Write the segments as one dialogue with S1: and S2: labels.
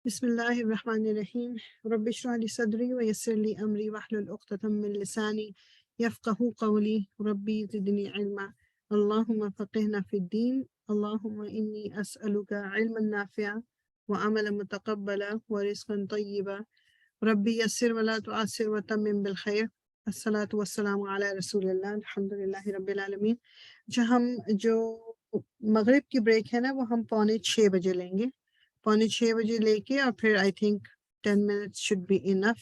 S1: بسم اللہ الرحمن الرحیم رب اشرح لی صدری ویسر لی امری واحلل عقدۃ من لسانی یفقہوا قولی ربی زدنی علما اللہم فقہنا فی الدین اللہم انی اسألک علما نافعا وعملا متقبلا ورزقا طیبا ربی یسر ولا تعسر وتمم بالخیر الصلاۃ والسلام علی رسول اللہ الحمد للہ رب العالمین۔ جو مغرب کی بریک ہے نا وہ ہم 5:45 لیں گے، 5:45 لے کے، اور پھر I think 10 minutes should be enough,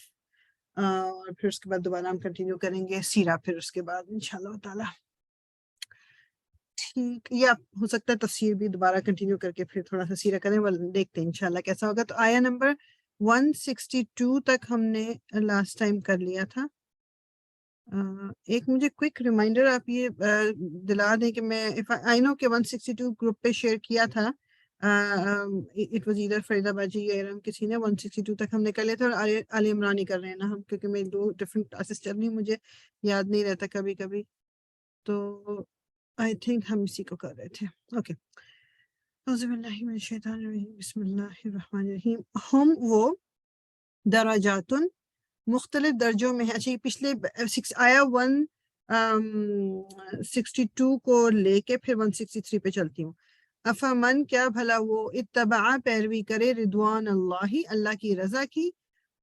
S1: اور پھر اس کے بعد دوبارہ ہم کنٹینیو کریں گے سیرہ، پھر اس کے بعد انشاءاللہ تعالی ٹھیک، یا ہو سکتا ہے تفسیر بھی دوبارہ کنٹینیو کر کے پھر تھوڑا سا سیرہ کریں، دیکھتے ہیں انشاءاللہ کیسا ہوگا۔ تو آیا نمبر 162 تک ہم نے لاسٹ ٹائم کر لیا تھا۔ ایک مجھے کوئک ریمائنڈر آپ یہ دلا دیں کہ میں آئی نو کہ 162 گروپ پہ شیئر کیا تھا، اٹ واز ایدر فریدہ باجی یا ارم کسی نے، 162 تک ہم نے کر لیا تھا، اور آل عمران ہی کر رہے ہیں نا ہم، کیونکہ میری 2 ڈفرینٹ کلاسز چل رہی ہیں، مجھے یاد نہیں رہتا کبھی کبھی، تو آئی تھنک ہم اسی کو کر رہے تھے۔ اوکے، اعوذ باللہ من الشیطان الرجیم، بسم اللہ الرحمن الرحیم۔ ہم وہ درجاتن مختلف درجوں میں ہے۔ اچھا، یہ پچھلے آیا 162 کو لے کے پھر 163 پہ چلتی ہوں۔ افامن، کیا بھلا وہ، اتبع پیروی کرے، رضوان اللہ، اللہ کی رضا کی،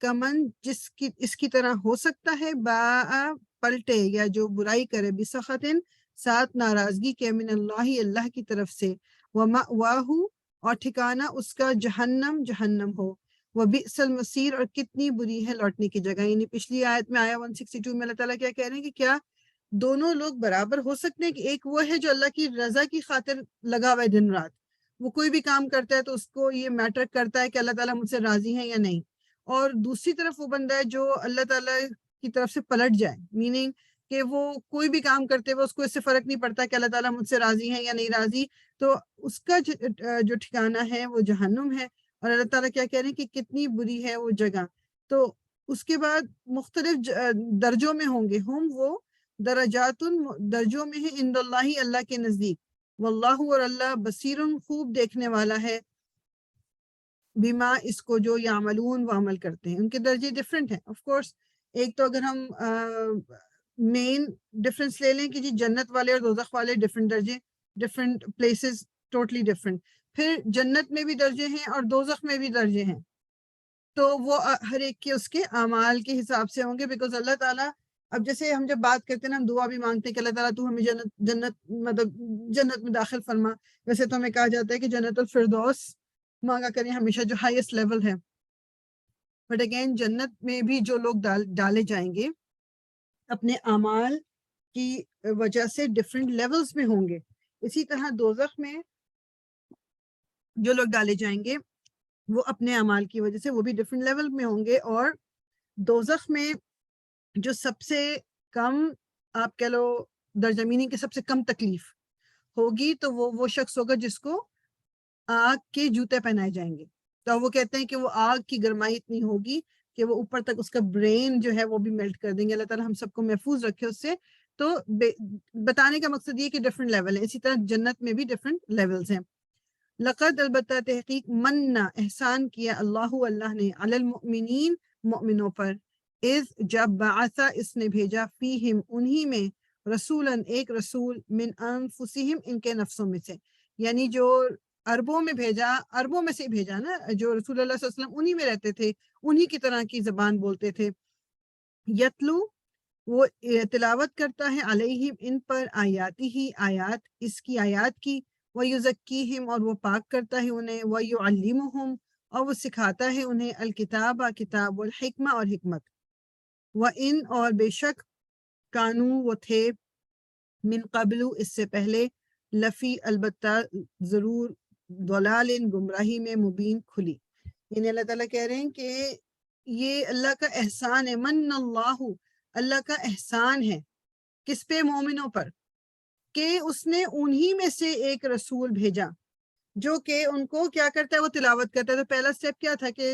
S1: کمن اس کی طرح ہو سکتا ہے، با پلٹے یا جو برائی کرے، بسخطن ساتھ ناراضگی کے، من اللہ اللہ کی طرف سے، ومأواہ اور ٹھکانہ اس کا جہنم جہنم ہو، وبئس المصیر اور کتنی بری ہے لوٹنے کی جگہ۔ یعنی پچھلی آیت میں آیا 162 میں اللہ تعالیٰ کیا کہہ رہے ہیں کہ کیا دونوں لوگ برابر ہو سکتے ہیں، کہ ایک وہ ہے جو اللہ کی رضا کی خاطر لگا ہوا ہے دن رات، وہ کوئی بھی کام کرتا ہے تو اس کو یہ میٹر کرتا ہے کہ اللہ تعالیٰ مجھ سے راضی ہے یا نہیں، اور دوسری طرف وہ بندہ ہے جو اللہ تعالیٰ کی طرف سے پلٹ جائے، میننگ کہ وہ کوئی بھی کام کرتے ہوئے اس کو اس سے فرق نہیں پڑتا کہ اللہ تعالیٰ مجھ سے راضی ہے یا نہیں راضی، تو اس کا جو ٹھکانہ ہے وہ جہنم ہے۔ اور اللہ تعالیٰ کیا کہہ رہے ہیں کہ کتنی بری ہے وہ جگہ۔ تو اس کے بعد مختلف درجوں میں ہوں گے، ہم وہ درجات درجوں میں ہے، عند اللہ اللہ کے نزدیک، واللہ اور اللہ بصیر خوب دیکھنے والا ہے، بما اس کو جو یعملون وہ عمل کرتے ہیں۔ ان کے درجے ڈفرینٹ ہیں آف کورس۔ ایک تو اگر ہم مین ڈفرینس لے لیں کہ جی جنت والے اور دوزخ والے ڈفرینٹ درجے، ڈفرینٹ پلیسز، ٹوٹلی ڈفرینٹ۔ پھر جنت میں بھی درجے ہیں اور دوزخ میں بھی درجے ہیں، تو وہ ہر ایک کے اس کے اعمال کے حساب سے ہوں گے، بیکاز اللہ تعالیٰ، اب جیسے ہم جب بات کرتے ہیں نا، ہم دعا بھی مانگتے ہیں کہ اللہ تعالیٰ تو ہمیں جنت میں داخل فرما، ویسے تو ہمیں کہا جاتا ہے کہ جنت الفردوس مانگا کریں ہمیشہ، جو ہائیسٹ لیول ہے، بٹ اگین جنت میں بھی جو لوگ ڈالے جائیں گے اپنے اعمال کی وجہ سے ڈفرینٹ لیولز میں ہوں گے، اسی طرح دوزخ میں جو لوگ ڈالے جائیں گے وہ اپنے اعمال کی وجہ سے وہ بھی ڈفرینٹ لیول میں ہوں گے۔ اور دوزخ میں جو سب سے کم، آپ کہہ لو درجہ، میننگ کہ سب سے کم تکلیف ہوگی، تو وہ شخص ہوگا جس کو آگ کے جوتے پہنائے جائیں گے۔ تو وہ کہتے ہیں کہ وہ آگ کی گرمائی اتنی ہوگی کہ وہ اوپر تک اس کا برین جو ہے وہ بھی میلٹ کر دیں گے۔ اللہ تعالیٰ ہم سب کو محفوظ رکھے اس سے۔ تو بتانے کا مقصد یہ کہ ڈفرینٹ لیول ہے، اسی طرح جنت میں بھی ڈفرینٹ لیولز ہیں۔ لقد، البتہ تحقیق، منّا احسان کیا، اللہ نے، علی المؤمنین مؤمنوں پر، اذ جب، بعث اس نے بھیجا، فیہم انہی میں، رسولاً ایک رسول، من انفسہم ان کے نفسوں میں سے، یعنی جو عربوں میں بھیجا، عربوں میں سے بھیجا نا، جو رسول اللہ صلی اللہ علیہ وسلم انہی میں رہتے تھے، انہی کی طرح کی زبان بولتے تھے، یتلو وہ تلاوت کرتا ہے، علیہم ان پر، آیاتی ہی آیات اس کی، آیات کی، وَيُزَكِّيهِمْ اور وہ پاک کرتا ہے انہیں، وَيُعَلِّمُهُمْ اور وہ سکھاتا ہے انہیں، الکتاب کتاب، والحکمہ اور حکمت، وَإِنْ اور بے شک، کانو وہ تھے، من قبل اس سے پہلے، لفی البتہ ضرور، ضلال گمراہی میں، مبین کھلی۔ یعنی اللہ تعالیٰ کہہ رہے ہیں کہ یہ اللہ کا احسان ہے، من اللہ، اللہ کا احسان ہے کس پہ؟ مومنوں پر، کہ اس نے انہی میں سے ایک رسول بھیجا جو کہ ان کو کیا کرتا ہے، وہ تلاوت کرتا ہے۔ تو پہلا سٹیپ کیا تھا کہ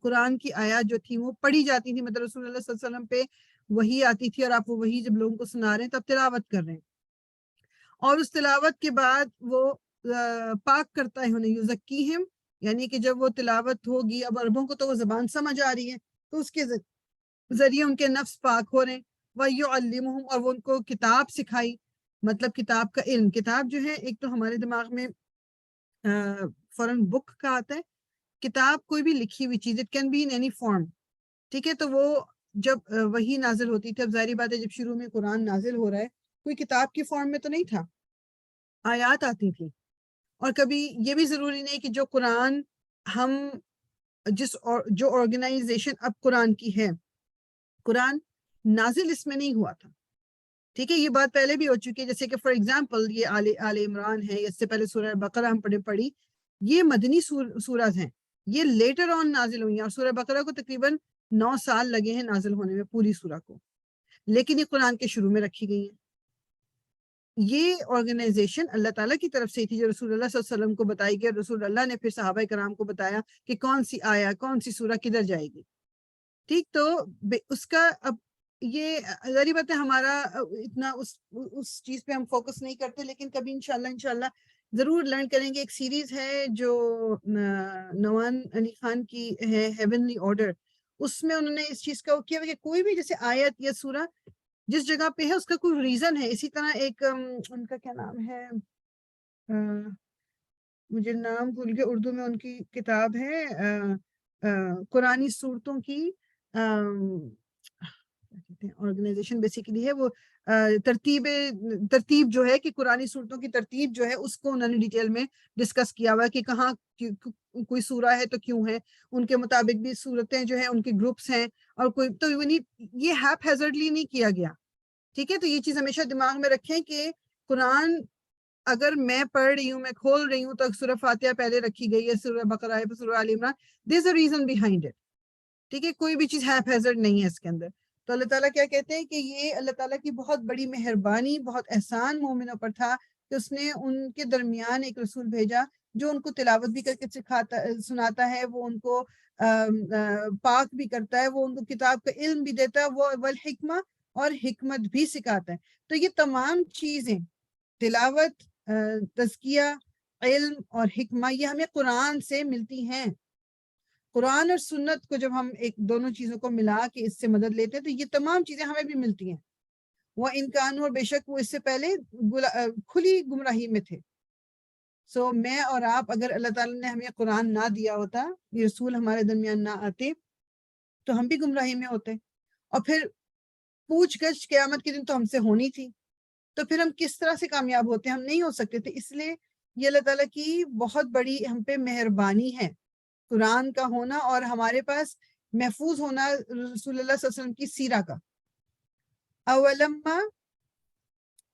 S1: قرآن کی آیات جو تھی وہ پڑھی جاتی تھی، مطلب رسول اللہ صلی اللہ علیہ وسلم پہ وحی آتی تھی، اور آپ وہ وحی جب لوگوں کو سنا رہے ہیں تب تلاوت کر رہے ہیں۔ اور اس تلاوت کے بعد وہ پاک کرتا ہے انہیں، یزکیہم، یعنی کہ جب وہ تلاوت ہوگی، اب عربوں کو تو وہ زبان سمجھ آ رہی ہے، تو اس کے ذریعے ان کے نفس پاک ہو رہے ہیں، وَيُعَلِّمُهُمْ، اور وہ ان کو کتاب سکھائی، مطلب کتاب کا علم. کتاب جو ہے ایک تو ہمارے دماغ میں فوراً بک کا آتا ہے، کتاب کوئی بھی لکھی ہوئی چیز، it can be in any form, ٹھیک ہے. تو وہ جب وہی نازل ہوتی تھی، اب ظاہری بات ہے جب شروع میں قرآن نازل ہو رہا ہے کوئی کتاب کی فارم میں تو نہیں تھا، آیات آتی تھی. اور کبھی یہ بھی ضروری نہیں کہ جو قرآن ہم جو آرگنائزیشن اب قرآن کی ہے، قرآن نازل اس میں نہیں ہوا تھا، ٹھیک ہے. یہ بات پہلے بھی ہو چکی ہے، جیسے کہ فار ایگزامپل یہ آل عمران ہے، اس سے پہلے سورہ بقرہ ہم پڑھی، یہ مدنی سورات ہیں، یہ لیٹر آن نازل ہوئی ہیں، اور سورہ بقرہ کو تقریباً 9 سال لگے ہیں نازل ہونے میں، پوری سورہ کو، لیکن یہ قرآن کے شروع میں رکھی گئی ہیں. یہ آرگنائزیشن اللہ تعالیٰ کی طرف سے تھی، جو رسول اللہ صلی اللہ علیہ وسلم کو بتائی گئی، رسول اللہ نے پھر صحابہ کرام کو بتایا کہ کون سی آیا، کون سی سورہ کدھر جائے گی، ٹھیک. تو اس کا اب یہ ظاہری بات ہے ہمارا اتنا اس چیز پہ ہم فوکس نہیں کرتے، لیکن کبھی انشاءاللہ ضرور لرن کریں گے. ایک سیریز ہے جو نوان علی خان کی ہے، ہیونلی آرڈر، اس میں انہوں نے اس چیز کا کیا کہ کوئی بھی جیسے آیت یا سورہ جس جگہ پہ ہے اس کا کوئی ریزن ہے. اسی طرح ایک ان کا کیا نام ہے، مجھے نام بھول گیا، اردو میں ان کی کتاب ہے قرآنی صورتوں کی آرگنائزیشن بیسیکلی ہے وہ ترتیب جو ہے کہ قرآنی صورتوں کی ترتیب جو ہے اس کو انہوں نے ڈیٹیل میں ڈسکس کیا ہوا ہے کہ کہاں کوئی سورہ ہے تو کیوں ہے، ان کے مطابق بھی صورتیں جو ہیں ان کے گروپس ہیں، اور کوئی تو یہ ہیپ ہیزرڈلی نہیں کیا گیا، ٹھیک ہے. تو یہ چیز ہمیشہ دماغ میں رکھیں کہ قرآن اگر میں پڑھ رہی ہوں، میں کھول رہی ہوں، تو سورہ فاتحہ پہلے رکھی گئی ہے، سورہ بقرہ ہے، سورہ آل عمران، دیر از اے ریزن بیہائنڈ اٹ، ٹھیک ہے. کوئی بھی چیز ہیپ ہیزرڈ نہیں ہے اس کے اندر. تو اللہ تعالیٰ کیا کہتے ہیں کہ یہ اللہ تعالیٰ کی بہت بڑی مہربانی، بہت احسان مومنوں پر تھا کہ اس نے ان کے درمیان ایک رسول بھیجا جو ان کو تلاوت بھی کر کے سناتا ہے، وہ ان کو پاک بھی کرتا ہے، وہ ان کو کتاب کا علم بھی دیتا ہے، وہ والحکمہ، اور حکمت بھی سکھاتا ہے. تو یہ تمام چیزیں، تلاوت، تزکیہ، علم اور حکمہ، یہ ہمیں قرآن سے ملتی ہیں. قرآن اور سنت کو جب ہم ایک دونوں چیزوں کو ملا کے اس سے مدد لیتے ہیں تو یہ تمام چیزیں ہمیں بھی ملتی ہیں. وہ انکان، اور بے شک وہ اس سے پہلے کھلی گمراہی میں تھے. سو میں اور آپ، اگر اللہ تعالیٰ نے ہمیں قرآن نہ دیا ہوتا، یہ رسول ہمارے درمیان نہ آتے، تو ہم بھی گمراہی میں ہوتے، اور پھر پوچھ گچھ قیامت کے دن تو ہم سے ہونی تھی، تو پھر ہم کس طرح سے کامیاب ہوتے؟ ہم نہیں ہو سکتے تھے. اس لیے یہ اللہ تعالیٰ کی بہت بڑی ہم پہ مہربانی ہے قرآن کا ہونا، اور ہمارے پاس محفوظ ہونا رسول اللہ صلی اللہ علیہ وسلم کی سیرہ کا. اولما،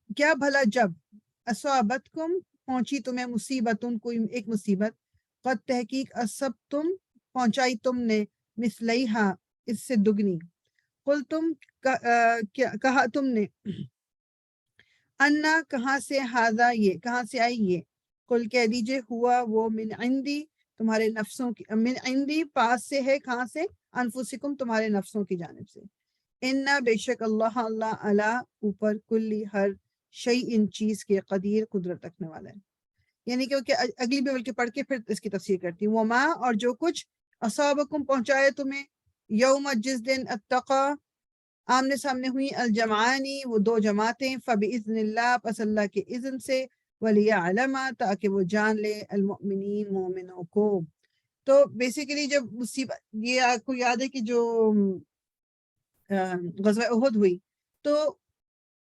S1: کیا بھلا جب، اصابتکم، پہنچی تمہیں، مصیبتن، کوئی ایک مصیبت، قد تحقیق، اصبتم، پہنچائی تم نے، مثلیہا، اس سے دگنی، قل تم، کہا تم نے، انا، کہاں سے، ہاذا، یہ کہاں سے آئی یہ، قل کہہ دیجئے، ہوا وہ، من عندی، تمہارے نفسوں کی، من عندی، پاس سے ہے، کہاں سے، انفسکم، تمہارے نفسوں کی جانب سے. انا، بے شک، اللہ، علی، اوپر، کلی، ہر، شیء، ان چیز کے، قدیر، قدرت رکھنے والا ہے. یعنی کہ اگلی بھی بلکہ پڑھ کے پھر اس کی تفسیر کرتی ہوں. وما، اور جو کچھ، اصابکم، پہنچائے تمہیں، یوم، جس دن، اتقا، آمنے سامنے ہوئی، الجمعانی، وہ دو جماعتیں، فبإذن اللہ، پس اللہ کے اذن سے، ولیعلم، تاکہ وہ جان لے، المؤمنین، مومنوں کو. تو بیسیکلی جب مصیبت، یہ آپ کو یاد ہے کہ جو غزوہ احد ہوئی تو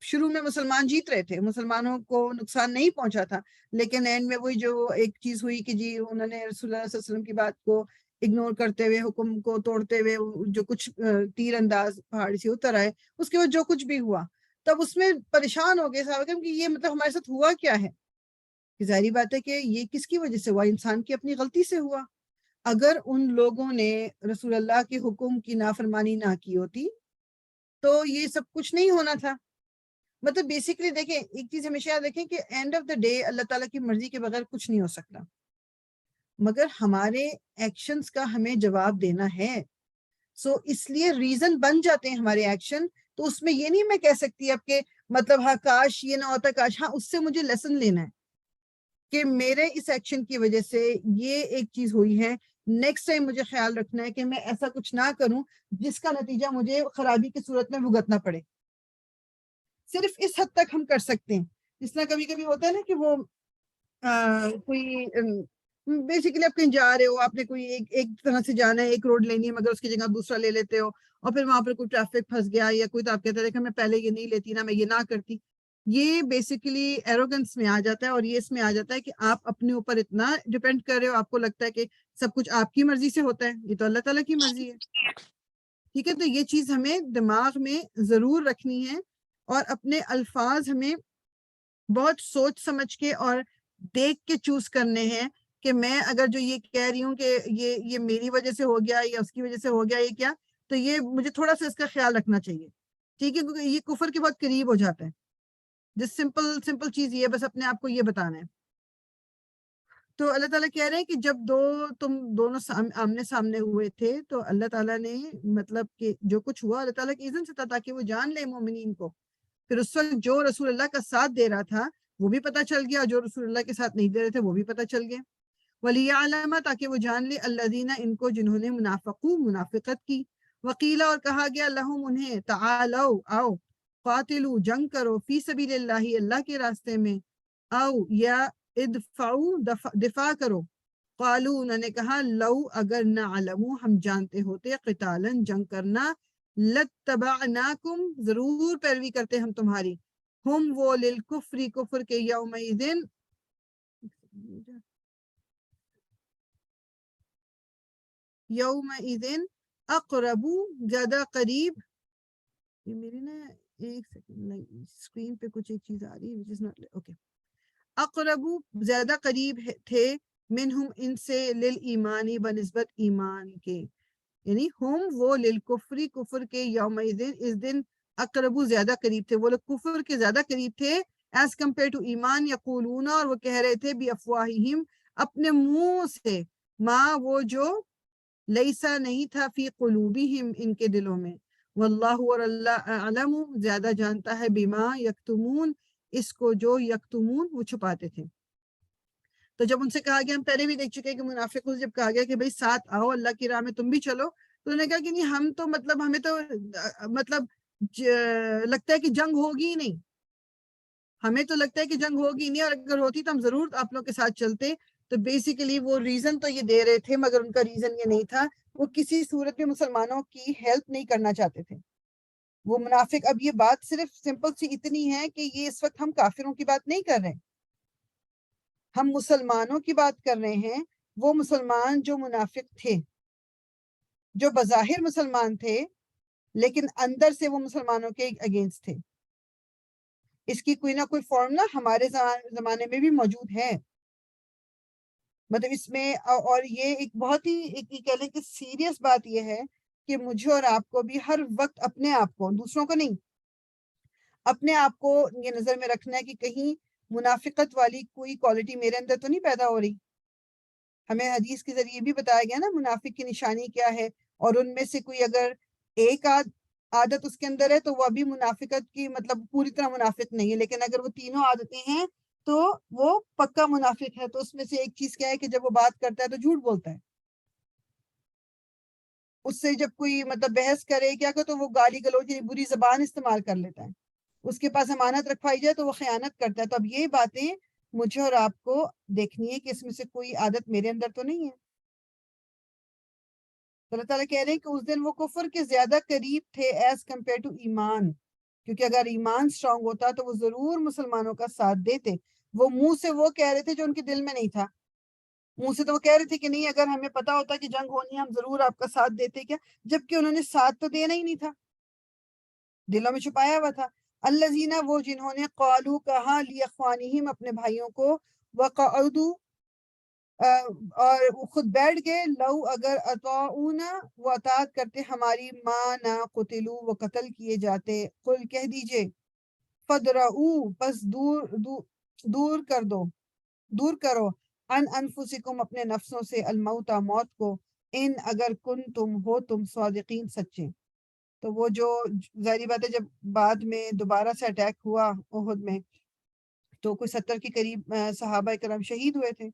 S1: شروع میں مسلمان جیت رہے تھے، مسلمانوں کو نقصان نہیں پہنچا تھا، لیکن اینڈ میں وہی جو ایک چیز ہوئی کہ جی انہوں نے رسول اللہ صلی اللہ علیہ وسلم کی بات کو اگنور کرتے ہوئے، حکم کو توڑتے ہوئے، جو کچھ تیر انداز پہاڑی سے اتر آئے، اس کے بعد جو کچھ بھی ہوا، تب اس میں پریشان ہو گئے صحابہ کرام کہ یہ مطلب ہمارے ساتھ ہوا کیا ہے. کہ ظاہری بات ہے کہ یہ کس کی وجہ سے ہوا؟ انسان کی اپنی غلطی سے ہوا. اگر ان لوگوں نے رسول اللہ کے حکم کی نافرمانی نہ کی ہوتی تو یہ سب کچھ نہیں ہونا تھا. مطلب بیسیکلی دیکھیں، ایک چیز ہمیشہ یاد رکھیں کہ اینڈ آف دا ڈے اللہ تعالیٰ کی مرضی کے بغیر کچھ نہیں ہو سکتا، مگر ہمارے ایکشنز کا ہمیں جواب دینا ہے. سو اس لیے ریزن بن جاتے ہیں ہمارے ایکشن. تو اس میں یہ نہیں میں کہہ سکتی اب کہ مطلب ہاں کاش یہ نہ ہوتا، کاش، ہاں اس سے مجھے لیسن لینا ہے کہ میرے اس ایکشن کی وجہ سے یہ ایک چیز ہوئی ہے، نیکسٹ ٹائم مجھے خیال رکھنا ہے کہ میں ایسا کچھ نہ کروں جس کا نتیجہ مجھے خرابی کی صورت میں بھگتنا پڑے. صرف اس حد تک ہم کر سکتے ہیں. جس طرح کبھی کبھی ہوتا ہے نا کہ وہ کوئی بیسیکلی آپ کہیں جا رہے ہو، آپ نے کوئی ایک طرح سے جانا ہے، ایک روڈ لینی ہے، مگر اس کی جگہ دوسرا لے لیتے ہو، اور پھر وہاں پر کوئی ٹریفک پھنس گیا یا کوئی تو آپ کہتے ہیں کہ میں پہلے یہ نہیں لیتی نا، میں یہ نہ کرتی. یہ بیسیکلی ایروگنس میں آ جاتا ہے، اور یہ اس میں آ جاتا ہے کہ آپ اپنے اوپر اتنا ڈپینڈ کر رہے ہو، آپ کو لگتا ہے کہ سب کچھ آپ کی مرضی سے ہوتا ہے. یہ تو اللہ تعالیٰ کی مرضی ہے. ٹھیک ہے، تو یہ چیز ہمیں دماغ میں ضرور رکھنی ہے، اور اپنے الفاظ ہمیں بہت سوچ سمجھ کے اور دیکھ کے چوز کرنے ہیں کہ میں اگر جو یہ کہہ رہی ہوں کہ یہ میری وجہ سے ہو گیا یا اس کی وجہ سے ہو گیا، یہ کیا، تو یہ مجھے تھوڑا سا اس کا خیال رکھنا چاہیے. ٹھیک ہے، کیونکہ یہ کفر کے بہت قریب ہو جاتا ہے. جس سمپل چیز یہ بس اپنے آپ کو یہ بتانا ہے. تو اللہ تعالیٰ کہہ رہے ہیں کہ جب تم دونوں آمنے سامنے ہوئے تھے تو اللہ تعالیٰ نے مطلب کہ جو کچھ ہوا اللہ تعالیٰ کی اذن سے تھا تاکہ وہ جان لے مومنین کو. پھر اس وقت جو رسول اللہ کا ساتھ دے رہا تھا وہ بھی پتہ چل گیا، جو رسول اللہ کے ساتھ نہیں دے رہے تھے وہ بھی پتہ چل گیا. وَلِيَعْلَمَ تاکہ وہ جان لے الَّذِينَ ان کو جنہوں نے منافقت کی. وقیلا اور کہا گیا لہم انہیں تعالوا آؤ قاتلوا جنگ کرو فی سبیل اللہ اللہ کے راستے میں، او یا ادفعوا دفاع کرو. قالوا انہوں نے کہا لو اگر نعلم ہم جانتے ہوتے قتالا جنگ کرنا لتبعناکم ضرور پیروی کرتے ہم تمہاری. ہم وہ للکفر کفر کے یومئذ اقرب زیادہ قریب. یہ میری نا ایک سیکنڈ اسکرین پہ کچھ ایک چیز آ رہی ہے اوکے. اقرب زیادہ قریب تھے منہم ان سے للایمانی بنسبت ایمان کے، یعنی ہم وہ للکفری کفر کے یومئذ اس دن اقربو زیادہ قریب تھے، وہ لوگ کفر کے زیادہ قریب تھے ایز کمپیئر ٹو ایمان. یقولون اور وہ کہہ رہے تھے بافواہہم اپنے منہ سے، ماں وہ جو لیسا نہیں تھا فی قلوبہم ان کے دلوں میں. واللہ اور اللہ اعلم زیادہ جانتا ہے بما یکتمون اس کو جو یکتمون وہ چھپاتے تھے. تو جب ان سے کہا گیا، ہم پہلے بھی دیکھ چکے کہ منافقوں سے جب کہا گیا کہ بھئی ساتھ آؤ اللہ کی راہ میں تم بھی چلو، تو انہوں نے کہا کہ نہیں ہم تو مطلب ہمیں تو مطلب لگتا ہے کہ جنگ ہوگی ہی نہیں، ہمیں تو لگتا ہے کہ جنگ ہوگی نہیں، اور اگر ہوتی تو ہم ضرور آپ لوگ کے ساتھ چلتے. تو بیسیکلی وہ ریزن تو یہ دے رہے تھے مگر ان کا ریزن یہ نہیں تھا، وہ کسی صورت میں مسلمانوں کی ہیلپ نہیں کرنا چاہتے تھے وہ منافق. اب یہ بات صرف سمپل سی اتنی ہے کہ یہ اس وقت ہم کافروں کی بات نہیں کر رہے، ہم مسلمانوں کی بات کر رہے ہیں. وہ مسلمان جو منافق تھے، جو بظاہر مسلمان تھے لیکن اندر سے وہ مسلمانوں کے اگینسٹ تھے. اس کی کوئی نہ کوئی فارمولا ہمارے زمانے میں بھی موجود ہے. مطلب اس میں اور یہ ایک بہت ہی کہہ لیں کہ سیریس بات یہ ہے کہ مجھے اور آپ کو بھی ہر وقت اپنے آپ کو، دوسروں کو نہیں، اپنے آپ کو یہ نظر میں رکھنا ہے کہ کہیں منافقت والی کوئی کوالٹی میرے اندر تو نہیں پیدا ہو رہی. ہمیں حدیث کے ذریعے بھی بتایا گیا نا منافق کی نشانی کیا ہے، اور ان میں سے کوئی اگر ایک عادت اس کے اندر ہے تو وہ ابھی منافقت کی مطلب پوری طرح منافق نہیں ہے، لیکن اگر وہ تینوں عادتیں ہیں تو وہ پکا منافق ہے. تو اس میں سے ایک چیز کیا ہے کہ جب وہ بات کرتا ہے تو جھوٹ بولتا ہے. اس سے جب کوئی مطلب بحث کرے کیا کہ تو وہ گالی گلوچ بری زبان استعمال کر لیتا ہے. اس کے پاس امانت رکھوائی جائے تو وہ خیانت کرتا ہے. تو اب یہ باتیں مجھے اور آپ کو دیکھنی ہے کہ اس میں سے کوئی عادت میرے اندر تو نہیں ہے. اللہ تعالیٰ کہہ رہے ہیں کہ اس دن وہ کفر کے زیادہ قریب تھے ایز کمپیئر ٹو ایمان، کیونکہ اگر ایمان سٹرونگ ہوتا تو وہ ضرور مسلمانوں کا ساتھ دیتے. وہ منہ سے وہ کہہ رہے تھے جو ان کے دل میں نہیں تھا. منہ سے تو وہ کہہ رہے تھے کہ نہیں اگر ہمیں پتا ہوتا کہ جنگ ہونی ہے ہم ضرور آپ کا ساتھ دیتے، کیا جبکہ انہوں نے ساتھ تو دینا ہی نہیں تھا، دلوں میں چھپایا ہوا تھا. الذین وہ جنہوں نے قالو کہا لاخوانہم اپنے بھائیوں کو، وقعدوا اور خود بیٹھ گئے، لو اگر اطاعونا وہ اطاعت کرتے ہماری، ما نہ قتلوا وہ قتل کیے جاتے. قل کہہ دیجئے فدرؤ پس دور کرو ان انفسکم اپنے نفسوں سے، الموت موت کو، ان اگر کن تم ہو تم صادقین سچے. تو وہ جو ظاہری بات ہے جب بعد میں دوبارہ سے اٹیک ہوا احد میں تو کوئی 70 کے قریب صحابہ کرام شہید ہوئے تھے.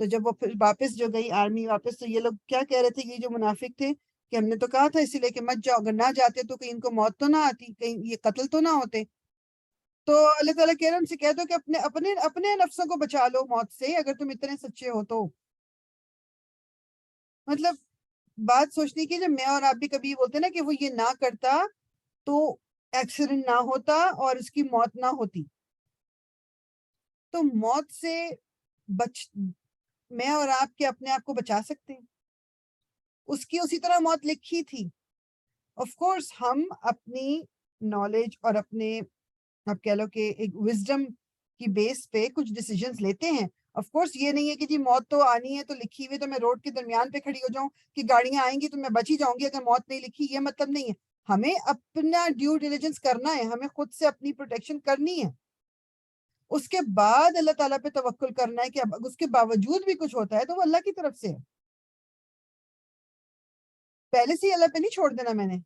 S1: تو جب وہ پھر واپس جو گئی آرمی واپس، تو یہ لوگ کیا کہہ رہے تھے، یہ جو منافق تھے، کہ ہم نے تو کہا تھا اسی لیے کہ مت جاؤ، اگر نہ جاتے تو کہیں ان کو موت تو نہ آتی، کہیں یہ قتل تو نہ ہوتے. تو اللہ تعالیٰ کہہ رہے ہیں ان سے کہہ دو کہ اپنے اپنے اپنے نفسوں کو بچا لو موت سے اگر تم اتنے سچے ہو تو. مطلب بات سوچنے کی، جب میں اور آپ بھی کبھی بولتے ہیں نا کہ وہ یہ نہ کرتا تو ایکسیڈنٹ نہ ہوتا اور اس کی موت نہ ہوتی. تو موت سے بچ میں اور آپ کے اپنے آپ کو بچا سکتے ہیں. اس کی اسی طرح موت لکھی تھی. آف کورس ہم اپنی نالج اور اپنے آپ کہہ لو کہ ایک وزڈم کی بیس پہ کچھ ڈیسیجنز لیتے ہیں. آف کورس یہ نہیں ہے کہ جی موت تو آنی ہے تو لکھی ہوئی تو میں روڈ کے درمیان پہ کھڑی ہو جاؤں کہ گاڑیاں آئیں گی تو میں بچ ہی جاؤں گی اگر موت نہیں لکھی. یہ مطلب نہیں ہے. ہمیں اپنا ڈیو ڈیلیجنس کرنا ہے، ہمیں خود سے اپنی پروٹیکشن کرنی ہے. اس کے بعد اللہ تعالیٰ پہ توکل کرنا ہے کہ اب اس کے باوجود بھی کچھ ہوتا ہے تو وہ اللہ کی طرف سے ہے. پہلے سے ہی اللہ پہ نہیں چھوڑ دینا. میں نے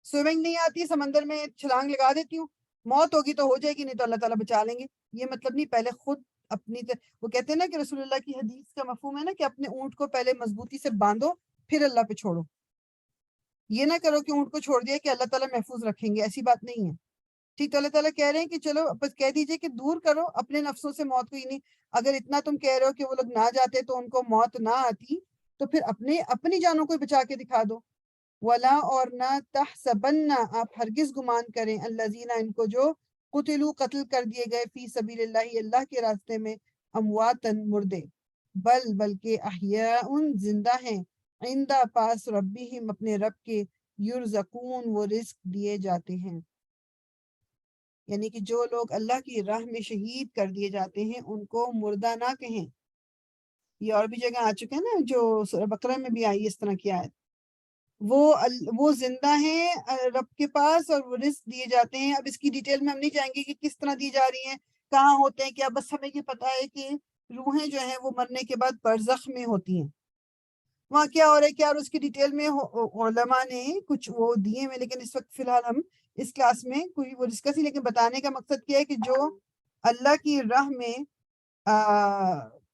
S1: سوئمنگ نہیں آتی، سمندر میں چھلانگ لگا دیتی ہوں، موت ہوگی تو ہو جائے گی، نہیں تو اللہ تعالیٰ بچا لیں گے. یہ مطلب نہیں. پہلے خود اپنی وہ کہتے ہیں نا کہ رسول اللہ کی حدیث کا مفہوم ہے نا کہ اپنے اونٹ کو پہلے مضبوطی سے باندھو پھر اللہ پہ چھوڑو. یہ نہ کرو کہ اونٹ کو چھوڑ دیا کہ اللہ تعالیٰ محفوظ رکھیں گے، ایسی بات نہیں ہے. ٹھیک. تو اللہ تعالیٰ کہہ رہے ہیں کہ چلو بس کہہ دیجئے کہ دور کرو اپنے نفسوں سے موت کو. ہی نہیں، اگر اتنا تم کہہ رہے ہو کہ وہ لوگ نہ جاتے تو ان کو موت نہ آتی تو پھر اپنی جانوں کو بچا کے دکھا دو. ولا اور نہ تحسبن آپ ہرگز گمان کریں الذین ان کو جو قتلوا قتل کر دیے گئے فی سبیل اللہ اللہ کے راستے میں امواتن مردے، بلکہ احیاء زندہ ہیں عند پاس ربہم اپنے رب کے یرزقون وہ رزق دیے جاتے ہیں. یعنی کہ جو لوگ اللہ کی راہ میں شہید کر دیے جاتے ہیں ان کو مردہ نہ کہیں. یہ اور بھی جگہ آ چکے ہیں نا، جو سورہ بقرہ میں بھی آئی اس طرح کی آیت. وہ زندہ ہیں رب کے پاس اور وہ رزق دیے جاتے ہیں. اب اس کی ڈیٹیل میں ہم نہیں جائیں گے کہ کس طرح دی جا رہی ہیں، کہاں ہوتے ہیں کیا. بس ہمیں یہ پتا ہے کہ روحیں جو ہیں وہ مرنے کے بعد برزخ میں ہوتی ہیں. وہاں کیا ہو رہا ہے کیا، اور اس کی ڈیٹیل میں علماء نے کچھ وہ دیے میں، لیکن اس وقت فی الحال ہم اس کلاس میں کوئی وہ ڈسکس ہی. لیکن بتانے کا مقصد کیا ہے کہ جو اللہ کی راہ میں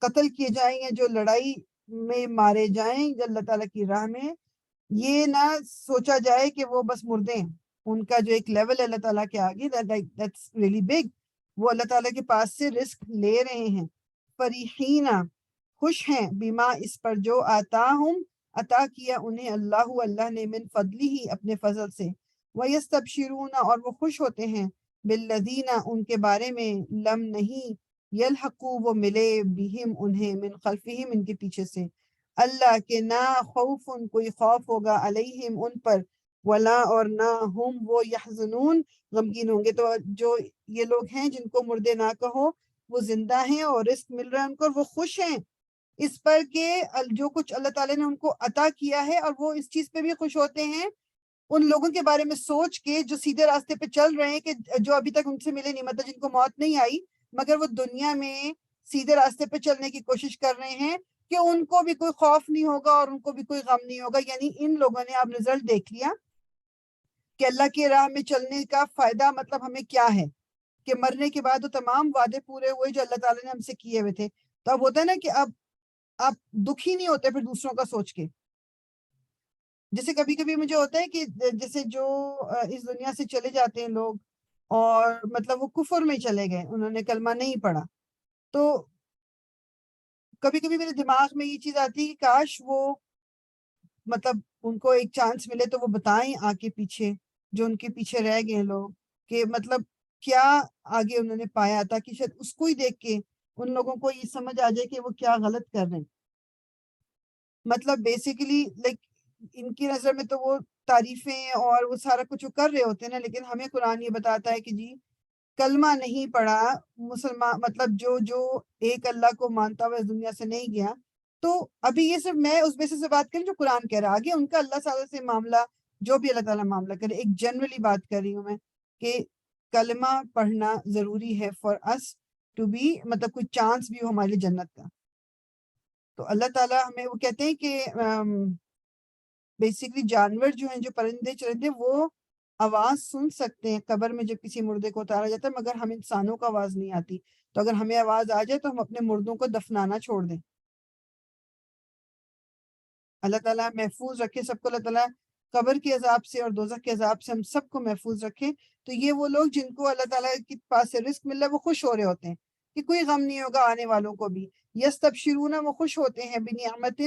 S1: قتل کیے جائیں یا جو لڑائی میں مارے جائیں اللہ تعالیٰ کی راہ میں، یہ نہ سوچا جائے کہ وہ بس مردے ہیں. ان کا جو ایک لیول ہے اللہ تعالیٰ کے آگے that's really big. وہ اللہ تعالیٰ کے پاس سے رزق لے رہے ہیں. فریحین خوش ہیں بیما اس پر جو عطا کیا انہیں اللہ نے من فضلی ہی اپنے فضل سے. وَيَسْتَبْشِرُونَ اور وہ خوش ہوتے ہیں بالذین ان کے بارے میں لم نہیں یلحقوا وہ ملے بہم انہیں من خلفہم ان کے پیچھے سے، اللہ کے نہ خوف کوئی خوف ہوگا علیہم ان پر، ولا اور نہ ہم وہ یحزنون غمگین ہوں گے. تو جو یہ لوگ ہیں جن کو مردے نہ کہو وہ زندہ ہیں اور رزق مل رہا ہے ان کو، اور وہ خوش ہیں اس پر کہ جو کچھ اللہ تعالیٰ نے ان کو عطا کیا ہے، اور وہ اس چیز پہ بھی خوش ہوتے ہیں ان لوگوں کے بارے میں سوچ کے جو سیدھے راستے پہ چل رہے ہیں، کہ جو ابھی تک ان سے ملے نہیں، مطلب جن کو موت نہیں آئی مگر وہ دنیا میں سیدھے راستے پہ چلنے کی کوشش کر رہے ہیں، کہ ان کو بھی کوئی خوف نہیں ہوگا اور ان کو بھی کوئی غم نہیں ہوگا. یعنی ان لوگوں نے اب رزلٹ دیکھ لیا کہ اللہ کی راہ میں چلنے کا فائدہ مطلب ہمیں کیا ہے، کہ مرنے کے بعد وہ تمام وعدے پورے ہوئے جو اللہ تعالیٰ نے ہم سے کیے ہوئے تھے. تو اب ہوتا ہے نا کہ اب آپ دکھی نہیں ہوتے پھر دوسروں کا سوچ کے. جیسے کبھی کبھی مجھے ہوتا ہے کہ جیسے جو اس دنیا سے چلے جاتے ہیں لوگ اور مطلب وہ کفر میں چلے گئے، انہوں نے کلمہ نہیں پڑھا، تو کبھی کبھی میرے دماغ میں یہ چیز آتی ہے کہ کاش وہ مطلب ان کو ایک چانس ملے تو وہ بتائیں آگے پیچھے جو ان کے پیچھے رہ گئے لوگ کہ مطلب کیا آگے انہوں نے پایا، تاکہ شاید اس کو ہی دیکھ کے ان لوگوں کو یہ سمجھ آ جائے کہ وہ کیا غلط کر رہے ہیں. مطلب بیسیکلی لائک ان کی نظر میں تو وہ تعریفیں اور وہ سارا کچھ کر رہے ہوتے ہیں نا، لیکن ہمیں قرآن یہ بتاتا ہے کہ جی کلمہ نہیں پڑھا مسلمان، مطلب جو ایک اللہ کو مانتا ہوا اس دنیا سے نہیں گیا. تو ابھی یہ صرف میں اس بیسس سے بات کریں جو قرآن کہہ رہا، آگے ان کا اللہ تعالیٰ سے معاملہ جو بھی اللہ تعالیٰ معاملہ کرے، ایک جنرلی بات کر رہی ہوں میں کہ کلمہ پڑھنا ضروری ہے فار اس ٹو بی، مطلب کوئی چانس بھی ہو ہمارے لیے جنت کا. تو اللہ تعالیٰ ہمیں وہ کہتے ہیں کہ بیسکلی جانور جو ہیں، جو پرندے چرندے، وہ آواز سن سکتے ہیں قبر میں جب کسی مردے کو اتارا جاتا ہے، مگر ہم انسانوں کو آواز نہیں آتی. تو اگر ہمیں آواز آ جائے تو ہم اپنے مردوں کو دفنانا چھوڑ دیں. اللہ تعالیٰ محفوظ رکھے سب کو، اللہ تعالیٰ قبر کے عذاب سے اور دوزخ کے عذاب سے ہم سب کو محفوظ رکھے. تو یہ وہ لوگ جن کو اللہ تعالیٰ کے پاس سے رزق مل رہا ہے، وہ خوش ہو رہے ہوتے ہیں کہ کوئی غم نہیں ہوگا آنے والوں کو بھی. یستبشرون، وہ خوش ہوتے ہیں، بنعمت،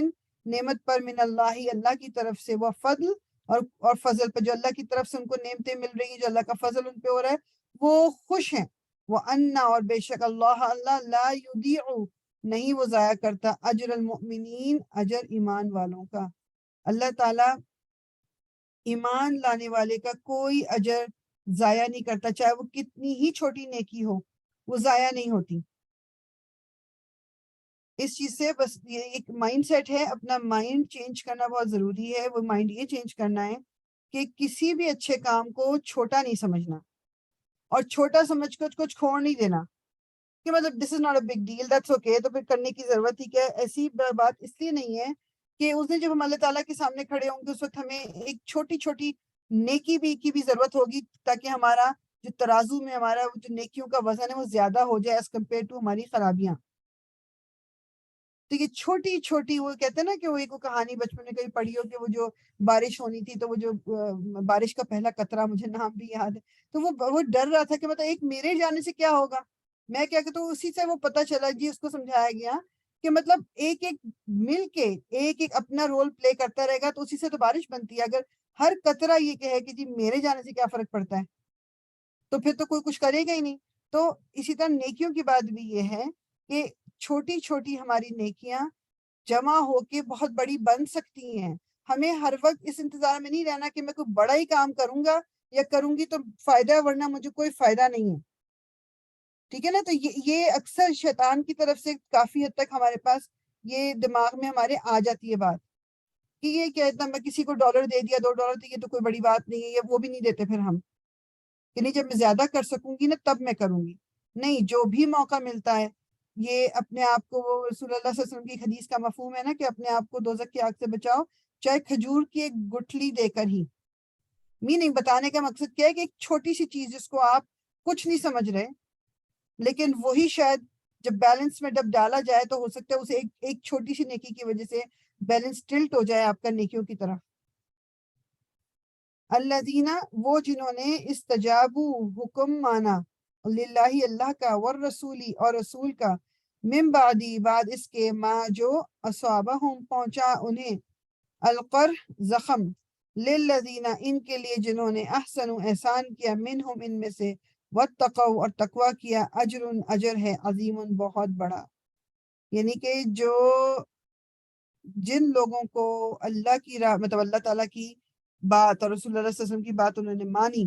S1: نعمت پر، من اللہ، اللہ کی طرف سے، وہ فضل، اور فضل پر، جو اللہ کی طرف سے ان کو نعمتیں مل رہی ہیں، جو اللہ کا فضل ان پہ ہو رہا ہے، وہ خوش ہیں. وہ انا، اور بے شک اللہ، اللہ لا یضیع، نہیں وہ ضائع کرتا، اجر المؤمنین، اجر ایمان والوں کا. اللہ تعالیٰ ایمان لانے والے کا کوئی اجر ضائع نہیں کرتا، چاہے وہ کتنی ہی چھوٹی نیکی ہو، وہ ضائع نہیں ہوتی. اس چیز سے بس یہ ایک مائنڈ سیٹ ہے، اپنا مائنڈ چینج کرنا بہت ضروری ہے. وہ مائنڈ یہ چینج کرنا ہے کہ کسی بھی اچھے کام کو چھوٹا نہیں سمجھنا، اور چھوٹا سمجھ کر کچھ چھوڑ نہیں دینا کہ مطلب this is not a big deal, that's okay, تو پھر کرنے کی ضرورت ہی کیا ہے. ایسی بات اس لیے نہیں ہے کہ اس دن جب ہم اللہ تعالیٰ کے سامنے کھڑے ہوں گے، اس وقت ہمیں ایک چھوٹی چھوٹی نیکی کی بھی ضرورت ہوگی، تاکہ ہمارا جو ترازو میں ہمارا جو نیکیوں کا وزن ہے وہ زیادہ ہو جائے ایز کمپیئر ٹو ہماری خرابیاں. تو یہ چھوٹی چھوٹی، وہ کہتے ہیں نا کہ وہ ایک کہانی بچپن میں کبھی پڑھی ہو کہ وہ جو بارش ہونی تھی، تو وہ جو بارش کا پہلا قطرہ، مجھے نام بھی یاد ہے، تو وہ ڈر رہا تھا کہ مطلب ایک میرے جانے سے کیا ہوگا، میں کیا کہتا ہوں. اسی سے وہ پتہ چلا جی، اس کو سمجھایا گیا کہ مطلب ایک ایک مل کے ایک ایک اپنا رول پلے کرتا رہے گا تو اسی سے تو بارش بنتی ہے. اگر ہر قطرہ یہ کہے کہ جی میرے جانے سے کیا فرق پڑتا ہے، تو پھر تو کوئی کچھ کرے گا ہی نہیں. تو اسی طرح نیکیوں کی بات بھی یہ ہے کہ چھوٹی چھوٹی ہماری نیکیاں جمع ہو کے بہت بڑی بن سکتی ہیں. ہمیں ہر وقت اس انتظار میں نہیں رہنا کہ میں کوئی بڑا ہی کام کروں گا یا کروں گی تو فائدہ ہے، ورنہ مجھے کوئی فائدہ نہیں ہے. ٹھیک ہے نا. تو یہ اکثر شیطان کی طرف سے کافی حد تک ہمارے پاس یہ دماغ میں ہمارے آ جاتی ہے بات کہ یہ کیا اتنا، میں کسی کو $1 دے دیا، $2 دے، یہ تو کوئی بڑی بات نہیں ہے. یہ وہ بھی نہیں دیتے پھر ہم کہ نہیں، جب میں زیادہ کر سکوں گی نا تب میں کروں گی. نہیں، جو بھی موقع ملتا ہے، یہ اپنے آپ کو، وہ رسول اللہ صلی اللہ علیہ وسلم کی حدیث کا مفہوم ہے نا کہ اپنے آپ کو دوزخ کی آگ سے بچاؤ، چاہے کھجور کی ایک گٹھلی دے کر ہی. میننگ بتانے کا مقصد کیا ہے کہ ایک چھوٹی سی چیز جس کو آپ کچھ نہیں سمجھ رہے، لیکن وہی شاید جب بیلنس میں جب ڈالا جائے تو ہو سکتا ہے اسے ایک چھوٹی سی نیکی کی وجہ سے بیلنس ٹلٹ ہو جائے آپ کا نیکیوں کی طرف. الذین، وہ جنہوں نے استجابو، حکم مانا، للہ، اللہ کا، والرسولی، اور رسول کا، من بعدی، بعد اس کے، ما جو، اصابہم، پہنچا انہیں، القرح، زخم، للذین، ان کے لیے جنہوں نے، احسنوا، احسان کیا، منہم، ان میں سے، واتقوا، اور تقوی کیا، اجر، اجر ہے، عظیم، بہت بڑا. یعنی کہ جو جن لوگوں کو اللہ کی راہ، مطلب اللہ تعالیٰ کی بات اور رسول اللہ صلی اللہ علیہ وسلم کی بات انہوں نے مانی،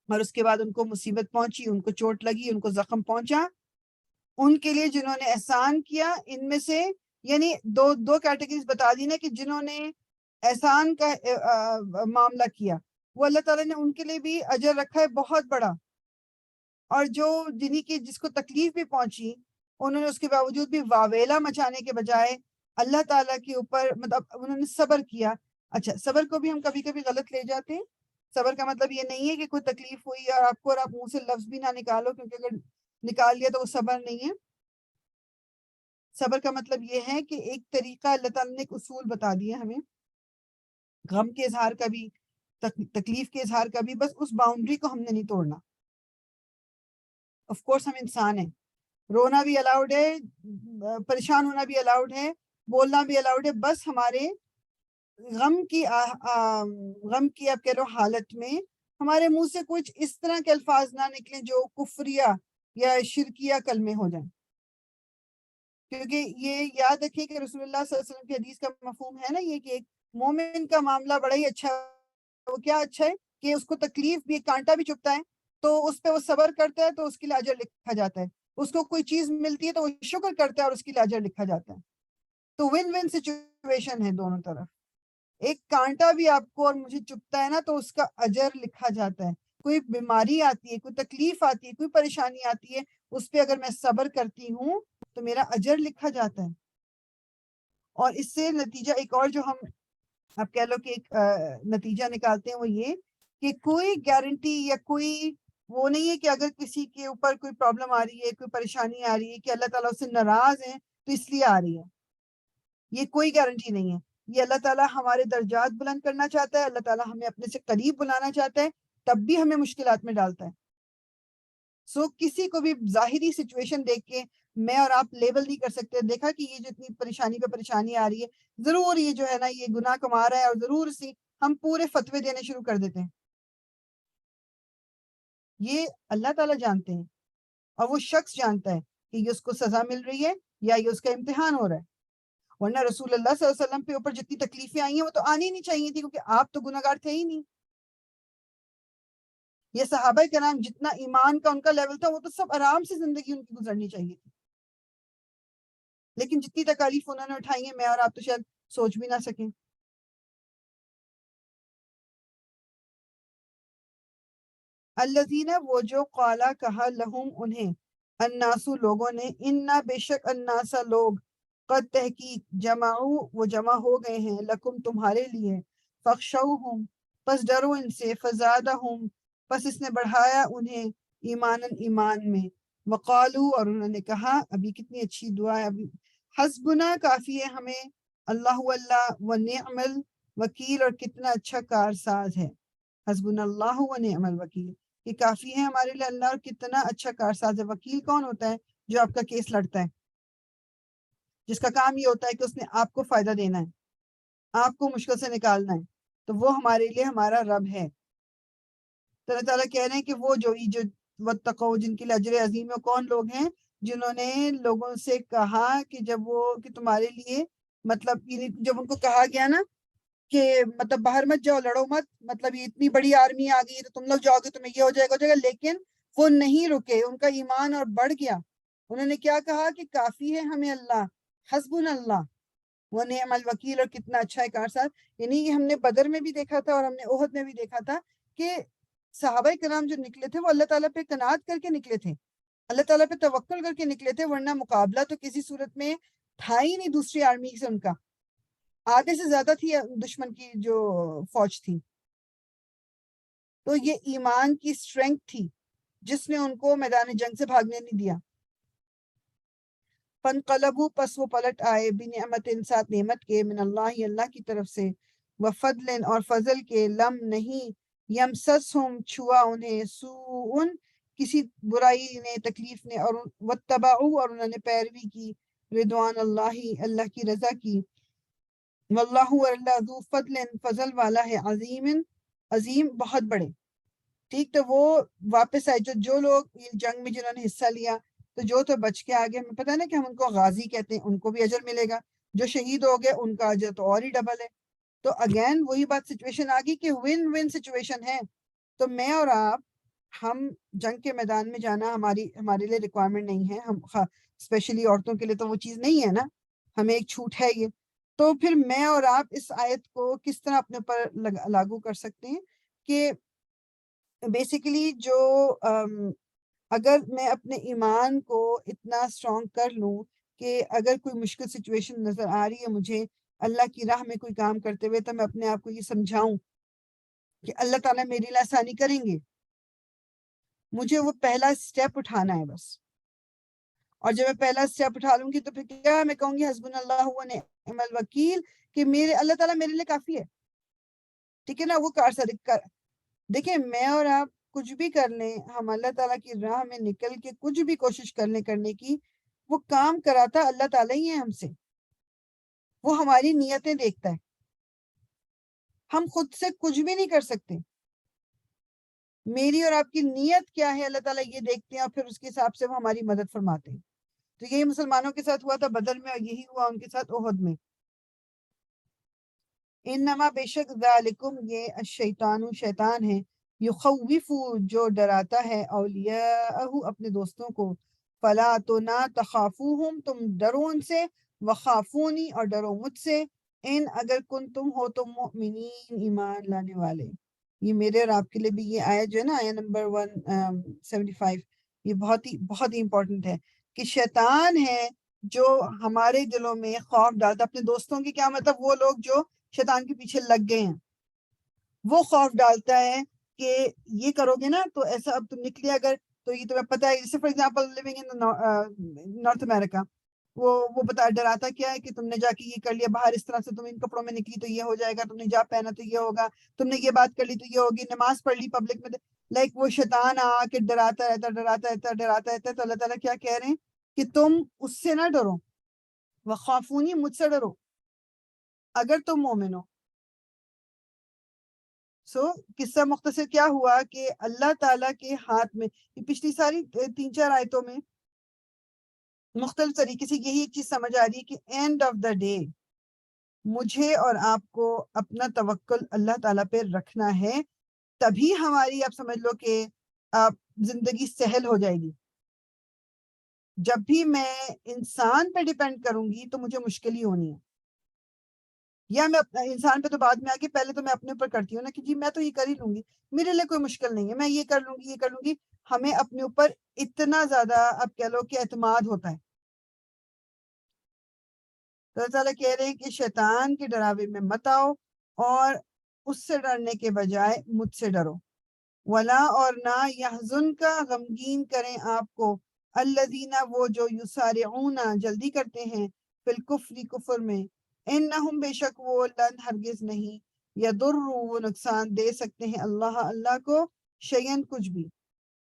S1: اور اس کے بعد ان کو مصیبت پہنچی، ان کو چوٹ لگی، ان کو زخم پہنچا، ان کے لیے جنہوں نے احسان کیا، ان میں سے، یعنی دو کیٹیگریز بتا دی نا کہ جنہوں نے احسان کا معاملہ کیا، وہ اللہ تعالیٰ نے ان کے لیے بھی اجر رکھا ہے بہت بڑا. اور جو جنہیں کی جس کو تکلیف بھی پہنچی، انہوں نے اس کے باوجود بھی واویلا مچانے کے بجائے اللہ تعالیٰ کے اوپر، مطلب انہوں نے صبر کیا. اچھا، صبر کو بھی ہم کبھی کبھی غلط لے جاتے ہیں. صبر کا مطلب یہ نہیں ہے کہ کوئی تکلیف ہوئی اور آپ منہ سے لفظ بھی نہ نکالو، کیونکہ اگر نکال لیا تو وہ صبر نہیں ہے. صبر کا مطلب یہ ہے کہ ایک طریقہ اللہ تعالیٰ نے ایک اصول بتا دیا ہمیں، غم کے اظہار کا بھی، تکلیف کے اظہار کا بھی، بس اس باؤنڈری کو ہم نے نہیں توڑنا. آف کورس ہم انسان ہیں، رونا بھی الاؤڈ ہے، پریشان ہونا بھی الاؤڈ ہے، بولنا بھی الاؤڈ ہے، بس ہمارے غم کی آپ کہہ لو حالت میں ہمارے منہ سے کچھ اس طرح کے الفاظ نہ نکلیں جو کفریہ یا شرکیہ کلمے ہو جائیں. کیونکہ یہ یاد رکھیے کہ رسول اللہ صلی اللہ علیہ وسلم کی حدیث کا مفہوم ہے نا یہ کہ ایک مومن کا معاملہ بڑا ہی اچھا ہے. وہ کیا اچھا ہے کہ اس کو تکلیف بھی، کانٹا بھی چبھتا ہے تو اس پہ وہ صبر کرتا ہے تو اس کے لیے اجر لکھا جاتا ہے. اس کو کوئی چیز ملتی ہے تو وہ شکر کرتا ہے اور اس کے لیے اجر لکھا جاتا ہے. تو ون ون سچویشن ہے دونوں طرف. ایک کانٹا بھی آپ کو اور مجھے چبھتا ہے نا تو اس کا اجر لکھا جاتا ہے. کوئی بیماری آتی ہے، کوئی تکلیف آتی ہے، کوئی پریشانی آتی ہے، اس پہ اگر میں صبر کرتی ہوں تو میرا اجر لکھا جاتا ہے. اور اس سے نتیجہ ایک اور جو ہم آپ کہہ لو کہ ایک نتیجہ نکالتے ہیں وہ یہ کہ کوئی گارنٹی یا کوئی وہ نہیں ہے کہ اگر کسی کے اوپر کوئی پرابلم آ رہی ہے، کوئی پریشانی آ رہی ہے، کہ اللہ تعالیٰ اس سے ناراض ہیں تو اس لیے آ رہی ہے. یہ کوئی گارنٹی نہیں ہے. یہ اللہ تعالیٰ ہمارے درجات بلند کرنا چاہتا ہے، اللہ تعالیٰ ہمیں اپنے سے قریب بلانا چاہتا ہے، تب بھی ہمیں مشکلات میں ڈالتا ہے. کسی کو بھی ظاہری سچویشن دیکھ کے میں اور آپ لیبل نہیں کر سکتے. دیکھا کہ یہ جو اتنی پریشانی پہ پریشانی آ رہی ہے، ضرور یہ جو ہے نا یہ گناہ کما رہا ہے، اور ضرور اسی ہم پورے فتوے دینے شروع کر دیتے ہیں. یہ اللہ تعالیٰ جانتے ہیں، اور وہ شخص جانتا ہے کہ یہ اس کو سزا مل رہی ہے یا یہ اس کا امتحان ہو رہا ہے. ورنہ رسول اللہ صلی اللہ علیہ وسلم کے اوپر جتنی تکلیفیں آئی ہیں وہ تو آنی نہیں چاہیے تھی، کیونکہ آپ تو گناہ گار تھے ہی نہیں. یہ صحابہ کرام جتنا ایمان کا ان کا لیول تھا وہ تو سب آرام سے زندگی ان کی گزرنی چاہیے تھی، لیکن جتنی تکالیف انہوں نے اٹھائی ہیں میں اور آپ تو شاید سوچ بھی نہ سکیں. الذین وہ جو قالا کہا لہم انہیں الناسو لوگوں نے انا بے شک الناسا لوگ قد تحقیق جمعو وہ جمع ہو گئے ہیں لکم تمہارے لیے فخشوہم پس ڈرو ان سے فزادہم پس اس نے بڑھایا انہیں ایمان میں وقالو اور انہوں نے کہا، ابھی کتنی اچھی دعا ہے، ابھی حسبنا کافی ہے ہمیں اللہ ونعم الوکیل اور کتنا اچھا کارساز ہے. حسبنا اللہ ونعم الوکیل، یہ کافی ہے ہمارے لیے اللہ اور کتنا اچھا کارساز ہے. وکیل کون ہوتا ہے؟ جو آپ کا کیس لڑتا ہے، جس کا کام یہ ہوتا ہے کہ اس نے آپ کو فائدہ دینا ہے، آپ کو مشکل سے نکالنا ہے، تو وہ ہمارے لیے ہمارا رب ہے. تو اللہ تعالیٰ کہہ رہے ہیں کہ وہ جو واتقوا جن کے لیے اجر عظیم ہے، کون لوگ ہیں؟ جنہوں نے لوگوں سے کہا کہ جب وہ کہ تمہارے لیے مطلب جب ان کو کہا گیا نا کہ مطلب باہر مت جاؤ، لڑو مت، مطلب یہ اتنی بڑی آرمی آ گئی ہے تو تم لوگ جاؤ گے تمہیں یہ ہو جائے گا، لیکن وہ نہیں رکے، ان کا ایمان اور بڑھ گیا. انہوں نے کیا کہا کہ کافی ہے ہمیں اللہ، حسبنا اللہ ونعم الوکیل اور کتنا اچھا ہے کارساز. یعنی یہ ہم نے بدر میں بھی دیکھا تھا اور ہم نے احد میں بھی دیکھا تھا کہ صحابہ کرام جو نکلے تھے وہ اللہ تعالیٰ پہ قناعت کر کے نکلے تھے، اللہ تعالیٰ پہ توکل کر کے نکلے تھے، ورنہ مقابلہ تو کسی صورت میں تھا ہی نہیں دوسری آرمی سے. ان کا آدھے سے زیادہ تھی دشمن کی جو فوج تھی. تو یہ ایمان کی اسٹرینتھ تھی جس نے ان کو میدان جنگ سے بھاگنے نہیں دیا. فانقلبوا پس وہ پلٹ آئے بنعمت ساتھ نعمت کے من اللہ اللہ کی طرف سے وفضل اور فضل کے لم نہیں یمسسہم چھوا انہیں سوء کسی برائی نے تکلیف نے اور واتبعوا اور انہوں نے پیروی کی رضوان اللہ اللہ کی رضا کی واللہ اللہ ذو فضل فضل والا ہے عظیم بہت بڑے. ٹھیک، تو وہ واپس آئے جو لوگ جنگ میں جنہوں نے حصہ لیا تو جو تو بچ کے آگے، ہمیں پتہ ہے نا کہ ہم ان کو غازی کہتے ہیں، ان کو بھی اجر ملے گا، جو شہید ہو گئے ان کا اجر تو اور ہی ڈبل ہے. تو اگین وہی بات سچویشن آ گئی کہ ون ون سچویشن ہے. تو میں اور آپ ہم جنگ کے میدان میں جانا ہمارے لیے ریکوائرمنٹ نہیں ہے، ہم اسپیشلی عورتوں کے لیے تو وہ چیز نہیں ہے نا، ہمیں ایک چھوٹ ہے یہ. تو پھر میں اور آپ اس آیت کو کس طرح اپنے اوپر لاگو کر سکتے ہیں کہ بیسیکلی جو اگر میں اپنے ایمان کو اتنا اسٹرانگ کر لوں کہ اگر کوئی مشکل سچویشن نظر آ رہی ہے مجھے اللہ کی راہ میں کوئی کام کرتے ہوئے، تو میں اپنے آپ کو یہ سمجھاؤں کہ اللہ تعالیٰ میری لیے آسانی کریں گے، مجھے وہ پہلا سٹیپ اٹھانا ہے بس. اور جب میں پہلا سٹیپ اٹھا لوں گی تو پھر کیا میں کہوں گی حسبنا اللہ ونعم الوکیل، کہ میرے اللہ تعالیٰ میرے لیے کافی ہے. ٹھیک ہے نا، وہ دیکھیں میں اور آپ کچھ بھی کر لیں، ہم اللہ تعالیٰ کی راہ میں نکل کے کچھ بھی کوشش کرنے کی، وہ کام کراتا اللہ تعالیٰ ہی ہے ہم سے، وہ ہماری نیتیں دیکھتا ہے، ہم خود سے کچھ بھی نہیں کر سکتے. میری اور آپ کی نیت کیا ہے اللہ تعالیٰ یہ دیکھتے ہیں، اور پھر اس کے حساب سے وہ ہماری مدد فرماتے ہیں. تو یہی مسلمانوں کے ساتھ ہوا تھا بدر میں، اور یہی ہوا ان کے ساتھ احد میں. انما بے شک ذالکم یہ الشیطان شیطان ہے، یخوف جو ڈراتا ہے اولیاءہ اپنے دوستوں کو، فلا تو نہ تخافوہم تم ڈرو ان سے، وخافونی اور ڈرو مجھ سے، ان اگر کن تم ہو تم مؤمنین ایمان لانے والے. یہ میرے اور آپ کے لیے بھی یہ آیت جو ہے نا، آیت نمبر 175، یہ بہت ہی امپورٹنٹ ہے کہ شیطان ہے جو ہمارے دلوں میں خوف ڈالتا. اپنے دوستوں کی کیا مطلب؟ وہ لوگ جو شیطان کے پیچھے لگ گئے ہیں. وہ خوف ڈالتا ہے کہ یہ کرو گے نا تو ایسا اب تم نکلے اگر تو یہ تمہیں پتہ ہے. جیسے for example living in North America, وہ ڈراتا کیا ہے کہ تم نے جا کے یہ کر لیا باہر, اس طرح سے تم ان کپڑوں میں نکلی تو یہ ہو جائے گا, تم نے حجاب پہنا تو یہ ہوگا, تم نے یہ بات کر لی تو یہ ہوگی, نماز پڑھ لی پبلک میں. لائک وہ شیطان آ کے ڈراتا رہتا ہے. تو اللہ تعالیٰ کیا کہہ رہے ہیں کہ تم اس سے نہ ڈرو, وخافونی, مجھ سے ڈرو اگر تم مومن ہو. قصہ مختصر کیا ہوا کہ اللہ تعالیٰ کے ہاتھ میں, پچھلی ساری 3-4 آیتوں میں مختلف طریقے سے یہی ایک چیز سمجھ آ رہی ہے کہ اینڈ آف دا ڈے مجھے اور آپ کو اپنا توکل اللہ تعالیٰ پہ رکھنا ہے, تبھی ہماری آپ سمجھ لو کہ زندگی سہل ہو جائے گی. جب بھی میں انسان پہ ڈیپینڈ کروں گی تو مجھے مشکل ہی ہونی ہے, یا میں انسان پہ تو بعد میں آ کے پہلے تو میں اپنے اوپر کرتی ہوں نا کہ جی میں تو یہ کر ہی لوں گی, میرے لیے کوئی مشکل نہیں ہے, میں یہ کر لوں گی. ہمیں اپنے اوپر اتنا زیادہ اب کہہ لو کہ اعتماد ہوتا ہے. تو اللہ تعالیٰ کہہ رہے ہیں کہ شیطان کے ڈراوے میں مت آؤ اور اس سے ڈرنے کے بجائے مجھ سے ڈرو. ولا, اور نہ یحزن کا غمگین کریں آپ کو, الذین, وہ جو یسارعون, جلدی کرتے ہیں, فی الکفر, کفر میں, انہم, بے شک وہ, لن, ہرگز نہیں, یضر, وہ نقصان دے سکتے ہیں, اللہ کو, شیئن, کچھ بھی.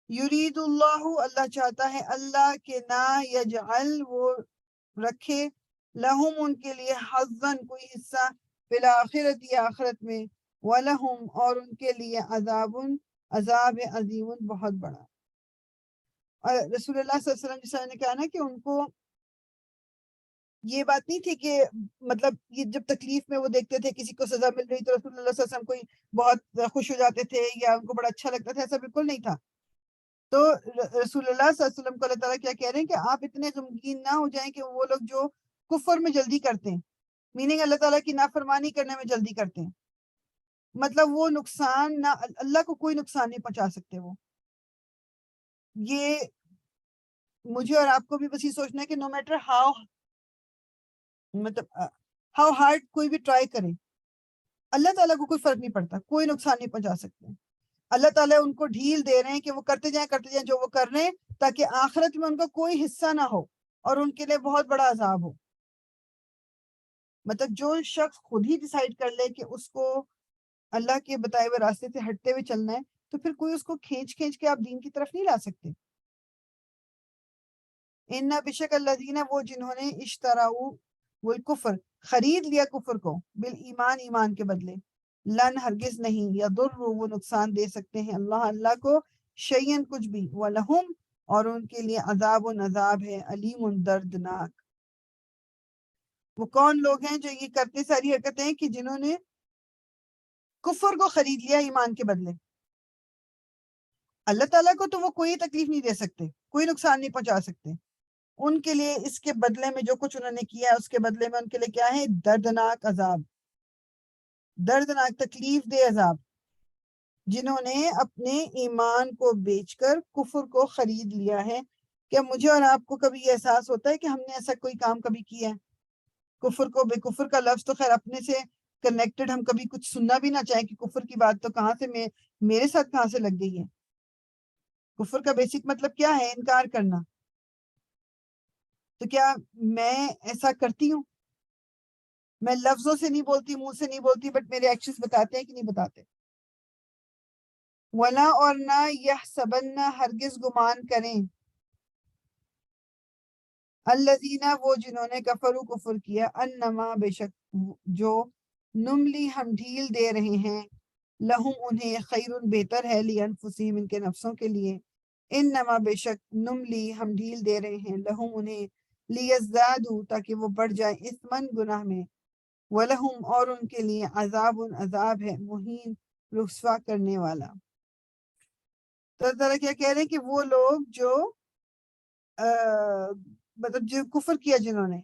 S1: یرید اللہ, اللہ چاہتا ہے, اللہ کے نہ, یجعل, وہ رکھے, لہم, ان کے لیے, حظاً, کوئی حصہ, فی الآخرت, آخرت میں, ولہم, اور ان کے لیے, عذاب عظیم, بہت بڑا. اور رسول اللہ صلی اللہ علیہ وسلم جیسا نے کہا نا کہ ان کو یہ بات نہیں تھی کہ مطلب یہ جب تکلیف میں وہ دیکھتے تھے کسی کو سزا مل رہی تو رسول اللہ صلی اللہ علیہ وسلم کوئی بہت خوش ہو جاتے تھے یا ان کو بڑا اچھا لگتا تھا, ایسا بالکل نہیں تھا. تو رسول اللہ صلی اللہ علیہ وسلم کو اللہ تعالیٰ کیا کہہ رہے ہیں کہ آپ اتنے غمگین نہ ہو جائیں کہ وہ لوگ جو کفر میں جلدی کرتے ہیں, میننگ اللہ تعالیٰ کی نافرمانی کرنے میں جلدی کرتے ہیں, مطلب وہ نقصان نہ, اللہ کو کوئی نقصان نہیں پہنچا سکتے. وہ یہ مجھے اور آپ کو بھی بس یہ سوچنا ہے کہ نو میٹر ہاؤ, مطلب ہاؤ ہارڈ کوئی بھی ٹرائی کرے, اللہ تعالیٰ کو کوئی فرق نہیں پڑتا, کوئی نقصان نہیں پہنچا سکتے. اللہ تعالیٰ ان کو ڈھیل دے رہے ہیں کہ وہ کرتے جائیں جو وہ کر رہے ہیں, تاکہ آخرت میں ان کا کوئی حصہ نہ ہو اور ان کے لیے بہت بڑا عذاب ہو. مطلب جو شخص خود ہی ڈیسائیڈ کر لے کہ اس کو اللہ کے بتائے ہوئے راستے سے ہٹتے ہوئے چلنا ہے, تو پھر کوئی اس کو کھینچ کے آپ دین کی طرف نہیں لا سکتے. ان بشک الذین, وہ جنہوں نے, اشتراؤ, وہ الکفر, خرید لیا کفر کو, بالایمان, ایمان کے بدلے, لن, ہرگز نہیں, یضر, وہ نقصان دے سکتے ہیں, اللہ کو, شیئن, کچھ بھی, ولہم, اور ان کے لیے, عذاب, عذاب ہے, علیم, دردناک. وہ کون لوگ ہیں جو یہ کرتے ساری حرکتیں ہیں کہ جنہوں نے کفر کو خرید لیا ایمان کے بدلے. اللہ تعالیٰ کو تو وہ کوئی تکلیف نہیں دے سکتے, کوئی نقصان نہیں پہنچا سکتے. ان کے لیے اس کے بدلے میں جو کچھ انہوں نے کیا ہے اس کے بدلے میں ان کے لیے کیا ہے, دردناک عذاب, دردناک تکلیف دہ عذاب. جنہوں نے اپنے ایمان کو بیچ کر کفر کو خرید لیا ہے. کیا مجھے اور آپ کو کبھی یہ احساس ہوتا ہے کہ ہم نے ایسا کوئی کام کبھی کیا ہے؟ کفر کو, بے کفر کا لفظ تو خیر اپنے سے کنیکٹڈ, ہم کبھی کچھ سننا بھی نہ چاہیں کہ کفر کی بات تو کہاں سے میرے ساتھ کہاں سے لگ گئی ہے. کفر کا بیسک مطلب کیا ہے, انکار کرنا. تو کیا میں ایسا کرتی ہوں؟ میں لفظوں سے نہیں بولتی, منہ سے نہیں بولتی, بٹ میرے ایکشنز بتاتے ہیں کہ نہیں بتاتے. ولا, اور نہ, یحسبن, ہرگز گمان کریں, الذین, وہ جنہوں نے, کفروا, کفر کیا, انما, بے شک جو, نملی, ہم ڈھیل دے رہے ہیں, لہم, انہیں, خیر, بہتر ہے, لانفسہم, ان کے نفسوں کے لیے, انما, بے شک, نملی, ہم ڈھیل دے رہے ہیں, لہم, انہیں, لیزدادوا, تاکہ وہ بڑھ جائیں, اثمن, گناہ میں, ولہم, اور ان کے لیے, عذاب, عذاب ہے, مہین, رسوا کرنے والا. تو اللہ تعالیٰ کیا کہہ رہے ہیں کہ وہ لوگ جو مطلب جو کفر کیا جنہوں نے,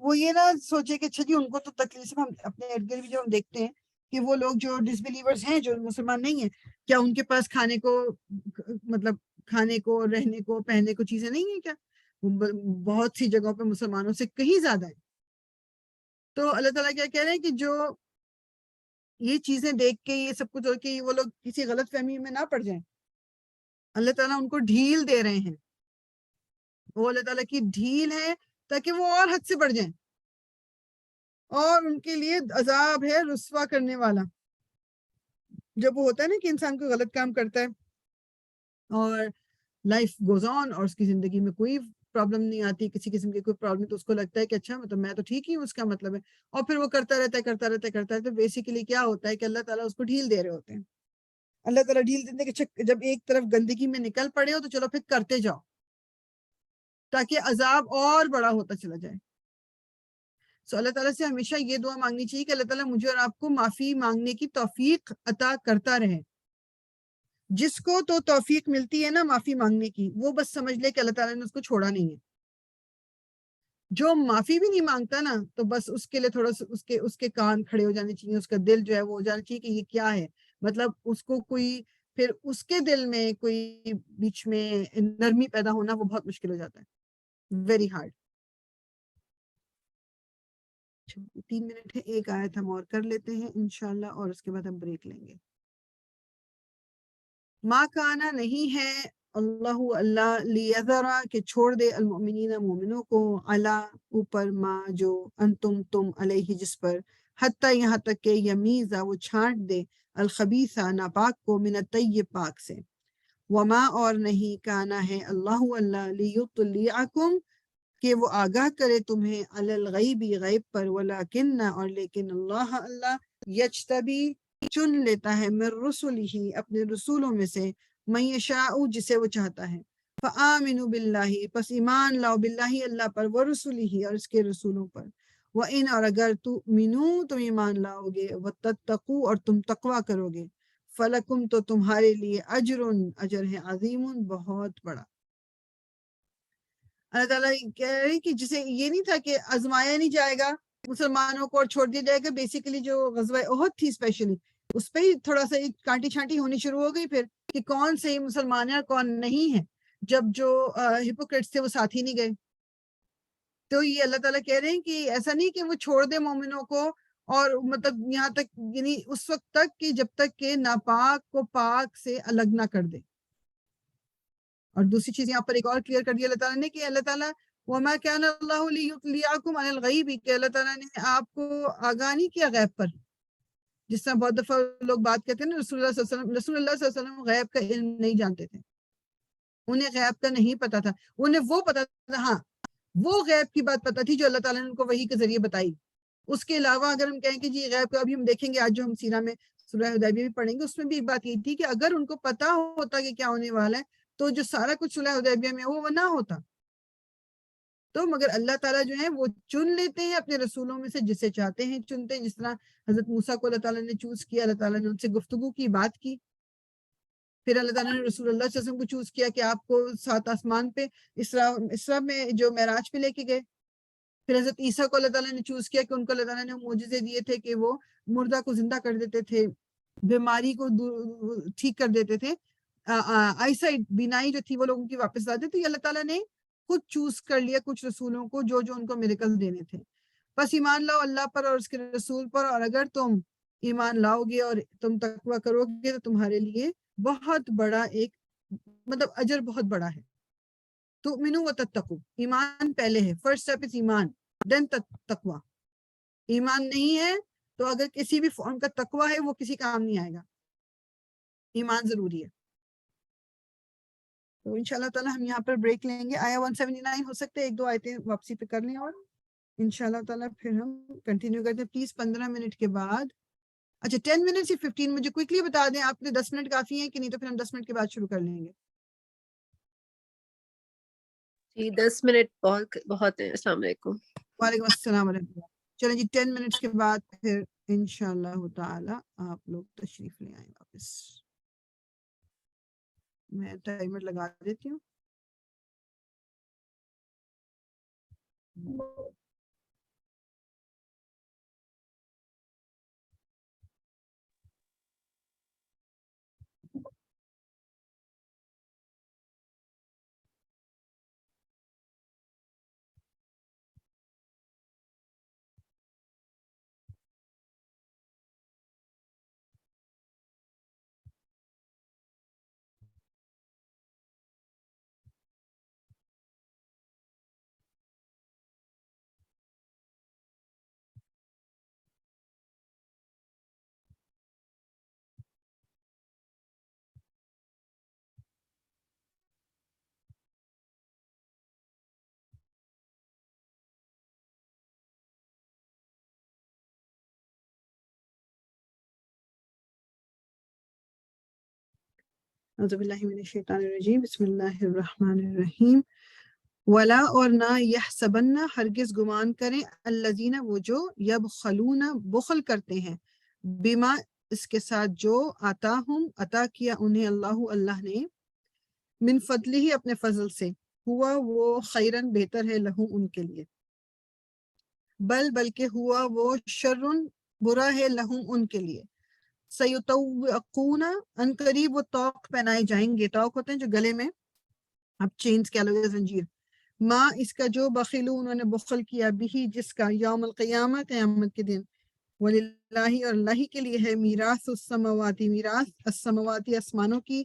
S1: وہ یہ نہ سوچے کہ اچھا جی ان کو تو تکلیف, ہم اپنے ارد گرد بھی جو ہم دیکھتے ہیں کہ وہ لوگ جو ڈس بلیورز ہیں, جو مسلمان نہیں ہیں, کیا ان کے پاس کھانے کو, مطلب کھانے کو, رہنے کو, پہننے کو چیزیں نہیں ہیں کیا؟ بہت سی جگہوں پہ مسلمانوں سے کہیں زیادہ ہے. تو اللہ تعالیٰ کیا کہہ رہے ہیں کہ جو یہ چیزیں دیکھ کے یہ سب کچھ ہو کے وہ لوگ کسی غلط فہمی میں نہ پڑ جائیں. اللہ تعالیٰ ان کو ڈھیل دے رہے ہیں، وہ اللہ تعالیٰ کی ڈھیل ہے تاکہ وہ اور حد سے بڑھ جائیں، اور ان کے لیے عذاب ہے رسوا کرنے والا. جب وہ ہوتا ہے نا کہ انسان کو غلط کام کرتا ہے اور لائف گوز آن اور اس کی زندگی میں کوئی پرابلم نہیں آتی، کسی قسم کی کوئی پرابلم، تو اس کو لگتا ہے کہ اچھا مطلب میں تو ٹھیک ہی ہوں، اس کا مطلب ہے، اور پھر وہ کرتا رہتا ہے کرتا رہتا ہے کرتا رہتا ہے. تو بیسیکلی کیا ہوتا ہے کہ اللہ تعالیٰ اس کو ڈھیل دے رہے ہوتے ہیں. اللہ تعالیٰ ڈھیل دیتے ہیں کہ جب ایک طرف گندگی میں نکل پڑے ہو تو چلو پھر کرتے جاؤ تاکہ عذاب اور بڑا ہوتا چلا جائے. سو اللہ تعالیٰ سے ہمیشہ یہ دعا مانگنی چاہیے کہ اللہ تعالیٰ مجھے اور آپ کو معافی مانگنے کی توفیق عطا کرتا رہے. جس کو تو توفیق ملتی ہے نا معافی مانگنے کی، وہ بس سمجھ لے کہ اللہ تعالیٰ نے اس کو چھوڑا نہیں ہے. جو معافی بھی نہیں مانگتا نا تو بس اس کے لیے تھوڑا سا اس کے کان کھڑے ہو جانے چاہیے، اس کا دل جو ہے وہ ہو جانا چاہیے کہ یہ کیا ہے. مطلب اس کو کوئی پھر اس کے دل میں کوئی بیچ میں نرمی پیدا ہونا وہ بہت مشکل ہو جاتا ہے، ویری ہارڈ. 3 منٹ ہے، ایک آیت ہم اور کر لیتے ہیں انشاءاللہ اور اس کے بعد ہم بریک لیں گے. ما کانا نہیں ہے اللہ لیذرا کہ چھوڑ دے المؤمنین مومنوں کو علی اوپر ما جو تم علیہ جس پر حتی یہاں تک کہ یمیزا وہ چھانٹ دے الخبیثہ ناپاک کو من الطیب پاک سے. وما اور نہیں کانا ہے اللہ لیطلعکم کہ وہ آگاہ کرے تمہیں علی الغیب غیب پر، ولیکن اور لیکن اللہ یجتبی چن لیتا ہے من رسلہ اپنے رسولوں میں سے من یشاء جسے وہ چاہتا ہے. فآمنوا باللہ پس ایمان لاؤ باللہ اللہ پر، ورسلہ اور اس کے رسولوں پر. وَإِنْ اور اگر تؤمنوا تم ایمان لاؤ گے، وتتقوا اور تم تقوی کرو گے، فلکم تو تمہارے لیے اجر ہے عظیم بہت بڑا. اللہ تعالیٰ کہہ رہے ہیں کہ جسے یہ نہیں تھا کہ آزمایا نہیں جائے گا مسلمانوں کو اور چھوڑ دیا جائے گا. بیسیکلی جو غزوہ احد تھی اسپیشلی اس پہ ہی تھوڑا سا کانٹی چھانٹی ہونی شروع ہو گئی پھر کہ کون صحیح مسلمان ہے اور کون نہیں ہے، جب جو ہپوکریٹس تھے وہ ساتھ ہی نہیں گئے. تو یہ اللہ تعالیٰ کہہ رہے ہیں کہ ایسا نہیں کہ وہ چھوڑ دے مومنوں کو، اور مطلب یہاں تک یعنی اس وقت تک کہ جب تک کہ ناپاک کو پاک سے الگ نہ کر دے. اور دوسری چیز یہاں پر ایک اور کلیئر کر دیا اللہ تعالیٰ نے کہ اللہ تعالیٰ وَمَا كَانَ اللَّهُ لِيُطْلِعَكُمْ عَلَى الْغَيْبِ کہ اللہ تعالیٰ نے آپ کو آگاہ نہیں کیا غیب پر. جس طرح بہت دفعہ لوگ بات کہتے ہیں نا رسول اللہ صلی اللہ علیہ وسلم غیب کا علم نہیں جانتے تھے، انہیں غیب کا نہیں پتا تھا. انہیں وہ پتا تھا، ہاں وہ غیب کی بات پتا تھی جو اللہ تعالیٰ نے ان کو وحی کے ذریعے بتائی. اس کے علاوہ اگر ہم کہیں کہ جی غیب کا ابھی ہم دیکھیں گے آج جو ہم سیرہ میں سورہ حدیبیہ بھی پڑھیں گے اس میں بھی ایک بات یہ تھی کہ اگر ان کو پتا ہوتا کہ کیا ہونے والا ہے تو جو سارا کچھ صلح حدیبیہ میں وہ نہ ہوتا. تو مگر اللہ تعالیٰ جو ہے وہ چن لیتے ہیں اپنے رسولوں میں سے جسے چاہتے ہیں چنتے ہیں. جس طرح حضرت موسیٰ کو اللہ تعالیٰ نے چوز کیا، اللہ تعالیٰ نے ان سے گفتگو کی، بات کی. پھر اللہ تعالیٰ نے رسول اللہ صلی اللہ علیہ وسلم کو چوز کیا کہ آپ کو 7 آسمان پہ اسراء میں جو معراج پہ لے کے گئے. پھر حضرت عیسیٰ کو اللہ تعالیٰ نے چوز کیا کہ ان کو اللہ تعالیٰ نے معجزے دیے تھے کہ وہ مردہ کو زندہ کر دیتے تھے، بیماری کو ٹھیک کر دیتے تھے، آئی سائٹ بینائی جو تھی وہ لوگوں کی واپس لاتے. تو یہ اللہ تعالیٰ نے خود چوز کر لیا کچھ رسولوں کو جو ان کو میریکل دینے تھے. بس ایمان لاؤ اللہ پر اور اس کے رسول پر، اور اگر تم ایمان لاؤ گے اور تم تقوی کرو گے تو تمہارے لیے بہت بڑا ایک مطلب اجر بہت بڑا ہے. تؤمنوا وتتقوا ایمان پہلے ہے، فرسٹ اسٹیپ از ایمان دین تقوی. ایمان نہیں ہے تو اگر کسی بھی فارم کا تقوی ہے وہ کسی کام نہیں آئے گا. ایمان ضروری ہے. تو انشاءاللہ تعالی ہم یہاں پر بریک لیں گے. آیا 179 ہو سکتے ایک دو آیتیں واپسی پہ کر لیں اور انشاءاللہ تعالی پھر ہم کنٹینیو کرتے ہیں. پلیز 15 منٹ کے بعد، اچھا 10 منٹ یا 15 مجھے کوئکلی بتا دیں آپ نے 10 منٹ کافی ہیں کہ نہیں، تو پھر ہم 10 منٹ کے بعد شروع کر لیں گے.
S2: جی 10 منٹ بہت ہے. السلام علیکم.
S1: وعلیکم السلام ورحمۃ اللہ. چلیں جی 10 منٹس کے بعد پھر انشاءاللہ تعالی آپ لوگ تشریف لے آئیں واپس. میں ٹائمر لگا دیتی ہوں. اعوذ باللہ من الشیطان الرجیم بسم اللہ الرحمن الرحیم ولا اور نہ یحسبن ہرگز گمان کریں الذین وہ جو یبخلون بخل کرتے ہیں بما اس کے ساتھ جو آتاہم عطا کیا انہیں اللہ نے من فضلہ ہی اپنے فضل سے ہوا وہ خیرن بہتر ہے لہم ان کے لیے بلکہ ہوا وہ شرن برا ہے لہم ان کے لیے سیطوقون ان قریب وہ توق پہنائے جائیں گے توق ہوتے ہیں جو گلے میں اب چینز کیا لوگ زنجیر ماں اس کا جو بخیلو انہوں نے بخل کیا بھی جس کا یوم القیامہ قیامت کے دن وللہ اور اللہ کے لیے ہے میراث السماواتی میراث السماواتی آسمانوں کی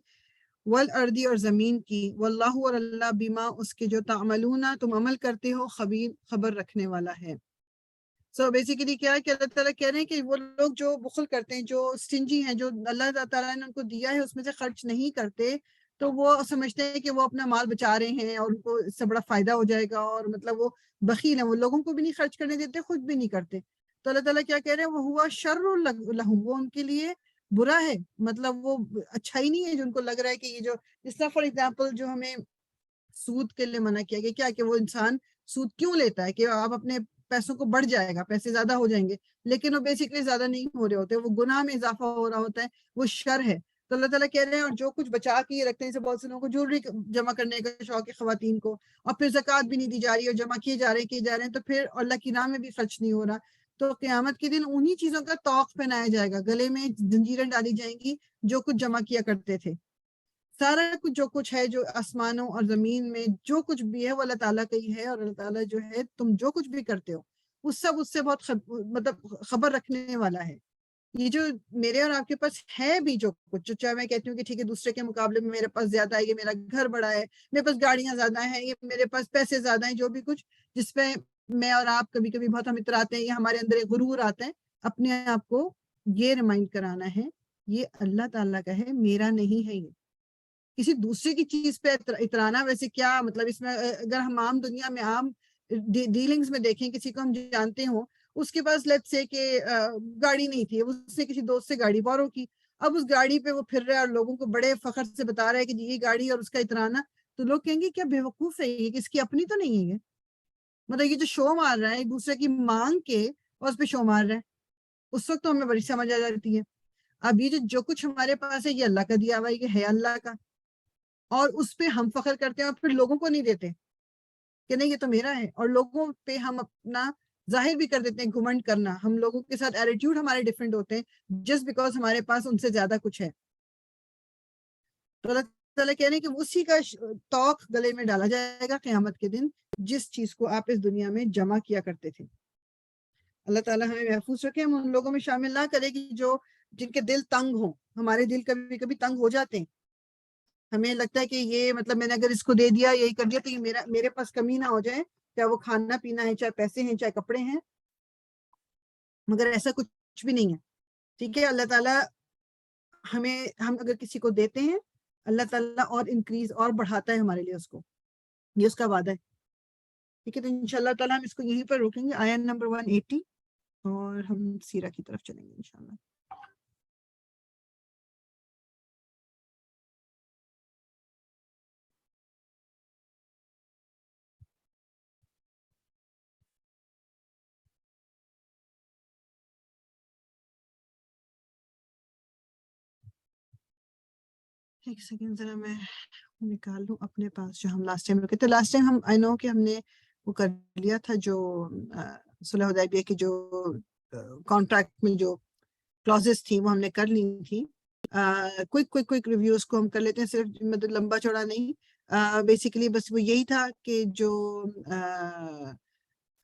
S1: والارضی اور زمین کی واللہ اور اللہ بما اس کے جو تعملون تم عمل کرتے ہو خبیر خبر رکھنے والا ہے سو بیسیکلی کیا ہے کہ اللہ تعالیٰ کہہ رہے ہیں کہ وہ لوگ جو بخل کرتے ہیں جو سٹنجی ہیں جو اللہ تعالیٰ نے ان کو دیا ہے اس میں سے خرچ نہیں کرتے تو وہ سمجھتے ہیں کہ وہ اپنا مال بچا رہے ہیں اور ان کو اس سے بڑا فائدہ ہو جائے گا اور مطلب وہ بخیل ہیں وہ لوگوں کو بھی نہیں خرچ کرنے دیتے خود بھی نہیں کرتے تو اللہ تعالیٰ کیا کہہ رہے ہیں وہ ہوا شر لہم وہ ان کے لیے برا ہے مطلب وہ اچھا ہی نہیں ہے جو ان کو لگ رہا ہے کہ یہ جو جس طرح فار ایگزامپل جو ہمیں سود کے لیے منع کیا گیا کیا کہ وہ انسان سود کیوں لیتا ہے کہ آپ اپنے پیسوں کو بڑھ جائے گا پیسے زیادہ ہو جائیں گے لیکن وہ بیسیکلی زیادہ نہیں ہو رہے ہوتے وہ گناہ میں اضافہ ہو رہا ہوتا ہے وہ شر ہے تو اللہ تعالیٰ کہہ رہے ہیں اور جو کچھ بچا کے یہ رکھتے ہیں جیسے بہت سے لوگوں کو جولری جمع کرنے کا شوق ہے خواتین کو اور پھر زکوٰۃ بھی نہیں دی جا رہی اور جمع کیے جا رہے ہیں تو پھر اللہ کی راہ میں بھی خرچ نہیں ہو رہا تو قیامت کے دن انہی چیزوں کا توق پہنایا جائے گا گلے میں زنجیریں ڈالی جائیں گی جو کچھ جمع کیا کرتے تھے سارا کچھ جو کچھ ہے جو آسمانوں اور زمین میں جو کچھ بھی ہے وہ اللہ تعالیٰ کا ہی ہے اور اللہ تعالیٰ جو ہے تم جو کچھ بھی کرتے ہو اس سب اس سے بہت مطلب خبر رکھنے والا ہے یہ جو میرے اور آپ کے پاس ہے بھی جو کچھ جو چاہے میں کہتی ہوں کہ ٹھیک ہے دوسرے کے مقابلے میں میرے پاس زیادہ ہے یہ میرا گھر بڑا ہے میرے پاس گاڑیاں زیادہ ہیں یہ میرے پاس پیسے زیادہ ہیں جو بھی کچھ جس پہ میں اور آپ کبھی کبھی بہت ہم اتراتے ہیں یا ہمارے اندر ایک غرور آتا ہے اپنے آپ کو یہ ریمائنڈ کرانا ہے یہ اللہ تعالیٰ کا ہے میرا نہیں ہے یہ کسی دوسرے کی چیز پہ اترانا ویسے کیا مطلب اس میں اگر ہم عام دنیا میں عام ڈیلنگز میں دیکھیں کسی کو ہم جانتے ہوں اس کے پاس لیٹس سے کہ گاڑی نہیں تھی اس نے کسی دوست سے گاڑی بورو کی اب اس گاڑی پہ وہ پھر رہا ہے اور لوگوں کو بڑے فخر سے بتا رہا ہے کہ یہ گاڑی اور اس کا اترانا تو لوگ کہیں گے کیا بیوقوف ہے یہ کہ اس کی اپنی تو نہیں ہے یہ مطلب یہ جو شو مار رہا ہے ایک دوسرے کی مانگ کے اور اس پہ شو مار رہا ہے اس وقت تو ہمیں بڑی سمجھ آ جاتی ہے اب یہ جو کچھ ہمارے پاس ہے یہ اللہ کا دیا ہوا ہے اللہ کا اور اس پہ ہم فخر کرتے ہیں اور پھر لوگوں کو نہیں دیتے کہ نہیں یہ تو میرا ہے اور لوگوں پہ ہم اپنا ظاہر بھی کر دیتے ہیں گھمنڈ کرنا ہم لوگوں کے ساتھ ایٹیٹیوڈ ہمارے ڈیفرنٹ ہوتے ہیں جسٹ بیکاز ہمارے پاس ان سے زیادہ کچھ ہے تو اللہ تعالیٰ کہہ رہے ہیں کہ اسی کا توق گلے میں ڈالا جائے گا قیامت کے دن جس چیز کو آپ اس دنیا میں جمع کیا کرتے تھے اللہ تعالیٰ ہمیں محفوظ رکھے ہم ان لوگوں میں شامل نہ کرے کہ جو جن کے دل تنگ ہوں ہمارے دل کبھی کبھی تنگ ہو جاتے ہیں ہمیں لگتا ہے کہ یہ مطلب میں نے اگر اس کو دے دیا یہی کر دیا تو یہ میرے پاس کمی نہ ہو جائے چاہے وہ کھانا پینا ہے چاہے پیسے ہیں چاہے کپڑے ہیں مگر ایسا کچھ بھی نہیں ہے ٹھیک ہے اللہ تعالیٰ ہم اگر کسی کو دیتے ہیں اللہ تعالیٰ اور انکریز اور بڑھاتا ہے ہمارے لیے اس کو یہ اس کا وعدہ ہے ٹھیک ہے تو انشاءاللہ تعالیٰ ہم اس کو یہیں پر روکیں گے آیت نمبر 180 اور ہم سیرہ کی طرف چلیں گے انشاءاللہ ایک سیکنڈ ذرا میں نکال لوں اپنے پاس جو ہم لاسٹ ٹائم رکے تھے لاسٹ ٹائم ہم آئی نو کہ ہم نے وہ کر لیا تھا جو صلح حدیبیہ کی جو کانٹریکٹ میں جو کلوزز تھی وہ ہم نے کر لی تھی کوئک ریویوز کو ہم کر لیتے ہیں صرف مطلب لمبا چوڑا نہیں بیسیکلی بس وہ یہی تھا کہ جو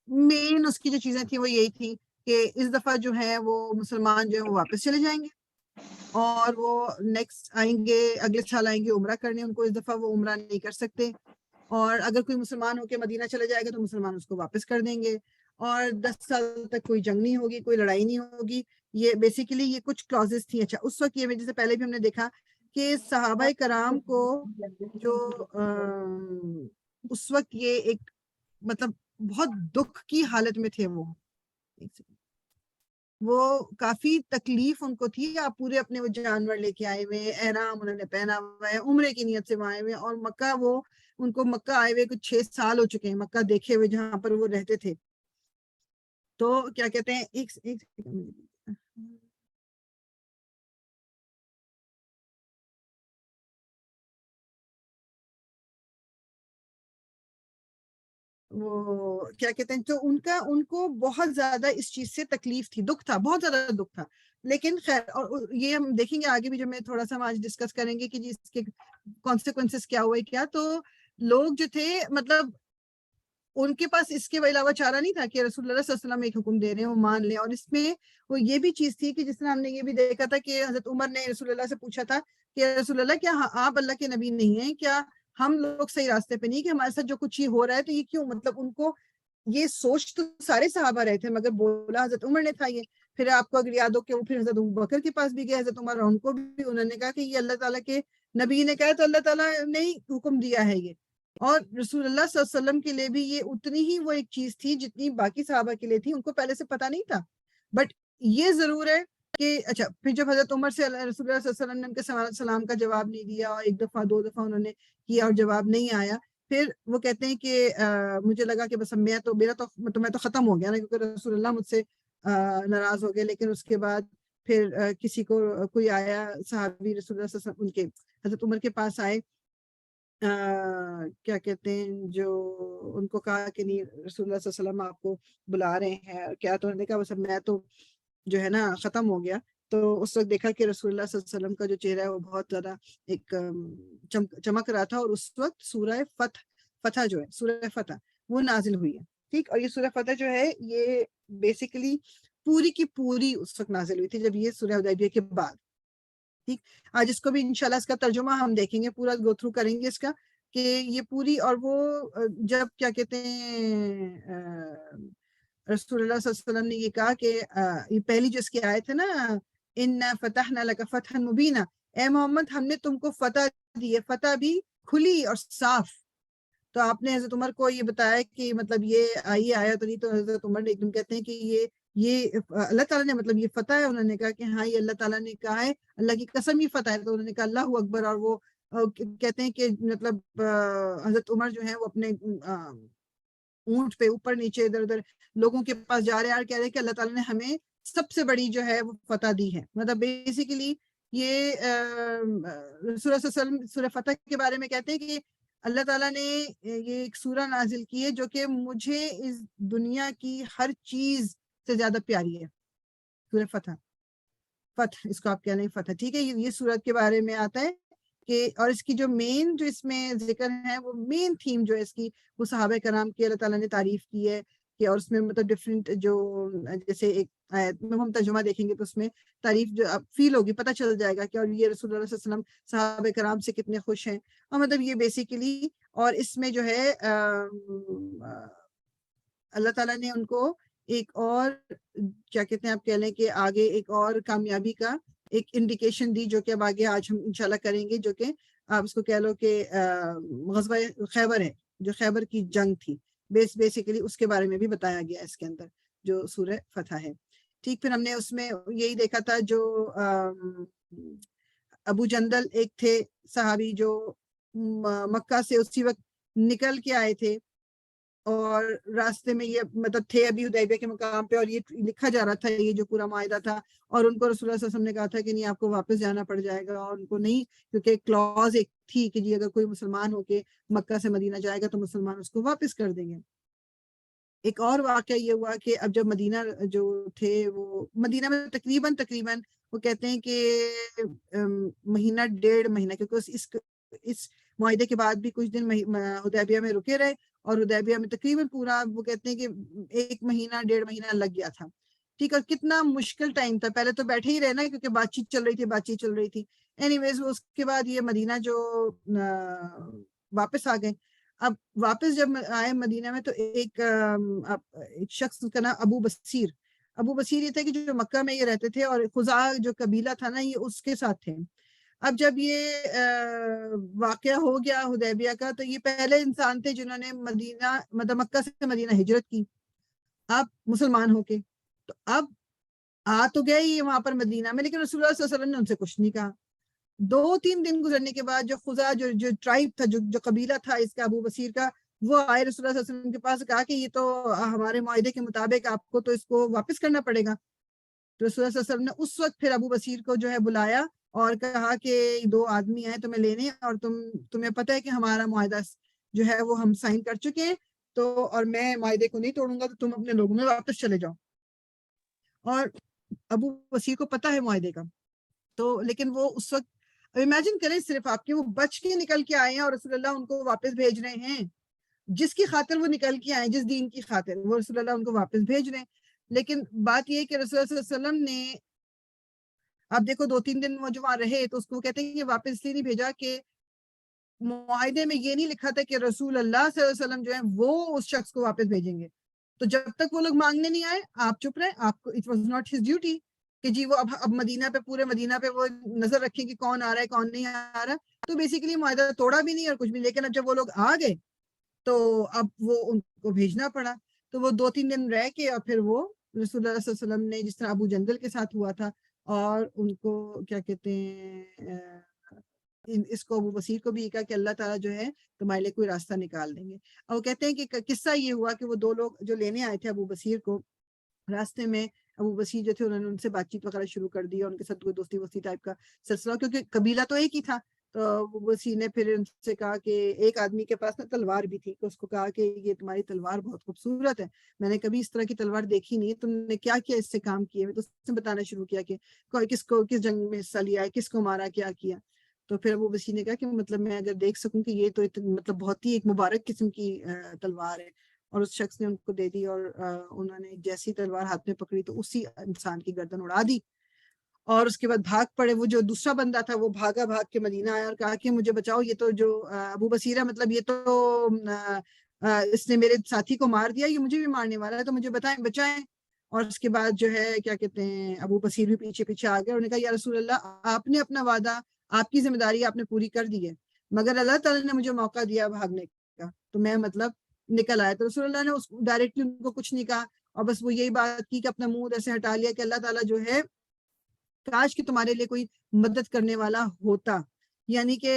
S1: مین اس کی جو چیزیں تھیں وہ یہی تھی کہ اس دفعہ جو ہے وہ مسلمان جو ہے وہ واپس چلے جائیں گے اور وہ نیکسٹ آئیں گے اگلے سال آئیں گے عمرہ کرنے ان کو اس دفعہ وہ عمرہ نہیں کر سکتے اور اگر کوئی مسلمان ہو کے مدینہ چلا جائے گا تو مسلمان اس کو واپس کر دیں گے اور 10 سال تک کوئی جنگ نہیں ہوگی کوئی لڑائی نہیں ہوگی یہ بیسیکلی یہ کچھ کلوزز تھی اچھا اس وقت یہ جیسے پہلے بھی ہم نے دیکھا کہ صحابہ کرام کو جو اس وقت یہ ایک مطلب بہت دکھ کی حالت میں تھے وہ وہ کافی تکلیف ان کو تھی. آپ پورے اپنے وہ جانور لے کے آئے ہوئے, احرام انہوں نے پہنا ہوا ہے, عمرے کی نیت سے وہاں آئے ہوئے, اور مکہ وہ ان کو مکہ آئے ہوئے کچھ 6 سال ہو چکے ہیں, مکہ دیکھے ہوئے جہاں پر وہ رہتے تھے. تو کیا کہتے ہیں, ایک وہ کیا کہتے ہیں, تو ان کو بہت زیادہ اس چیز سے تکلیف تھی, دکھ تھا, بہت زیادہ دکھ تھا. لیکن خیر, اور یہ ہم دیکھیں گے آگے بھی جب میں تھوڑا سا ہم آج ڈسکس کریں گے کہ جی اس کے کانسیکوینسز کیا ہوئے کیا. تو لوگ جو تھے مطلب ان کے پاس اس کے علاوہ چارہ نہیں تھا کہ رسول اللہ صلی اللہ علیہ وسلم ایک حکم دے رہے ہیں وہ مان لیں. اور اس میں وہ یہ بھی چیز تھی کہ جس طرح ہم نے یہ بھی دیکھا تھا کہ حضرت عمر نے رسول اللہ سے پوچھا تھا کہ رسول اللہ کیا آپ اللہ کے نبی نہیں ہیں, کیا ہم لوگ صحیح راستے پہ نہیں, کہ ہمارے ساتھ جو کچھ یہ ہو رہا ہے تو یہ کیوں, مطلب ان کو یہ سوچ تو سارے صحابہ رہے تھے مگر بولا حضرت عمر نے تھا یہ. پھر آپ کو اگر یاد ہو کہ وہ پھر حضرت بکر کے پاس بھی گئے حضرت عمر, ان کو بھی انہوں نے کہا کہ یہ اللہ تعالیٰ کے نبی نے کہا تو اللہ تعالیٰ نے ہی حکم دیا ہے یہ. اور رسول اللہ صلی اللہ علیہ وسلم کے لیے بھی یہ اتنی ہی وہ ایک چیز تھی جتنی باقی صحابہ کے لیے تھی, ان کو پہلے سے پتہ نہیں تھا. بٹ یہ ضرور ہے کہ اچھا پھر جب حضرت عمر سے رسول اللہ صلی اللہ علیہ وسلم نے ان کے سلام کا جواب نہیں دیا, اور ایک دفعہ 2 دفعہ انہوں نے کیا اور جواب نہیں آیا, پھر وہ کہتے ہیں کہ مجھے لگا کہ بس میں تو ختم ہو گیا نا, کیونکہ رسول اللہ مجھ سے ناراض ہو گئے. لیکن اس کے بعد پھر کسی کو کوئی آیا صحابی رسول اللہ صلی اللہ علیہ وسلم ان کے حضرت عمر کے پاس آئے, کیا کہتے ہیں, جو ان کو کہا کہ نہیں رسول اللہ صلی اللہ علیہ وسلم آپ کو بلا رہے ہیں کیا, تو انہوں نے کہا بس میں تو جو ہے نا ختم ہو گیا. تو اس وقت دیکھا کہ رسول اللہ صلی اللہ علیہ وسلم کا جو چہرہ ہے وہ بہت زیادہ ایک چمک رہا تھا. اور اس وقت سورہ فتح جو ہے, سورہ فتح وہ نازل ہوئی ہے. ٹھیک, اور یہ سورہ فتح جو ہے یہ بیسیکلی پوری کی پوری اس وقت نازل ہوئی تھی جب یہ سورہ حدیبیہ کے بعد. ٹھیک, آج اس کو بھی انشاءاللہ اس کا ترجمہ ہم دیکھیں گے, پورا گو تھرو کریں گے اس کا کہ یہ پوری. اور وہ جب کیا کہتے ہیں رسول اللہ صلی اللہ علیہ وسلم نے یہ کہا کہ یہ پہلی جو اس کی آیت ہے نا, اِنَّا فَتَحْنَا لَكَ فَتْحًا مُبِينًا, اے محمد ہم نے تم کو فتح دی ہے, فتح بھی کھلی اور صاف. تو آپ نے حضرت عمر کو یہ بتایا کہ مطلب یہ آئی آیا تو نہیں, تو حضرت عمر نے ایک دم کہتے ہیں کہ یہ اللہ تعالیٰ نے مطلب یہ فتح ہے. انہوں نے کہا کہ ہاں یہ اللہ تعالیٰ نے کہا ہے, اللہ کی قسم یہ فتح ہے. تو انہوں نے کہا اللہ اکبر. اور وہ کہتے ہیں کہ مطلب حضرت عمر جو ہے وہ اپنے اونٹ پہ اوپر نیچے ادھر ادھر لوگوں کے پاس جا رہے ہیں اور کہہ رہے ہیں کہ اللہ تعالیٰ نے ہمیں سب سے بڑی جو ہے وہ فتح دی ہے. مطلب بیسیکلی یہ رسول اللہ صلی اللہ علیہ وسلم سورہ فتح کے بارے میں کہتے ہیں کہ اللہ تعالیٰ نے یہ ایک سورہ نازل کی ہے جو کہ مجھے اس دنیا کی ہر چیز سے زیادہ پیاری ہے. سورہ فتح اس کو آپ کہہ لیں فتح. ٹھیک ہے, یہ سورت کے بارے میں آتا ہے کہ, اور اس کی جو مین جو اس میں ذکر ہے وہ مین تھیم جو ہے اس کی وہ صحابہ کرام کی اللہ تعالیٰ نے تعریف کی ہے کہ, اور اس میں مطلب ڈفرینٹ جو جیسے ایک آیت میں ہم ترجمہ دیکھیں گے تو اس میں تعریف جو فیل ہوگی, پتہ چل جائے گا کہ اور یہ رسول اللہ صلی اللہ علیہ وسلم صحابہ کرام سے کتنے خوش ہیں. اور مطلب یہ بیسیکلی, اور اس میں جو ہے اللہ تعالیٰ نے ان کو ایک اور کیا کہتے ہیں آپ کہہ لیں کہ آگے ایک اور کامیابی کا ایک انڈیکیشن دی, جو کہ اب آگے آج ہم انشاءاللہ کریں گے, جو کہ آپ اس کو کہہ لو کہ غزوہ خیبر ہے, جو خیبر کی جنگ تھی بیسیکلی اس کے بارے میں بھی بتایا گیا اس کے اندر جو سورہ فتح ہے. ٹھیک, پھر ہم نے اس میں یہی دیکھا تھا جو ابو جندل ایک تھے صحابی جو مکہ سے اسی وقت نکل کے آئے تھے, اور راستے میں یہ مطلب تھے ابھی حدیبیہ کے مقام پہ, اور یہ لکھا جا رہا تھا یہ جو پورا معاہدہ تھا, اور ان کو رسول اللہ صلی اللہ علیہ وسلم نے کہا تھا کہ نہیں آپ کو واپس جانا پڑ جائے گا, اور ان کو نہیں, کیونکہ کلوز ایک تھی کہ جی اگر کوئی مسلمان ہو کے مکہ سے مدینہ جائے گا تو مسلمان اس کو واپس کر دیں گے. ایک اور واقعہ یہ ہوا کہ اب جب مدینہ جو تھے وہ مدینہ میں تقریباً وہ کہتے ہیں کہ مہینہ 1.5 مہینہ, کیونکہ اس معاہدے کے بعد بھی کچھ دن حدیبیہ میں رکے رہے, اور حدیبیہ میں تقریباً پورا وہ کہتے ہیں کہ 1 مہینہ 1.5 مہینہ لگ گیا تھا. ٹھیک, اور کتنا مشکل ٹائم تھا, پہلے تو بیٹھے ہی رہنا کیونکہ بات چیت چل رہی تھی. اینی ویز اس کے بعد یہ مدینہ جو واپس آ گئے. اب واپس جب آئے مدینہ میں تو ایک شخص کا نام ابو بصیر یہ تھا کہ جو مکہ میں یہ رہتے تھے, اور خزاع جو قبیلہ تھا نا یہ اس کے ساتھ تھے. اب جب یہ واقعہ ہو گیا حدیبیہ کا, تو یہ پہلے انسان تھے جنہوں نے مکہ سے مدینہ ہجرت کی, اب مسلمان ہو کے. تو اب آ تو گئے ہی وہاں پر مدینہ میں، لیکن رسول اللہ صلی اللہ علیہ وسلم نے ان سے کچھ نہیں کہا. 2-3 دن گزرنے کے بعد جو خزا جو ٹرائب تھا، جو قبیلہ تھا اس کا ابو بصیر کا، وہ آئے رسول اللہ صلی اللہ علیہ وسلم کے پاس، کہا کہ یہ تو ہمارے معاہدے کے مطابق آپ کو تو اس کو واپس کرنا پڑے گا. تو رسول اللہ صلی اللہ علیہ وسلم نے اس وقت پھر ابو بصیر کو جو ہے بلایا اور کہا کہ 2 آدمی آئے تمہیں لینے، اور تمہیں پتہ ہے کہ ہمارا معاہدہ جو ہے وہ ہم سائن کر چکے ہیں، تو اور میں معاہدے کو نہیں توڑوں گا، تو تم اپنے لوگوں میں واپس چلے جاؤ. اور ابو بصیر کو پتہ ہے معاہدے کا، تو لیکن وہ اس وقت امیجن کریں، صرف آپ کے وہ بچ کے نکل کے آئے ہیں اور رسول اللہ ان کو واپس بھیج رہے ہیں. جس کی خاطر وہ نکل کے آئے، جس دین کی خاطر، وہ رسول اللہ ان کو واپس بھیج رہے ہیں. لیکن بات یہ ہے کہ رسول اللہ صلی اللہ علیہ وسلم نے، آپ دیکھو 2-3 دن وہ جو وہاں رہے، تو اس کو کہتے ہیں کہ واپس اس لیے نہیں بھیجا کہ معاہدے میں یہ نہیں لکھا تھا کہ رسول اللہ صلی اللہ علیہ وسلم جو ہے وہ اس شخص کو واپس بھیجیں گے. تو جب تک وہ لوگ مانگنے نہیں آئے آپ چپ رہے. آپ کو it was not his duty کہ جی وہ اب مدینہ پہ، پورے مدینہ پہ وہ نظر رکھیں کہ کون آ رہا ہے کون نہیں آ رہا. تو بیسیکلی معاہدہ توڑا بھی نہیں اور کچھ بھی. لیکن اب جب وہ لوگ آ گئے تو اب وہ ان کو بھیجنا پڑا. تو وہ 2-3 دن رہ کے اور پھر وہ رسول اللہ صلی اللہ علیہ وسلم نے، جس طرح ابو جندل کے ساتھ ہوا تھا، اور ان کو کیا کہتے ہیں، اس کو ابو بصیر کو بھی کہا کہ اللہ تعالیٰ جو ہے تمہارے لیے کوئی راستہ نکال دیں گے. اور وہ کہتے ہیں کہ قصہ یہ ہوا کہ وہ 2 لوگ جو لینے آئے تھے ابو بصیر کو، راستے میں ابو بصیر جو تھے انہوں نے ان سے بات چیت وغیرہ شروع کر دی، اور ان کے ساتھ کوئی دوستی وستی ٹائپ کا سلسلہ، کیونکہ قبیلہ تو ایک ہی تھا. تو ابو بصیر نے پھر ان سے کہا کہ ایک آدمی کے پاس نا تلوار بھی تھی، تو اس کو کہا کہ یہ تمہاری تلوار بہت خوبصورت ہے، میں نے کبھی اس طرح کی تلوار دیکھی نہیں، تم نے کیا کیا اس سے کام کیے. تو اس نے بتانا شروع کیا کہ کس جنگ میں حصہ لیا ہے، کس کو مارا، کیا کیا. تو پھر ابو بصیر نے کہا کہ مطلب میں اگر دیکھ سکوں کہ یہ تو مطلب بہت ہی ایک مبارک قسم کی تلوار ہے. اور اس شخص نے ان کو دے دی، اور انہوں نے جیسی تلوار ہاتھ میں پکڑی تو اسی انسان کی گردن اڑا دی. اور اس کے بعد بھاگ پڑے. وہ جو دوسرا بندہ تھا وہ بھاگ کے مدینہ آیا اور کہا کہ مجھے بچاؤ، یہ تو جو ابو بصیر ہے، مطلب یہ تو اس نے میرے ساتھی کو مار دیا، یہ مجھے بھی مارنے والا ہے، تو مجھے بچائیں. اور اس کے بعد جو ہے کیا کہتے ہیں، ابو بصیر بھی پیچھے پیچھے آ گئے. انہوں نے کہا یا رسول اللہ، آپ نے اپنا وعدہ، آپ کی ذمہ داری آپ نے پوری کر دی ہے، مگر اللہ تعالیٰ نے مجھے موقع دیا بھاگنے کا، تو میں مطلب نکل آیا. تو رسول اللہ نے ڈائریکٹلی ان کو کچھ نہیں کہا، اور بس وہ یہی بات کی کہ اپنا منہ ایسے ہٹا لیا کہ اللہ تعالیٰ جو ہے کاش کہ تمہارے لیے کوئی مدد کرنے والا ہوتا. یعنی کہ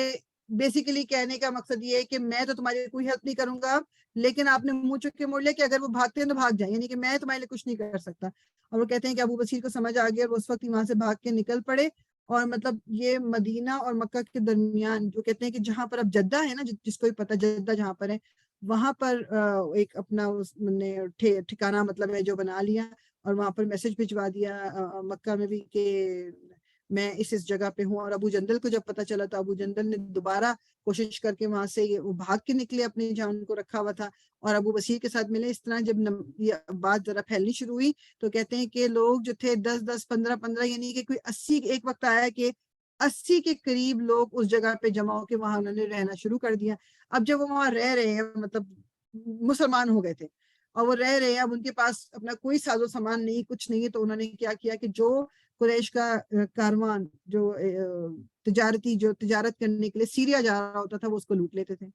S1: بیسیکلی کہنے کا مقصد یہ ہے کہ میں تو تمہارے لیے کوئی ہیلپ نہیں کروں گا، لیکن آپ نے منہ چک کے موڑ لیا کہ اگر وہ بھاگتے ہیں تو بھاگ جائیں، یعنی کہ میں تمہارے لیے کچھ نہیں کر سکتا. اور وہ کہتے ہیں کہ ابو بصیر کو سمجھ آ گیا اور وہ اس وقت وہاں سے بھاگ کے نکل پڑے. اور مطلب یہ مدینہ اور مکہ کے درمیان، جو کہتے ہیں کہ جہاں پر اب جدہ ہے نا، جس کو بھی پتہ جدہ جہاں پر ہے، وہاں پر ایک اپنا نے ٹھکانہ مطلب ہے جو بنا لیا، اور وہاں پر میسج بھجوا دیا مکہ میں بھی کہ میں اس جگہ پہ ہوں. اور ابو جندل کو جب پتہ چلا تو ابو جندل نے دوبارہ کوشش کر کے وہاں سے وہ بھاگ کے نکلے، اپنی جان کو رکھا ہوا تھا اور ابو بصیر کے ساتھ ملے. اس طرح جب یہ بات ذرا پھیلنی شروع ہوئی تو کہتے ہیں کہ لوگ جو تھے 10-10 15-15، یعنی کہ کوئی 80، ایک وقت آیا کہ 80 کے قریب لوگ اس جگہ پہ جمع ہو کے وہاں انہوں نے رہنا شروع کر دیا. اب جب وہ وہاں رہ رہے ہیں، مطلب مسلمان ہو گئے تھے اور وہ رہ رہے ہیں، اب ان کے پاس اپنا کوئی ساز و سامان نہیں، کچھ نہیں. تو انہوں نے کیا کیا کہ جو قریش کا کاروان جو تجارت کرنے کے لیے سیریا جا رہا ہوتا تھا، وہ اس کو لوٹ لیتے تھے.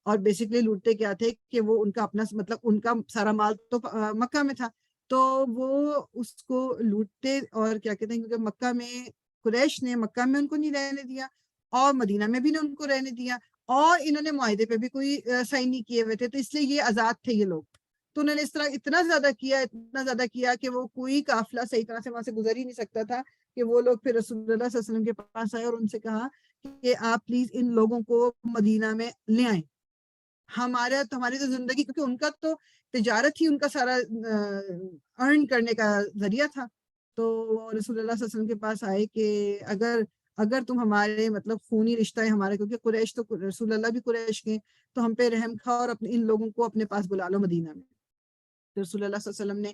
S1: اور بیسکلی لوٹتے کیا تھے کہ وہ ان کا اپنا مطلب ان کا سارا مال تو مکہ میں تھا، تو وہ اس کو لوٹتے. اور کیا کہتے ہیں، کیونکہ مکہ میں قریش نے مکہ میں ان کو نہیں رہنے دیا اور مدینہ میں بھی نہیں ان کو رہنے دیا، اور انہوں نے معاہدے پہ بھی کوئی سائن نہیں کیے ہوئے تھے، تو اس لیے یہ آزاد تھے یہ لوگ. تو انہوں نے اس طرح اتنا زیادہ کیا کہ وہ کوئی قافلہ صحیح طرح سے وہاں سے گزر ہی نہیں سکتا تھا. کہ وہ لوگ پھر رسول اللہ صلی اللہ علیہ وسلم کے پاس آئے اور ان سے کہا کہ آپ پلیز ان لوگوں کو مدینہ میں لے آئیں، ہماری تو زندگی، کیونکہ ان کا تو تجارت ہی ان کا سارا ارن کرنے کا ذریعہ تھا. تو رسول اللہ صلی اللہ علیہ وسلم کے پاس آئے کہ اگر تم ہمارے مطلب خونی رشتہ ہے ہمارے، کیونکہ قریش تو رسول اللہ بھی قریش کے، تو ہم پہ رحم کھاؤ اور اپنے ان لوگوں کو اپنے پاس بلا لو مدینہ میں. تو رسول اللہ صلی اللہ علیہ وسلم نے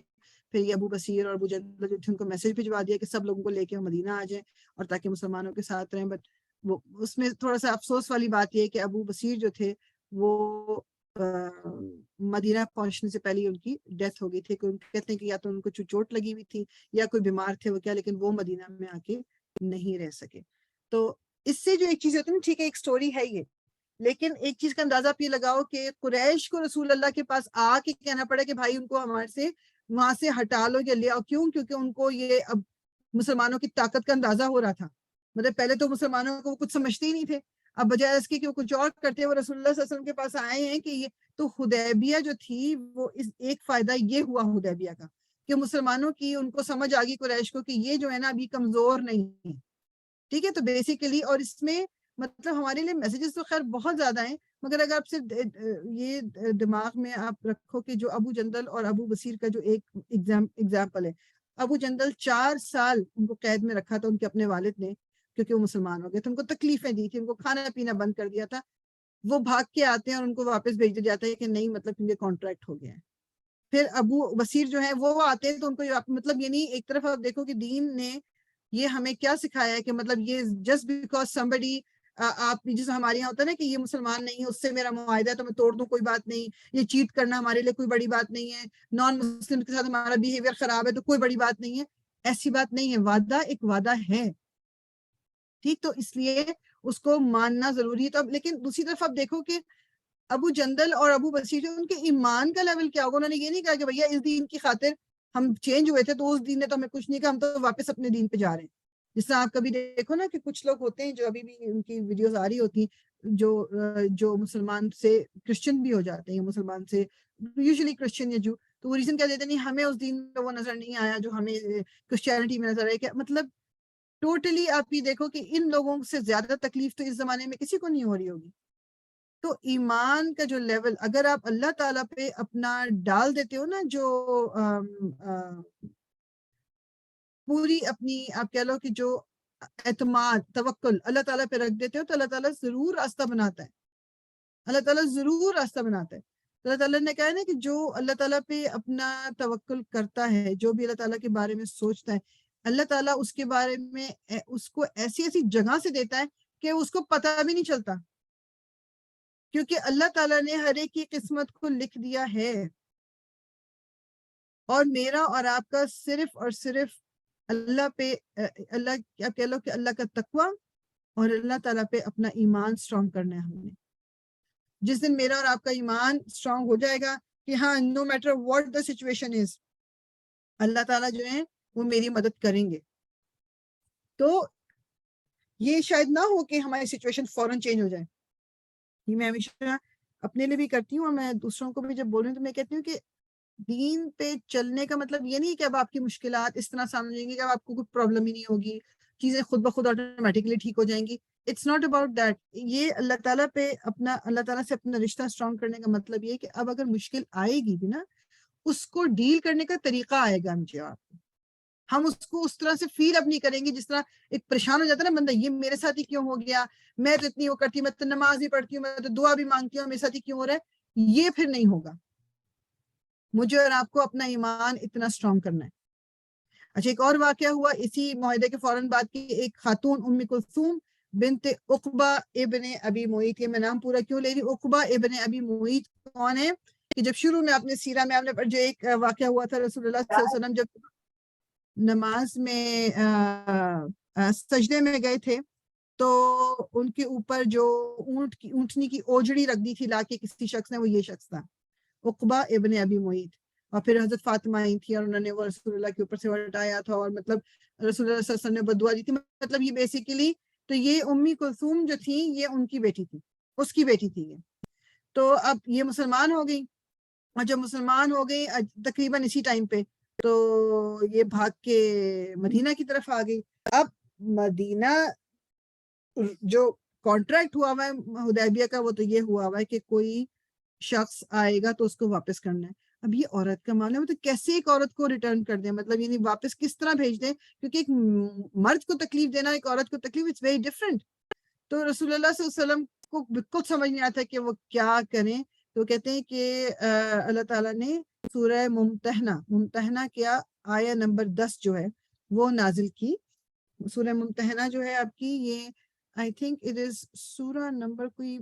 S1: پھر یہ ابو بصیر اور ابو جندل جو تھے ان کو میسج بھجوا دیا کہ سب لوگوں کو لے کے مدینہ آ جائیں اور تاکہ مسلمانوں کے ساتھ رہیں. بٹ وہ اس میں تھوڑا سا افسوس والی بات یہ ہے کہ ابو بصیر جو تھے وہ مدینہ پہنچنے سے پہلے ان کی ڈیتھ ہو گئی تھی. کہتے ہیں کہ یا تو ان کو چوٹ لگی ہوئی تھی یا کوئی بیمار تھے وہ کیا، لیکن وہ مدینہ میں آ کے نہیں رہ سکے. تو اس سے جو ایک چیز ہوتی ہے نا، ٹھیک ہے ایک سٹوری ہے یہ، لیکن ایک چیز کا اندازہ آپ یہ لگاؤ کہ قریش کو رسول اللہ کے پاس آ کے کہنا پڑا کہ بھائی ان کو ہمارے سے وہاں سے ہٹا لو یا لے آؤ. کیوں؟ کیونکہ ان کو یہ اب مسلمانوں کی طاقت کا اندازہ ہو رہا تھا. مطلب پہلے تو مسلمانوں کو کچھ سمجھتے ہی نہیں تھے, اب بجائے اس کے کہ وہ کچھ اور کرتے, وہ رسول اللہ صلی اللہ علیہ وسلم کے پاس آئے ہیں کہ یہ تو حدیبیہ جو تھی وہ ایک فائدہ یہ ہوا حدیبیہ کا کہ مسلمانوں کی ان کو سمجھ آ گئی قریش کو کہ یہ جو ہے نا ابھی کمزور نہیں ہے. ٹھیک ہے, تو بیسیکلی اور اس میں مطلب ہمارے لیے میسیجز تو خیر بہت زیادہ ہیں, مگر اگر آپ صرف یہ دماغ میں آپ رکھو کہ جو ابو جندل اور ابو بصیر کا جو ایک ایگزامپل ہے, ابو جندل 4 سال ان کو قید میں رکھا تھا ان کے اپنے والد نے کیونکہ وہ مسلمان ہو گئے تھے, ان کو تکلیفیں دی تھی, ان کو کھانا پینا بند کر دیا تھا. وہ بھاگ کے آتے ہیں اور ان کو واپس بھیج دیا جاتا ہے کہ نہیں مطلب کیونکہ کانٹریکٹ ہو گیا ہے. پھر ابو بصیر جو ہے وہ آتے ہیں تو ان کو مطلب یعنی ایک طرف آپ دیکھو کہ دین نے یہ ہمیں کیا سکھایا ہے کہ مطلب یہ جسٹ بیکاز somebody آپ جیسے ہمارے یہاں ہوتا ہے نا کہ یہ مسلمان نہیں ہے اس سے میرا معاہدہ ہے تو میں توڑ دوں کوئی بات نہیں, یہ چیٹ کرنا ہمارے لیے کوئی بڑی بات نہیں ہے, نان مسلم کے ساتھ ہمارا بیہیویئر خراب ہے تو کوئی بڑی بات نہیں ہے. ایسی بات نہیں ہے, وعدہ ایک وعدہ ہے. ٹھیک, تو اس لیے اس کو ماننا ضروری ہے. تو اب لیکن دوسری طرف آپ دیکھو کہ ابو جندل اور ابو بصیر ان کے ایمان کا لیول کیا ہوگا. انہوں نے یہ نہیں کہا کہ بھیا اس دین کی خاطر ہم چینج ہوئے تھے تو اس دین نے تو ہمیں کچھ نہیں کہا, ہم تو واپس اپنے دین پہ جا رہے ہیں. جس طرح آپ کبھی دیکھو نا کہ کچھ لوگ ہوتے ہیں جو ابھی بھی ان کی ویڈیوز آ رہی ہوتی ہیں جو مسلمان سے کرسچن بھی ہو جاتے ہیں, مسلمان سے یوزلی کرسچن یا جو, تو وہ ریزن کیا دیتے نہیں ہمیں اس دین میں وہ نظر نہیں آیا جو ہمیں کرسچینٹی میں نظر آیا. کہ مطلب ٹوٹلی آپ یہ دیکھو کہ ان لوگوں سے زیادہ تکلیف تو اس زمانے میں کسی کو نہیں ہو رہی ہوگی. تو ایمان کا جو لیول اگر آپ اللہ تعالیٰ پہ اپنا ڈال دیتے ہو نا, جو پوری اپنی آپ کہہ لو کہ جو اعتماد توکل اللہ تعالیٰ پہ رکھ دیتے ہو تو اللہ تعالیٰ ضرور راستہ بناتا ہے. اللہ تعالیٰ ضرور راستہ بناتا ہے. اللہ تعالیٰ نے کہا ہے نا کہ جو اللہ تعالیٰ پہ اپنا توکل کرتا ہے, جو بھی اللہ تعالیٰ کے بارے میں سوچتا ہے, اللہ تعالیٰ اس کے بارے میں اس کو ایسی ایسی جگہ سے دیتا ہے کہ اس کو پتہ بھی نہیں چلتا, کیونکہ اللہ تعالیٰ نے ہر ایک کی قسمت کو لکھ دیا ہے. اور میرا اور آپ کا صرف اور صرف اللہ پہ اللہ کیا کہہ لو کہ اللہ کا تقوی اور اللہ تعالیٰ پہ اپنا ایمان سٹرونگ کرنا ہے. ہم نے جس دن میرا اور آپ کا ایمان سٹرونگ ہو جائے گا کہ ہاں no matter what the situation is, اللہ تعالیٰ جو ہے وہ میری مدد کریں گے, تو یہ شاید نہ ہو کہ ہماری سچویشن فوراً چینج ہو جائے. یہ میں ہمیشہ اپنے لیے بھی کرتی ہوں اور میں دوسروں کو بھی جب بول رہی ہوں تو میں کہتی ہوں کہ دین پہ چلنے کا مطلب یہ نہیں کہ اب آپ کی مشکلات اس طرح سمجھیں گے کہ اب آپ کو کوئی پرابلم ہی نہیں ہوگی, چیزیں خود بخود آٹومیٹکلی ٹھیک ہو جائیں گی. It's not about that. یہ اللہ تعالیٰ پہ اپنا اللہ تعالیٰ سے اپنا رشتہ اسٹرانگ کرنے کا مطلب یہ کہ اب اگر مشکل آئے گی بھی نا, اس کو ڈیل کرنے کا طریقہ آئے گا مجھے آپ کو. ہم اس کو اس طرح سے فیل اب نہیں کریں گے جس طرح ایک پریشان ہو جاتا ہے نا بندہ, یہ میرے ساتھ ہی کیوں ہو گیا, میں تو اتنی وہ کرتی ہوں, میں تو نماز بھی پڑھتی ہوں, میں تو دعا بھی مانگتی ہوں, میرے ساتھ ہی کیوں ہو رہا ہے. یہ پھر نہیں ہوگا. مجھے اور آپ کو اپنا ایمان اتنا اسٹرانگ کرنا ہے. اچھا, ایک اور واقعہ ہوا اسی معاہدے کے فوراً بعد کی. ایک خاتون ام کلثوم بنت عقبہ ابن ابی معیط, یہ میں نام پورا کیوں لے رہی, عقبہ ابن ابی معیط کون ہے کہ جب شروع میں اپنے سیرہ میں آپ نے جو ایک واقعہ ہوا تھا, رسول اللہ صلی اللہ علیہ وسلم جب نماز میں سجدے میں گئے تھے تو ان کے اوپر جو اونٹنی کی اوجڑی رکھ دی تھی لا کے کسی شخص نے, وہ یہ شخص تھا عقبہ ابن ابی معیط. اور پھر حضرت فاطمہ آئی تھی اور انہوں نے وہ رسول اللہ کے اوپر سے ہٹایا تھا, اور مطلب رسول اللہ صلی اللہ علیہ وسلم نے بدعا دی تھی. مطلب یہ بیسیکلی تو یہ امی کلثوم جو تھی یہ ان کی بیٹی تھی, اس کی بیٹی تھی یہ. تو اب یہ مسلمان ہو گئی, اور جب مسلمان ہو گئی تقریباً اسی ٹائم پہ تو یہ بھاگ کے مدینہ کی طرف آ گئی. اب مدینہ جو کانٹریکٹ ہوا ہوا ہے حدیبیہ کا وہ تو یہ ہوا ہوا ہے کہ کوئی شخص آئے گا تو اس کو واپس کرنا ہے. اب یہ عورت کا معاملہ ہے, تو کیسے ایک عورت کو ریٹرن کر دیں, مطلب یعنی واپس کس طرح بھیج دیں, کیونکہ ایک مرد کو تکلیف دینا ایک عورت کو تکلیف اٹس ویری ڈفرنٹ. تو رسول اللہ صلی اللہ علیہ وسلم کو بالکل سمجھ نہیں آتا کہ وہ کیا کریں. تو کہتے ہیں کہ اللہ تعالیٰ نے سورہ ممتحنہ کیا آیہ نمبر 10 جو ہے وہ نازل کی. سورہ ممتحنہ جو ہے آپ کی یہ I think it is سورہ نمبر کوئی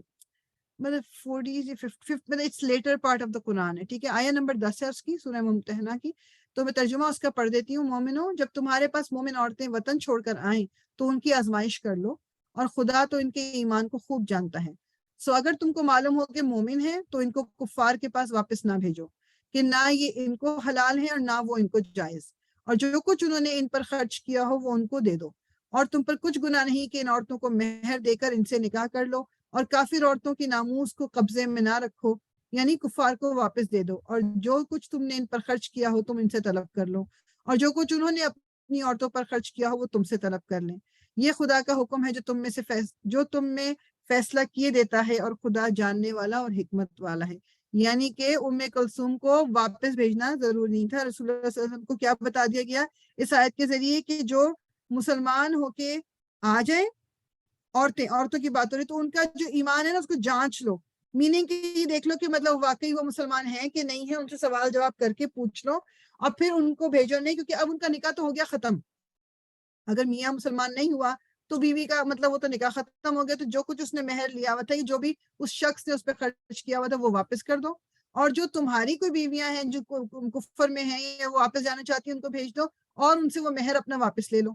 S1: مطلب 40 یا 50 مطلب it's later part of the Quran ہے. ٹھیک ہے, آیہ نمبر 10 ہے اس کی سورہ ممتحنہ کی. تو میں ترجمہ اس کا پڑھ دیتی ہوں. مومنوں, جب تمہارے پاس مومن عورتیں وطن چھوڑ کر آئیں تو ان کی آزمائش کر لو, اور خدا تو ان کے ایمان کو خوب جانتا ہے. سو اگر تم کو معلوم ہو کہ مومن ہیں تو ان کو کفار کے پاس واپس نہ بھیجو, کہ نہ یہ ان کو حلال ہے اور نہ وہ ان کو جائز، اور جو کچھ انہوں نے ان پر خرچ کیا ہو وہ ان کو دے دو، اور تم پر کچھ گناہ نہیں کہ ان عورتوں کو مہر دے کر ان سے نکاح کر لو، اور کافر عورتوں کی ناموس کو قبضے میں نہ رکھو، یعنی کفار کو واپس دے دو، اور جو کچھ تم نے ان پر خرچ کیا ہو تم ان سے طلب کر لو، اور جو کچھ انہوں نے اپنی عورتوں پر خرچ کیا ہو وہ تم سے طلب کر لیں، یہ خدا کا حکم ہے جو تم میں فیصلہ کیے دیتا ہے، اور خدا جاننے والا اور حکمت والا ہے۔ یعنی کہ ام کلثوم کو واپس بھیجنا ضروری نہیں تھا، رسول اللہ صلی اللہ علیہ وسلم کو کیا بتا دیا گیا اس آیت کے ذریعے کہ جو مسلمان ہو کے آ جائیں، عورتوں کی بات ہو رہی تو ان کا جو ایمان ہے نا اس کو جانچ لو، میننگ کہ یہ دیکھ لو کہ مطلب واقعی وہ مسلمان ہیں کہ نہیں ہے، ان سے سوال جواب کر کے پوچھ لو، اور پھر ان کو بھیجو نہیں، کیونکہ اب ان کا نکاح تو ہو گیا ختم۔ اگر میاں مسلمان نہیں ہوا تو بیوی کا مطلب وہ تو نکاح ختم ہو گیا، تو جو کچھ اس نے مہر لیا ہوا تھا، جو بھی اس شخص نے اس پہ خرچ کیا ہوا تھا وہ واپس کر دو، اور جو تمہاری کوئی بیویاں ہیں جو کفر میں ہیں یا وہ واپس جانا چاہتی ہیں ان کو بھیج دو، اور ان سے وہ مہر اپنا واپس لے لو۔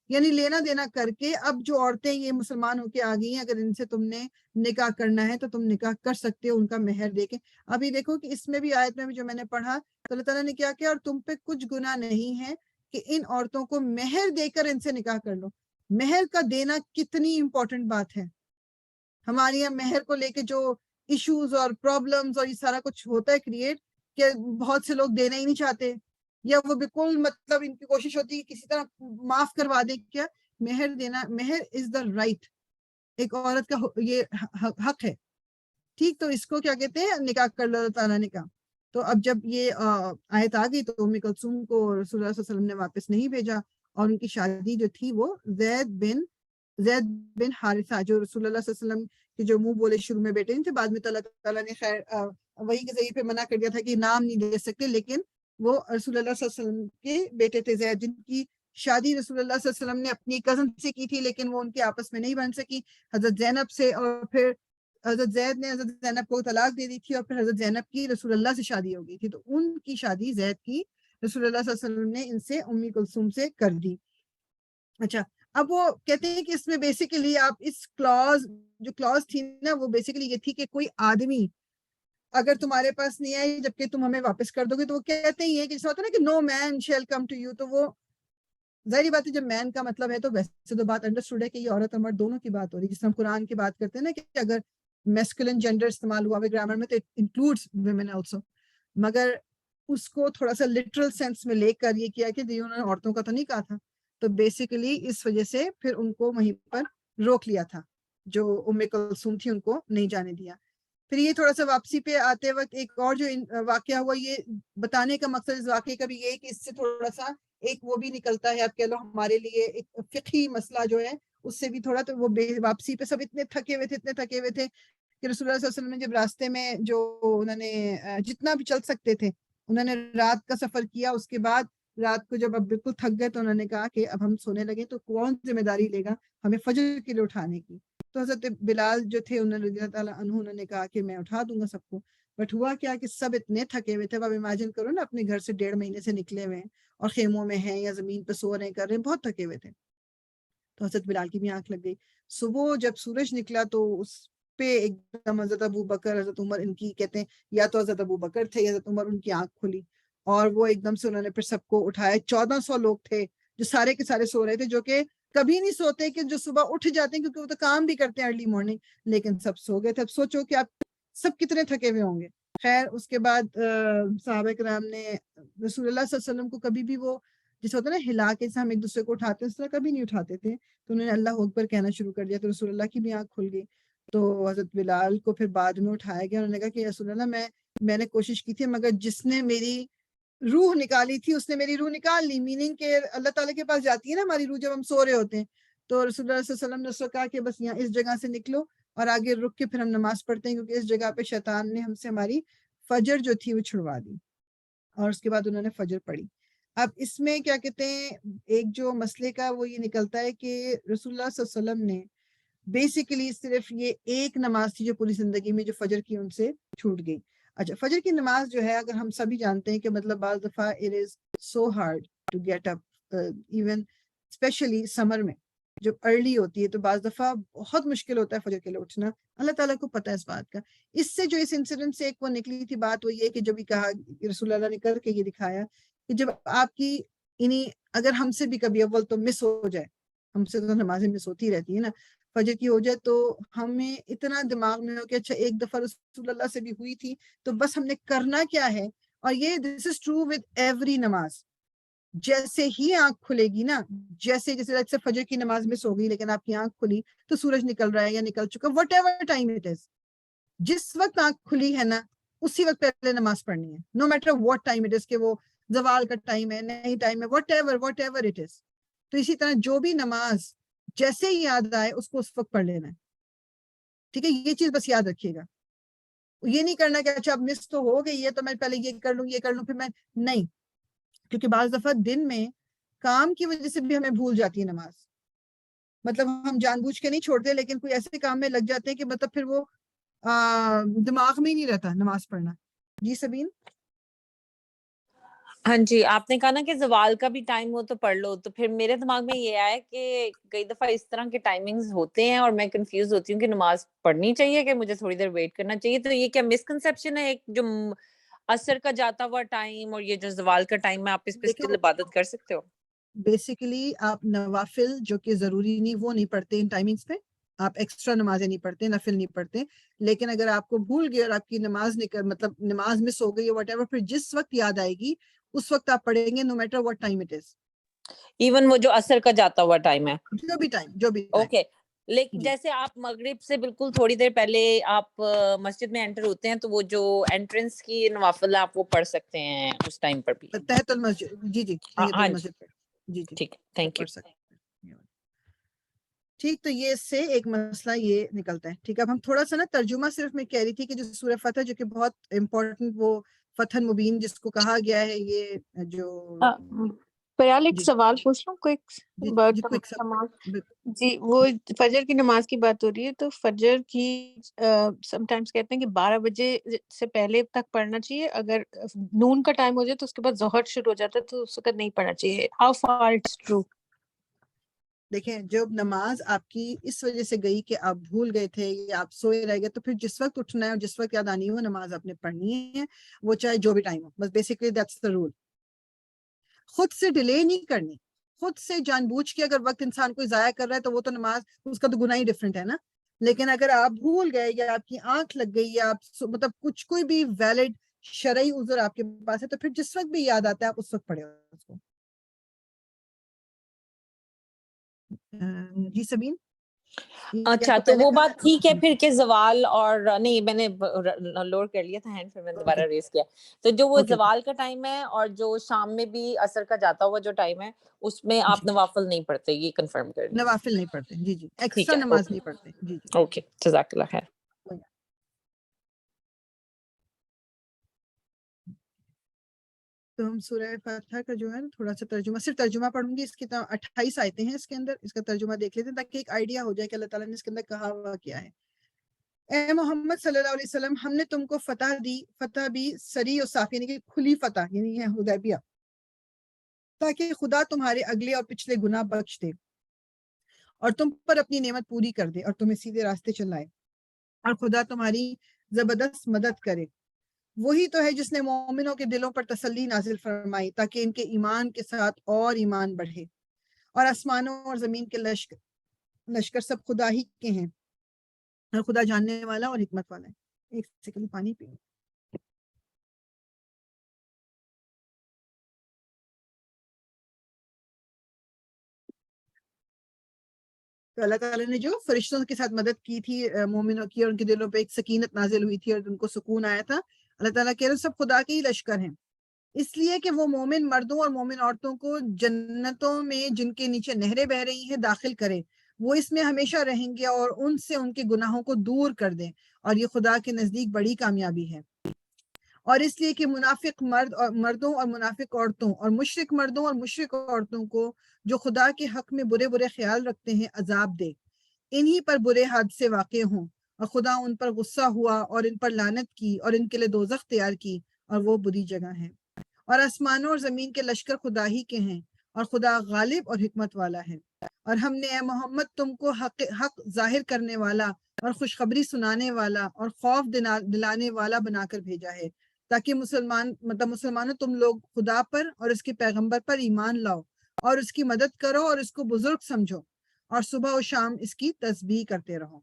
S1: یعنی لینا دینا کر کے اب جو عورتیں یہ مسلمان ہو کے آ گئی ہیں، اگر ان سے تم نے نکاح کرنا ہے تو تم نکاح کر سکتے ہو ان کا مہر دے کے۔ ابھی دیکھو کہ اس میں بھی آیت میں بھی جو میں نے پڑھا تو اللہ تعالیٰ نے کیا کیا، اور تم پہ کچھ گناہ نہیں ہے کہ ان عورتوں کو مہر دے کر ان سے نکاح کر لو۔ مہر کا دینا کتنی امپورٹنٹ بات ہے۔ ہمارے یہاں مہر کو لے کے جو ایشوز اور پرابلمز اور یہ سارا کچھ ہوتا ہے کریٹ، کہ بہت سے لوگ دینا ہی نہیں چاہتے، یا وہ بالکل مطلب ان کی کوشش ہوتی ہے کہ کسی طرح معاف کروا دیں۔ کیا مہر دینا، مہر از دا رائٹ، ایک عورت کا یہ حق ہے، ٹھیک؟ تو اس کو کیا کہتے ہیں، نکاح کر لو، اللہ تعالیٰ نے کہا۔ تو اب جب یہ آیت آ گئی تو ام کلثوم کو رسول اللہ صلی اللہ علیہ وسلم نے واپس نہیں بھیجا، اور ان کی شادی جو تھی وہ زید بن حارثہ، جو رسول اللہ صلی اللہ علیہ وسلم کے جو منہ بولے شروع میں بیٹے نہیں تھے، بعد میں اللہ تعالیٰ نے خیر وہی کے ذریعے پہ منع کر دیا تھا کہ نام نہیں لے سکتے، لیکن وہ رسول اللہ صلی اللہ علیہ وسلم کے بیٹے تھے زید، جن کی شادی رسول اللہ صلی اللہ علیہ وسلم نے اپنی کزن سے کی تھی، لیکن وہ ان کے آپس میں نہیں بن سکی حضرت زینب سے، اور پھر حضرت زید نے حضرت زینب کو طلاق دے دی تھی، اور پھر حضرت زینب کی رسول اللہ سے شادی ہو گئی تھی، تو ان کی شادی زید کی رسول اللہ صلی اللہ علیہ وسلم نے ان سے ام کلثوم سے کر دی۔ اچھا، اب وہ کہتے ہیں کہ اس میں بیسیکلی آپ اس جو کلاز تھی نا وہ بیسیکلی یہ تھی کہ کوئی آدمی اگر تمہارے پاس نہیں آئے جبکہ تم ہمیں واپس کر دو گے، تو وہ کہتے ہی ہے کہ جیسا ہوتا ہے نا کہ نو مین شیل کم ٹو یو، تو وہ ظاہری بات ہے جب مین کا مطلب ہے تو ویسے تو بات انڈرسٹوڈ ہے کہ یہ عورت اور مرد دونوں کی بات ہو رہی ہے، جس طرح ہم قرآن کی بات کرتے ہیں نا کہ اگر میسکولن جینڈر استعمال ہوا ہے گرامر میں تو اٹ انکلوڈس ویمن آلسو، مگر اس کو تھوڑا سا لٹرل سینس میں لے کر یہ کیا کہ انہوں نے عورتوں کا تو نہیں کہا تھا، تو بیسیکلی اس وجہ سے پھر ان کو وہیں پر روک لیا تھا، جو ام کلثوم تھی ان کو نہیں جانے دیا۔ پھر یہ تھوڑا سا واپسی پہ آتے وقت ایک اور جو واقعہ ہوا، یہ بتانے کا مقصد اس واقعے کا بھی یہ ہے کہ اس سے تھوڑا سا ایک وہ بھی نکلتا ہے، آپ کہہ لو ہمارے لیے ایک فقہی مسئلہ جو ہے اس سے بھی تھوڑا، تو وہ واپسی پہ سب اتنے تھکے ہوئے تھے کہ رسول اللہ صلی اللہ علیہ وسلم نے جب راستے میں جو انہوں نے جتنا بھی چل سکتے تھے انہوں نے رات کا سفر کیا، اس کے بعد رات کو جب اب بالکل تھک گئے تو انہوں نے کہا کہ اب ہم سونے لگے تو کون ذمہ داری لے گا ہمیں فجر کے لیے اٹھانے کی، تو حضرت بلال جو تھے انہوں نے رضی اللہ تعالیٰ عنہ انہوں نے کہا کہ میں اٹھا دوں گا سب کو، بٹ ہوا کیا کہ سب اتنے تھکے ہوئے تھے، اب امیجن کرو نا اپنے گھر سے 1.5 مہینے سے نکلے ہوئے ہیں اور خیموں میں ہیں یا زمین پہ سو رہے ہیں، کر رہے ہیں، بہت تھکے ہوئے تھے، تو حضرت بلال کی بھی آنکھ لگ گئی۔ صبح جب سورج نکلا تو اس پہ ایک دم حضرت ابو بکر حضرت عمر، ان کی کہتے ہیں یا تو حضرت ابو بکر تھے یا حضرت عمر، ان کی آنکھ کھلی اور وہ ایک دم سے انہوں نے پھر سب کو اٹھایا۔ 1400 لوگ تھے جو سارے کے سارے سو رہے تھے، جو کہ کبھی نہیں سوتے، کہ جو صبح اٹھ جاتے ہیں کیونکہ وہ تو کام بھی کرتے ہیں ارلی مارننگ، لیکن سب سو گئے تھے۔ اب سوچو کہ آپ سب کتنے تھکے ہوئے ہوں گے۔ خیر اس کے بعد صحابہ کرام نے رسول اللہ صلی اللہ علیہ وسلم کو کبھی بھی وہ جیسے ہوتا ہے نا ہلا کے ہم ایک دوسرے کو اٹھاتے ہیں، اس طرح کبھی نہیں اٹھاتے تھے، تو انہوں نے اللہ اکبر کہنا شروع کر دیا، تو رسول اللہ کی بھی آنکھ کھل گئی۔ تو حضرت بلال کو پھر بعد میں اٹھایا گیا، انہوں نے کہا کہ رسول اللہ میں نے کوشش کی تھی، مگر جس نے میری روح نکالی تھی اس نے میری روح نکال لی، میننگ کہ اللہ تعالیٰ کے پاس جاتی ہے نا ہماری روح جب ہم سو رہے ہوتے ہیں، تو رسول اللہ صلی اللہ علیہ وسلم نے اس کو کہا کہ بس یہاں اس جگہ سے نکلو اور آگے رک کے پھر ہم نماز پڑھتے ہیں، کیونکہ اس جگہ پہ شیطان نے ہم سے ہماری فجر جو تھی وہ چھڑوا دی، اور اس کے بعد انہوں نے فجر پڑھی۔ اب اس میں کیا کہتے ہیں ایک جو مسئلے کا وہ یہ نکلتا ہے کہ رسول اللہ صلی اللہ علیہ وسلم نے بیسیکلی صرف یہ ایک نماز تھی جو پوری زندگی میں جو فجر کی ان سے چھوٹ گئی۔ اچھا، فجر کی نماز جو ہے اگر ہم سبھی جانتے ہیں کہ مطلب بعض دفعہ it is so hard to get up even especially summer میں جب ارلی ہوتی ہے تو بعض دفعہ بہت مشکل ہوتا ہے فجر کے لیے اٹھنا، اللہ تعالیٰ کو پتہ ہے اس بات کا. اس سے جو اس انسیڈنٹ سے ایک وہ نکلی تھی بات وہ یہ کہ جب یہ کہا رسول اللہ نے کر کے یہ دکھایا کہ جب آپ کی اگر ہم سے بھی کبھی اول تو مس ہو جائے، ہم سے تو نمازیں مس ہوتی رہتی ہے نا، فجر کی ہو جائے تو ہمیں اتنا دماغ میں ہو کہ اچھا ایک دفعہ رسول اللہ سے بھی ہوئی تھی تو بس ہم نے کرنا کیا ہے. اور یہ دس از ٹرو ود ایوری نماز. جیسے ہی آنکھ کھلے گی نا، جیسے فجر کی نماز مس ہو گئی لیکن آپ کی آنکھ کھلی تو سورج نکل رہا ہے یا نکل چکا، what ever time it is, جس وقت آنکھ کھلی ہے نا اسی وقت پہلے نماز پڑھنی ہے، نو matter what time it is, کہ وہ زوال کا ٹائم ہے نہیں ٹائم ہے، وٹ ایور اٹ از. تو اسی طرح جو بھی نماز جیسے ہی یاد آئے اس کو اس وقت پڑھ لینا ہے. ٹھیک ہے، یہ چیز بس یاد رکھیے گا. یہ نہیں کرنا کہ اچھا اب مس تو ہو گئی ہے تو میں پہلے یہ کر لوں پھر میں نہیں، کیونکہ بعض دفعہ دن میں کام کی وجہ سے بھی ہمیں بھول جاتی ہے نماز. مطلب ہم جان بوجھ کے نہیں چھوڑتے لیکن کوئی ایسے کام میں لگ جاتے ہیں کہ مطلب پھر وہ دماغ میں ہی نہیں رہتا نماز پڑھنا. جی سبین.
S3: ہاں جی، آپ نے کہا نا کہ زوال کا بھی ٹائم ہو تو پڑھ لو، تو پھر میرے دماغ میں یہ آیا کہ کئی دفعہ اس طرح کے ٹائمنگز ہوتے ہیں اور میں کنفیوز ہوتی ہوں کہ نماز پڑھنی چاہیے کہ مجھے تھوڑی دیر ویٹ کرنا چاہیے. تو یہ کیا مسکنسیپشن ہے ایک جو عصر کا جاتا ہوا ٹائم اور یہ جو زوال کا ٹائم ہے، آپ اس پہ اسٹل عبادت کر سکتے ہو؟
S1: بیسیکلی آپ نوافل جو کہ ضروری نہیں وہ نہیں پڑھتے ان ٹائمنگز پہ، آپ ایکسٹرا نمازیں نہیں پڑھتے، نفل نہیں پڑھتے. لیکن اگر آپ کو بھول گئے اور آپ کی نماز مطلب نماز مس ہو گئی ہے وٹ ایور، پھر جس وقت یاد آئے گی اس وقت آپ پڑھیں گے، نو matter what time it is.
S3: Even وہ جو عصر کا جاتا ہوا ٹائم ہے،
S1: جو بھی ٹائم.
S3: اوکے. لیکن جیسے آپ مغرب سے بالکل تھوڑی دیر پہلے آپ مسجد میں انٹر ہوتے ہیں تو وہ جو انٹرنس کی نوافل آپ وہ پڑھ سکتے ہیں اس ٹائم پر بھی؟
S1: تحت المسجد، جی تحت المسجد پر. جی
S3: ٹھیک، تھینک یو.
S1: پڑھ سکتے ہیں. ٹھیک، تو یہ اس سے ایک مسئلہ یہ نکلتا ہے. ٹھیک، اب ہم تھوڑا سا نا ترجمہ صرف میں کہہ رہی تھی کہ جو سورہ فتح جو کہ بہت امپورٹنٹ، وہ فتح مبین جس کو کہا گیا ہے، یہ جو
S4: پیال ایک سوال پوچھ لوں جی وہ فجر کی نماز کی بات ہو رہی ہے تو فجر کی سم ٹائمز کہتے ہیں کہ 12 بجے سے پہلے تک پڑھنا چاہیے، اگر نون کا ٹائم ہو جائے تو اس کے بعد ظہر شروع ہو جاتا ہے تو اس وقت نہیں پڑھنا چاہیے. How for its true?
S1: دیکھیں، جب نماز آپ کی اس وجہ سے گئی کہ آپ بھول گئے تھے یا آپ سوئے رہ گئے تو پھر جس وقت اٹھنا ہے اور جس وقت یاد آنی ہو نماز آپ نے پڑھنی ہے، وہ چاہے جو بھی ٹائم ہو. بس بیسیکلی دیٹس دا رول. خود سے ڈیلے نہیں کرنی، خود سے جان بوجھ کے اگر وقت انسان کو ضائع کر رہا ہے تو وہ تو نماز اس کا تو گناہ ہی ڈفرینٹ ہے نا. لیکن اگر آپ بھول گئے یا آپ کی آنکھ لگ گئی یا آپ مطلب کچھ کوئی بھی ویلڈ شرعی عذر آپ کے پاس ہے تو پھر جس وقت بھی یاد آتا ہے آپ اس وقت پڑھے اس کو. جی سبین.
S3: اچھا، تو وہ بات ٹھیک ہے پھر کہ زوال اور نہیں، میں نے لوور کر لیا تھا ہینڈ، پھر میں نے دوبارہ ریز کیا. تو جو وہ زوال کا ٹائم ہے اور جو شام میں بھی عصر کا جاتا ہوا جو ٹائم ہے اس میں آپ نوافل نہیں پڑھتے، یہ کنفرم کر دیں.
S1: نوافل نہیں پڑھتے، جی
S3: ٹھیک
S1: ایکسٹرا
S3: ہے،
S1: نماز نہیں پڑھتے. جی
S3: اوکے، جزاک اللہ خیر.
S1: تو ہم سورہ فاتحہ کا جو ہے تھوڑا سا ترجمہ، صرف ترجمہ پڑھوں گی. اس کی 28 آیتیں ہیں اس کے اندر، اس کا ترجمہ دیکھ لیتے ہیں تاکہ ایک آئیڈیا ہو جائے کہ اللہ تعالیٰ نے اس کے اندر کہا ہوا کیا ہے. اے محمد صلی اللہ علیہ وسلم، ہم نے تم کو فتح دی، فتح بھی سری اور صافی یعنی کہ کھلی فتح، یعنی ہے حدیبیہ، تاکہ خدا تمہارے اگلے اور پچھلے گناہ بخش دے اور تم پر اپنی نعمت پوری کر دے اور تمہیں سیدھے راستے چلائے اور خدا تمہاری زبردست مدد کرے. وہی تو ہے جس نے مومنوں کے دلوں پر تسلی نازل فرمائی تاکہ ان کے ایمان کے ساتھ اور ایمان بڑھے. اور آسمانوں اور زمین کے لشکر سب خدا ہی کے ہیں اور خدا جاننے والا اور حکمت والا ہے. ایک سیکنڈ پانی پی. تو اللہ تعالیٰ نے جو فرشتوں کے ساتھ مدد کی تھی مومنوں کی، اور ان کے دلوں پہ ایک سکینت نازل ہوئی تھی اور ان کو سکون آیا تھا، اللہ تعالیٰ کہہ رہے سب خدا کے ہی لشکر ہیں. اس لیے کہ وہ مومن مردوں اور مومن عورتوں کو جنتوں میں جن کے نیچے نہریں بہ رہی ہیں داخل کرے، وہ اس میں ہمیشہ رہیں گے اور ان سے ان کے گناہوں کو دور کر دیں، اور یہ خدا کے نزدیک بڑی کامیابی ہے. اور اس لیے کہ منافق مردوں اور منافق عورتوں اور مشرک مردوں اور مشرک عورتوں کو جو خدا کے حق میں برے برے خیال رکھتے ہیں عذاب دے، انہی پر برے حادثے واقع ہوں اور خدا ان پر غصہ ہوا اور ان پر لعنت کی اور ان کے لیے دوزخ تیار کی اور وہ بری جگہ ہے. اور آسمانوں اور زمین کے لشکر خدا ہی کے ہیں اور خدا غالب اور حکمت والا ہے. اور ہم نے اے محمد تم کو حق ظاہر کرنے والا اور خوشخبری سنانے والا اور خوف دلانے والا بنا کر بھیجا ہے تاکہ مسلمانوں تم لوگ خدا پر اور اس کے پیغمبر پر ایمان لاؤ اور اس کی مدد کرو اور اس کو بزرگ سمجھو اور صبح و شام اس کی تسبیح کرتے رہو.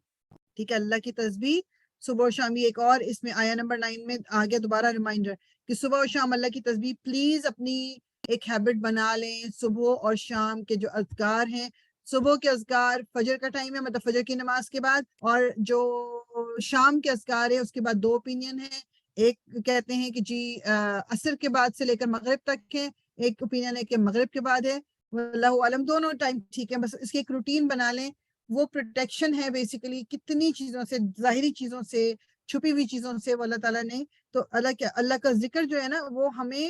S1: ٹھیک ہے, اللہ کی تسبیح صبح و شام. یہ ایک اور اس میں آیا نمبر 9 میں آ گیا دوبارہ ریمائنڈر کہ صبح و شام اللہ کی تسبیح پلیز اپنی ایک ہیبٹ بنا لیں. صبح اور شام کے جو اذکار ہیں, صبح کے اذکار فجر کا ٹائم ہے مطلب فجر کی نماز کے بعد, اور جو شام کے اذکار ہے اس کے بعد 2 اوپینین ہیں. ایک کہتے ہیں کہ جی عصر کے بعد سے لے کر مغرب تک ہے, ایک اوپینین ہے کہ مغرب کے بعد ہے. اللہ عالم دونوں ٹائم ٹھیک ہے, بس اس کی ایک روٹین بنا لیں. وہ پروٹیکشن ہے بیسیکلی کتنی چیزوں سے, ظاہری چیزوں سے, چھپی ہوئی چیزوں سے. وہ اللہ تعالیٰ نے تو اللہ کا ذکر جو ہے نا وہ ہمیں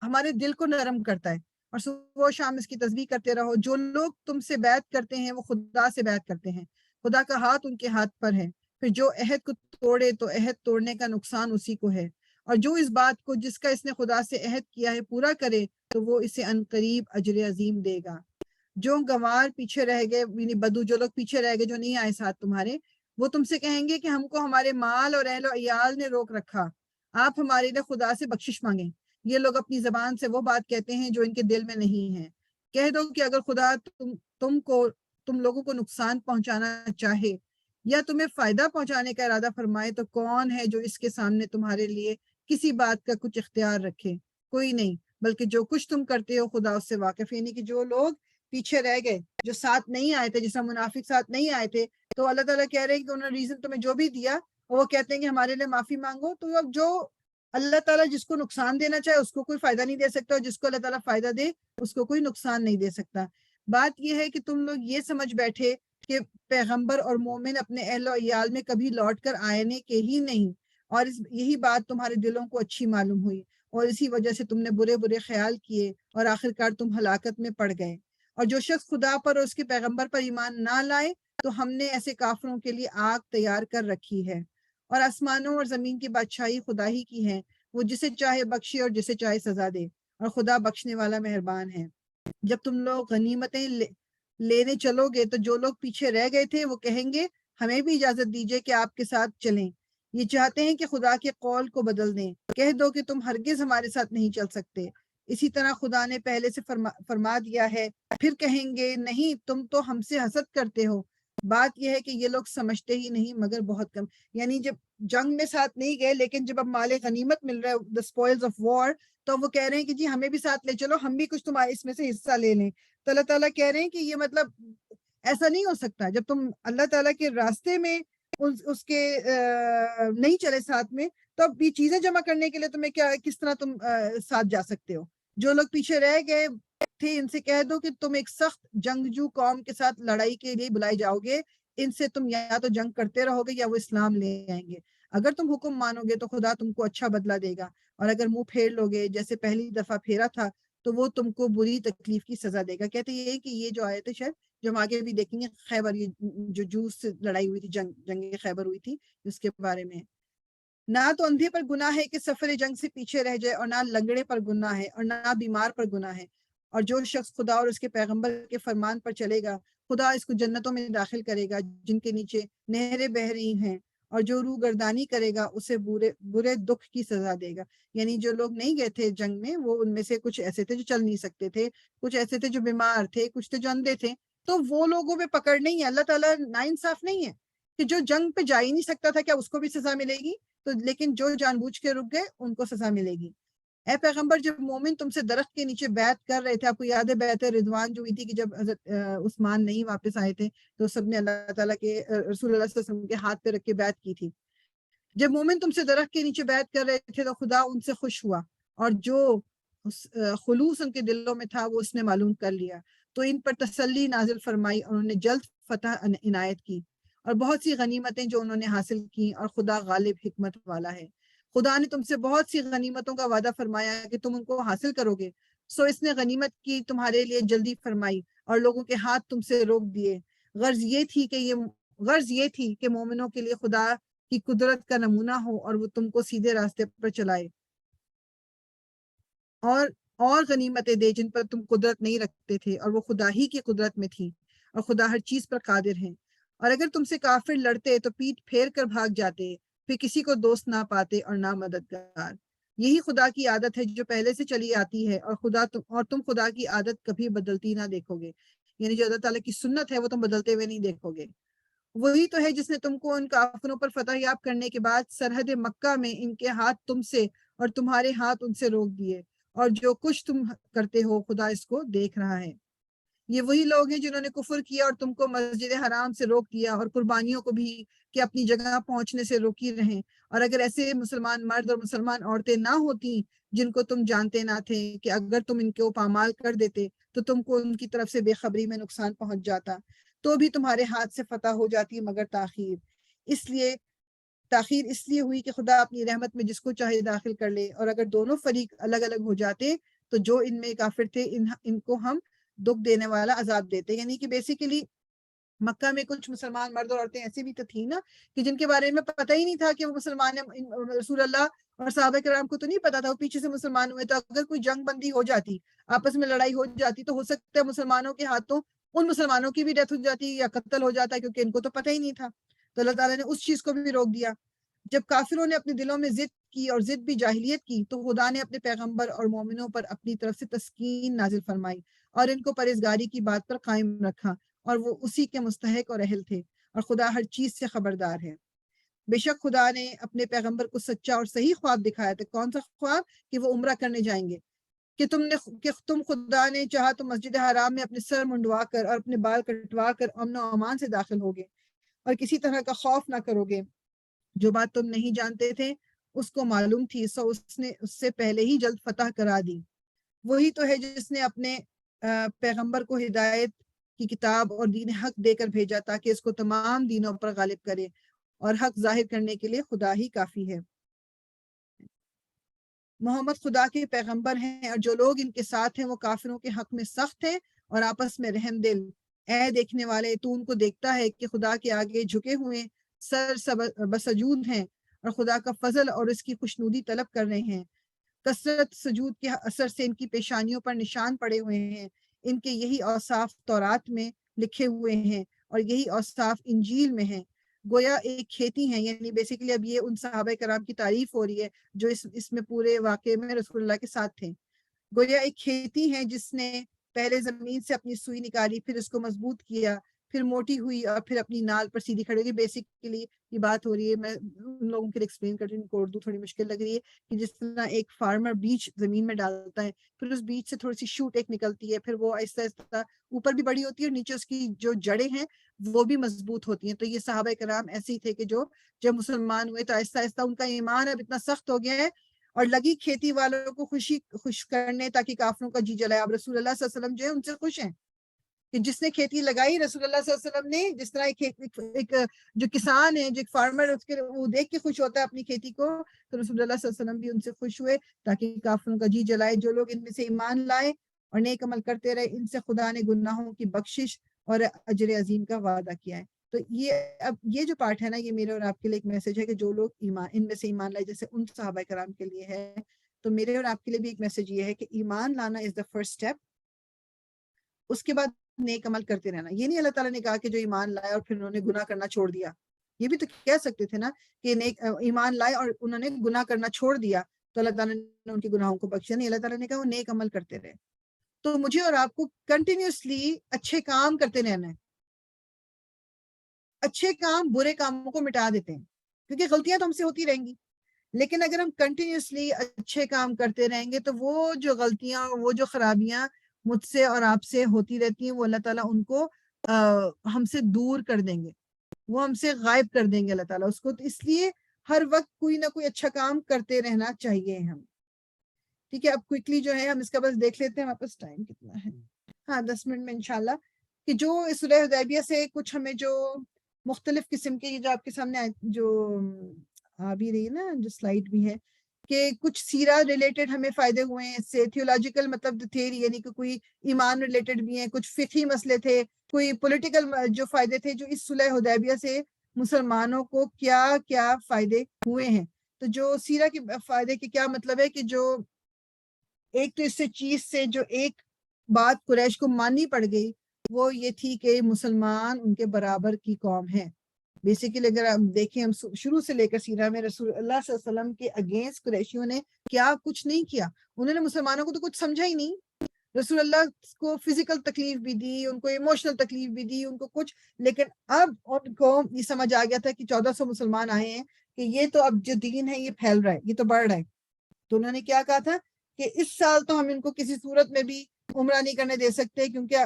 S1: ہمارے دل کو نرم کرتا ہے. اور صبح و شام اس کی تسبیح کرتے رہو. جو لوگ تم سے بیعت کرتے ہیں وہ خدا سے بیعت کرتے ہیں, خدا کا ہاتھ ان کے ہاتھ پر ہے. پھر جو عہد کو توڑے تو عہد توڑنے کا نقصان اسی کو ہے, اور جو اس بات کو جس کا اس نے خدا سے عہد کیا ہے پورا کرے تو وہ اسے عنقریب اجر عظیم دے گا. جو گوار پیچھے رہ گئے یعنی بدو, جو لوگ پیچھے رہ گئے جو نہیں آئے ساتھ تمہارے, وہ تم سے کہیں گے کہ ہم کو ہمارے مال اور اہل و عیال نے روک رکھا, آپ ہمارے لیے خدا سے بخشش مانگیں. یہ لوگ اپنی زبان سے وہ بات کہتے ہیں جو ان کے دل میں نہیں ہے. کہہ دو کہ اگر خدا تم لوگوں کو نقصان پہنچانا چاہے یا تمہیں فائدہ پہنچانے کا ارادہ فرمائے تو کون ہے جو اس کے سامنے تمہارے لیے کسی بات کا کچھ اختیار رکھے؟ کوئی نہیں, بلکہ جو کچھ تم کرتے ہو خدا اس سے واقف ہے. یعنی کہ جو لوگ پیچھے رہ گئے, جو ساتھ نہیں آئے تھے, جیسا منافق ساتھ نہیں آئے تھے, تو اللہ تعالیٰ کہہ رہے ہیں کہ انہوں نے ریزن تمہیں جو بھی دیا وہ کہتے ہیں کہ ہمارے لیے معافی مانگو. تو اب جو اللہ تعالیٰ جس کو نقصان دینا چاہے اس کو کوئی فائدہ نہیں دے سکتا, اور جس کو اللہ تعالیٰ فائدہ دے اس کو کوئی نقصان نہیں دے سکتا. بات یہ ہے کہ تم لوگ یہ سمجھ بیٹھے کہ پیغمبر اور مومن اپنے اہل و عیال میں کبھی لوٹ کر آنے کے ہی نہیں, اور یہی بات تمہارے دلوں کو اچھی معلوم ہوئی اور اسی وجہ سے تم نے برے برے خیال کیے اور آخرکار تم ہلاکت میں پڑ گئے. اور جو شخص خدا پر اور اس کے پیغمبر پر ایمان نہ لائے تو ہم نے ایسے کافروں کے لیے آگ تیار کر رکھی ہے. اور آسمانوں اور زمین کی بادشاہی خدا ہی کی ہے, وہ جسے چاہے بخشے اور جسے چاہے سزا دے, اور خدا بخشنے والا مہربان ہے. جب تم لوگ غنیمتیں لینے چلو گے تو جو لوگ پیچھے رہ گئے تھے وہ کہیں گے ہمیں بھی اجازت دیجیے کہ آپ کے ساتھ چلیں. یہ چاہتے ہیں کہ خدا کے قول کو بدل دیں. کہہ دو کہ تم ہرگز ہمارے ساتھ نہیں چل سکتے, اسی طرح خدا نے پہلے سے فرما دیا ہے. پھر کہیں گے نہیں, تم تو ہم سے حسد کرتے ہو. بات یہ ہے کہ یہ لوگ سمجھتے ہی نہیں مگر بہت کم. یعنی جب جنگ میں ساتھ نہیں گئے لیکن جب اب مال غنیمت مل رہا ہے, the spoils of war, تو وہ کہہ رہے ہیں کہ جی ہمیں بھی ساتھ لے چلو, ہم بھی کچھ تمہارے اس میں سے حصہ لے لیں. تو اللہ تعالیٰ کہہ رہے ہیں کہ یہ مطلب ایسا نہیں ہو سکتا. جب تم اللہ تعالیٰ کے راستے میں اس کے نہیں چلے ساتھ میں, تو اب یہ چیزیں جمع کرنے کے لیے تمہیں کس طرح تم ساتھ جا سکتے ہو؟ جو لوگ پیچھے رہ گئے تھے ان سے کہہ دو کہ تم ایک سخت جنگجو قوم کے ساتھ لڑائی کے لیے بلائے جاؤ گے. ان سے تم یا تو جنگ کرتے رہو گے یا وہ اسلام لے آئیں گے. اگر تم حکم مانو گے تو خدا تم کو اچھا بدلہ دے گا, اور اگر منہ پھیر لو گے جیسے پہلی دفعہ پھیرا تھا تو وہ تم کو بری تکلیف کی سزا دے گا. کہتے یہ کہ یہ جو آیت ہے شاید جو ہم آگے بھی دیکھیں گے, خیبر, یہ جو جوس سے لڑائی ہوئی تھی, جنگ خیبر ہوئی تھی, اس کے بارے میں. نہ تو اندھے پر گناہ ہے کہ سفر جنگ سے پیچھے رہ جائے, اور نہ لنگڑے پر گناہ ہے, اور نہ بیمار پر گناہ ہے. اور جو شخص خدا اور اس کے پیغمبر کے فرمان پر چلے گا خدا اس کو جنتوں میں داخل کرے گا جن کے نیچے نہریں بہ رہی ہیں, اور جو روح گردانی کرے گا اسے برے دکھ کی سزا دے گا. یعنی جو لوگ نہیں گئے تھے جنگ میں, وہ ان میں سے کچھ ایسے تھے جو چل نہیں سکتے تھے, کچھ ایسے تھے جو بیمار تھے, کچھ تھے جو اندھے تھے. تو وہ لوگوں پہ پکڑ نہیں ہے. اللہ تعالیٰ ناانصاف نہیں ہے کہ جو جنگ پہ جا ہی نہیں سکتا تھا کیا اس کو بھی سزا ملے گی؟ تو لیکن جو جان بوجھ کے رک گئے ان کو سزا ملے گی. اے پیغمبر, جب مومن تم سے درخت کے نیچے بیعت کر رہے تھے, آپ کو یاد ہے بیعت رضوان جو ہوئی تھی کہ جب حضرت عثمان نہیں واپس آئے تھے تو سب نے اللہ تعالیٰ کے رسول اللہ صلی اللہ علیہ وسلم کے ہاتھ پہ رکھ کے بیعت کی تھی. جب مومن تم سے درخت کے نیچے بیعت کر رہے تھے تو خدا ان سے خوش ہوا, اور جو خلوص ان کے دلوں میں تھا وہ اس نے معلوم کر لیا, تو ان پر تسلی نازل فرمائی اور انہوں نے جلد فتح عنایت کی, اور بہت سی غنیمتیں جو انہوں نے حاصل کی, اور خدا غالب حکمت والا ہے. خدا نے تم سے بہت سی غنیمتوں کا وعدہ فرمایا کہ تم ان کو حاصل کرو گے, سو اس نے غنیمت کی تمہارے لیے جلدی فرمائی اور لوگوں کے ہاتھ تم سے روک دیے. غرض یہ تھی کہ مومنوں کے لیے خدا کی قدرت کا نمونہ ہو اور وہ تم کو سیدھے راستے پر چلائے. اور اور غنیمتیں دے جن پر تم قدرت نہیں رکھتے تھے، اور وہ خدا ہی کی قدرت میں تھی، اور خدا ہر چیز پر قادر ہیں۔ اور اگر تم سے کافر لڑتے تو پیٹھ پھیر کر بھاگ جاتے، پھر کسی کو دوست نہ پاتے اور نہ مددگار۔ یہی خدا کی عادت ہے جو پہلے سے چلی آتی ہے، اور تم خدا کی عادت کبھی بدلتی نہ دیکھو گے، یعنی جو اللہ تعالیٰ کی سنت ہے وہ تم بدلتے ہوئے نہیں دیکھو گے۔ وہی تو ہے جس نے تم کو ان کافروں پر فتح یاب کرنے کے بعد سرحد مکہ میں ان کے ہاتھ تم سے اور تمہارے ہاتھ ان سے روک دیے، اور جو کچھ تم کرتے ہو خدا اس کو دیکھ رہا ہے۔ یہ وہی لوگ ہیں جنہوں نے کفر کیا اور تم کو مسجد حرام سے روک دیا، اور قربانیوں کو بھی کہ اپنی جگہ پہنچنے سے روکی رہیں۔ اور اگر ایسے مسلمان مرد اور مسلمان عورتیں نہ ہوتی جن کو تم جانتے نہ تھے، کہ اگر تم ان کو پامال کر دیتے تو تم کو ان کی طرف سے بے خبری میں نقصان پہنچ جاتا، تو بھی تمہارے ہاتھ سے فتح ہو جاتی، مگر تاخیر اس لیے ہوئی کہ خدا اپنی رحمت میں جس کو چاہے داخل کر لے۔ اور اگر دونوں فریق الگ الگ ہو جاتے تو جو ان میں کافر تھے ان کو ہم دکھ دینے والا عذاب دیتے۔ یعنی کہ بیسیکلی مکہ میں کچھ مسلمان مرد اور عورتیں ایسی بھی تو تھی نا کہ جن کے بارے میں پتہ ہی نہیں تھا کہ وہ مسلمان ہیں۔ رسول اللہ اور صحابہ کرام کو تو نہیں پتا تھا، وہ پیچھے سے مسلمان ہوئے، تو اگر کوئی جنگ بندی ہو جاتی، آپس میں لڑائی ہو جاتی، تو ہو سکتا ہے مسلمانوں کے ہاتھوں ان مسلمانوں کی بھی ڈیتھ ہو جاتی یا قتل ہو جاتا، کیونکہ ان کو تو پتہ ہی نہیں تھا۔ تو اللہ تعالیٰ نے اس چیز کو بھی روک دیا۔ جب کافروں نے اپنے دلوں میں ضد کی، اور ضد بھی جاہلیت کی، تو خدا نے اپنے پیغمبر اور مومنوں پر اپنی طرف سے تسکین نازل فرمائی، اور ان کو پرہیزگاری کی بات پر قائم رکھا، اور وہ اسی کے مستحق اور اہل تھے، اور خدا ہر چیز سے خبردار ہے۔ بے شک خدا نے اپنے پیغمبر کو سچا اور صحیح خواب دکھایا تھا۔ کون سا خواب؟ کہ وہ عمرہ کرنے جائیں گے، کہ تم خدا نے چاہا تو مسجد حرام میں اپنے سر منڈوا کر اور اپنے بال کٹوا کر امن و امان سے داخل ہوگے، اور کسی طرح کا خوف نہ کرو گے۔ جو بات تم نہیں جانتے تھے اس کو معلوم تھی، سو اس نے اس سے پہلے ہی جلد فتح کرا دی۔ وہی تو ہے جس نے اپنے پیغمبر کو ہدایت کی کتاب اور دین حق دے کر بھیجا، تاکہ اس کو تمام دینوں پر غالب کرے، اور حق ظاہر کرنے کے لیے خدا ہی کافی ہے۔ محمد خدا کے پیغمبر ہیں، اور جو لوگ ان کے ساتھ ہیں وہ کافروں کے حق میں سخت ہیں اور آپس میں رحم دل۔ اے دیکھنے والے، تو ان کو دیکھتا ہے کہ خدا کے آگے جھکے ہوئے سر بسجود ہیں، اور خدا کا فضل اور اس کی خوشنودی طلب کر رہے ہیں۔ کثرت سجود کے اثر سے ان کی پیشانیوں پر نشان پڑے ہوئے ہیں۔ ان کے یہی اوصاف تورات میں لکھے ہوئے ہیں، اور یہی اوصاف انجیل میں ہیں۔ گویا ایک کھیتی ہیں، یعنی بیسیکلی اب یہ ان صحابہ کرام کی تعریف ہو رہی ہے جو اس میں پورے واقعے میں رسول اللہ کے ساتھ تھے۔ گویا ایک کھیتی ہے جس نے پہلے زمین سے اپنی سوئی نکالی، پھر اس کو مضبوط کیا، پھر موٹی ہوئی، اور پھر اپنی نال پر سیدھی کھڑی ہوگی۔ بیسیکلی یہ بات ہو رہی ہے، میں ان لوگوں کے لیے ایکسپلین کر رہی ہوں، ان کو اردو تھوڑی مشکل لگ رہی ہے، کہ جس طرح ایک فارمر بیج زمین میں ڈالتا ہے، پھر اس بیج سے تھوڑی سی شوٹ ایک نکلتی ہے، پھر وہ آہستہ آہستہ اوپر بھی بڑی ہوتی ہے، اور نیچے اس کی جو جڑیں ہیں وہ بھی مضبوط ہوتی ہیں۔ تو یہ صحابہ کرام ایسے ہی تھے کہ جو جب مسلمان ہوئے تو آہستہ آہستہ ان کا ایمان اب اتنا سخت ہو گیا ہے، اور لگی کھیتی والوں کو خوش کرنے تاکہ کافروں کا جی جلائے۔ اب رسول اللہ صلی اللہ علیہ وسلم جو ہے ان سے خوش ہیں، کہ جس نے کھیتی لگائی رسول اللہ صلی اللہ علیہ وسلم نے، جس طرح ایک جو کسان ہے، جو ایک فارمر، اس کے وہ دیکھ کے خوش ہوتا ہے اپنی کھیتی کو، تو رسول اللہ صلی اللہ علیہ وسلم بھی ان سے خوش ہوئے تاکہ کافروں کا جی جلائے۔ جو لوگ ان میں سے ایمان لائے اور نیک عمل کرتے رہے، ان سے خدا نے گناہوں کی بخشش اور اجر عظیم کا وعدہ کیا ہے۔ تو اب یہ جو پارٹ ہے نا، یہ میرے اور آپ کے لیے ایک میسج ہے کہ جو لوگ ان میں سے ایمان لائے، جیسے ان صحابہ کرام کے لیے ہے، تو میرے اور آپ کے لیے بھی ایک میسج یہ ہے کہ ایمان لانا از دا فرسٹ اسٹیپ، اس کے بعد نیک عمل کرتے رہنا۔ یہ نہیں اللہ تعالیٰ نے کہا کہ جو ایمان لائے اور پھر انہوں نے گناہ کرنا چھوڑ دیا، یہ بھی تو کہہ سکتے تھے نا کہ ایمان لائے اور انہوں نے گناہ کرنا چھوڑ دیا تو اللہ تعالیٰ نے ان کے گناہوں کو بخشا نہیں۔ اللہ تعالیٰ نے کہا وہ نیک عمل کرتے رہے۔ تو مجھے اور آپ کو کنٹینیوسلی اچھے کام کرتے رہنا ہے۔ اچھے کام برے کاموں کو مٹا دیتے ہیں، کیونکہ غلطیاں تو ہم سے ہوتی رہیں گی، لیکن اگر ہم کنٹینیوسلی اچھے کام کرتے رہیں گے تو وہ جو غلطیاں، وہ جو خرابیاں مجھ سے اور آپ سے ہوتی رہتی ہیں، وہ اللہ تعالیٰ ان کو ہم سے دور کر دیں گے، وہ ہم سے غائب کر دیں گے اللہ تعالیٰ اس کو۔ تو اس لیے ہر وقت کوئی نہ کوئی اچھا کام کرتے رہنا چاہیے ہم۔ ٹھیک ہے، اب کوئکلی جو ہے ہم اس کا بس دیکھ لیتے ہیں، ہمارے پاس ٹائم کتنا ہے؟ ہاں 10 منٹ میں انشاءاللہ، کہ جو اس صلح حدیبیہ سے کچھ ہمیں جو مختلف قسم کے، جو آپ کے سامنے جو آ بھی رہی ہے نا، جو سلائیڈ بھی ہے، کہ کچھ سیرہ ریلیٹڈ ہمیں فائدے ہوئے ہیں اس سے، تھیولوجیکل مطلب تھیوری، یعنی کہ کوئی ایمان ریلیٹڈ بھی ہیں، کچھ فقہی مسئلے تھے، کوئی پولیٹیکل جو فائدے تھے، جو اس صلح حدیبیہ سے مسلمانوں کو کیا کیا فائدے ہوئے ہیں۔ تو جو سیرہ کے فائدے کے کیا مطلب ہے کہ جو ایک تو اس سے چیز سے جو ایک بات قریش کو ماننی پڑ گئی وہ یہ تھی کہ مسلمان ان کے برابر کی قوم ہے. بیسیکلی اگر ہم دیکھیں ہم شروع سے لے کر سیرہ میں رسول اللہ صلی اللہ علیہ وسلم کے اگینسٹ قریشیوں نے کیا کچھ نہیں کیا. انہوں نے مسلمانوں کو تو کچھ سمجھا ہی نہیں. رسول اللہ کو فزیکل تکلیف بھی دی, ان کو ایموشنل تکلیف بھی دی, ان کو کچھ, لیکن اب ان کو یہ سمجھ آ گیا تھا کہ 1400 مسلمان آئے ہیں کہ یہ تو اب جو دین ہے یہ پھیل رہا ہے, یہ تو بڑھ رہا ہے. تو انہوں نے کیا کہا تھا کہ اس سال تو ہم ان کو کسی صورت میں بھی عمرہ نہیں کرنے دے سکتے, کیونکہ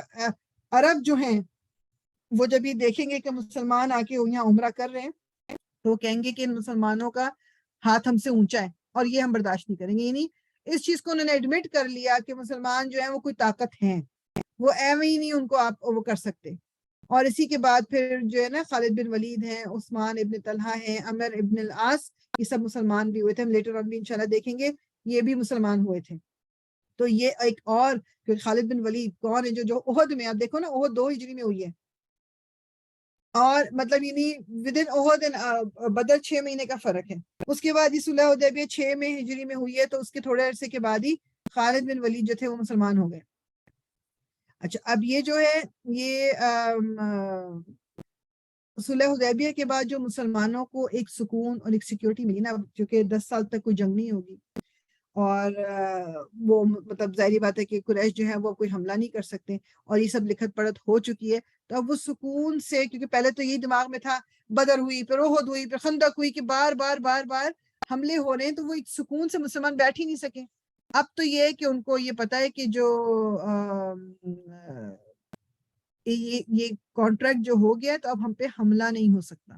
S1: عرب جو ہیں وہ جب یہ دیکھیں گے کہ مسلمان آ کے یہاں عمرہ کر رہے ہیں تو وہ کہیں گے کہ ان مسلمانوں کا ہاتھ ہم سے اونچا ہے اور یہ ہم برداشت نہیں کریں گے. یعنی اس چیز کو انہوں نے ایڈمٹ کر لیا کہ مسلمان جو ہیں وہ کوئی طاقت ہیں, وہ ایویں ہی نہیں ان کو آپ وہ کر سکتے. اور اسی کے بعد پھر جو ہے نا خالد بن ولید ہیں, عثمان ابن طلحہ ہیں, عمر ابن العاص, یہ سب مسلمان بھی ہوئے تھے. ہم لیٹر آن بھی انشاءاللہ دیکھیں گے یہ بھی مسلمان ہوئے تھے. تو یہ ایک اور خالد بن ولید کون ہے جو احد میں, آپ دیکھو نا احد 2 ہجری میں ہوئی ہے, اور مطلب یعنی ودن احد بدر 6 مہینے کا فرق ہے. اس کے بعد یہ صلح حدیبیہ 6 میں ہجری میں ہوئی ہے, تو اس کے تھوڑے عرصے کے بعد ہی خالد بن ولید جو تھے وہ مسلمان ہو گئے. اچھا اب یہ جو ہے یہ صلح حدیبیہ کے بعد جو مسلمانوں کو ایک سکون اور ایک سیکیورٹی ملی نا, کیونکہ 10 سال تک کوئی جنگ نہیں ہوگی, اور وہ مطلب ظاہری بات ہے کہ قریش جو ہے وہ کوئی حملہ نہیں کر سکتے, اور یہ سب لکھت پڑھت ہو چکی ہے. تو اب وہ سکون سے, کیونکہ پہلے تو یہی دماغ میں تھا, بدر ہوئی, پھر احد ہوئی, پھر خندق ہوئی, کہ بار بار حملے ہو رہے ہیں, تو وہ ایک سکون سے مسلمان بیٹھ ہی نہیں سکے. اب تو یہ ہے کہ ان کو یہ پتا ہے کہ جو یہ کانٹریکٹ جو ہو گیا, تو اب ہم پہ حملہ نہیں ہو سکتا.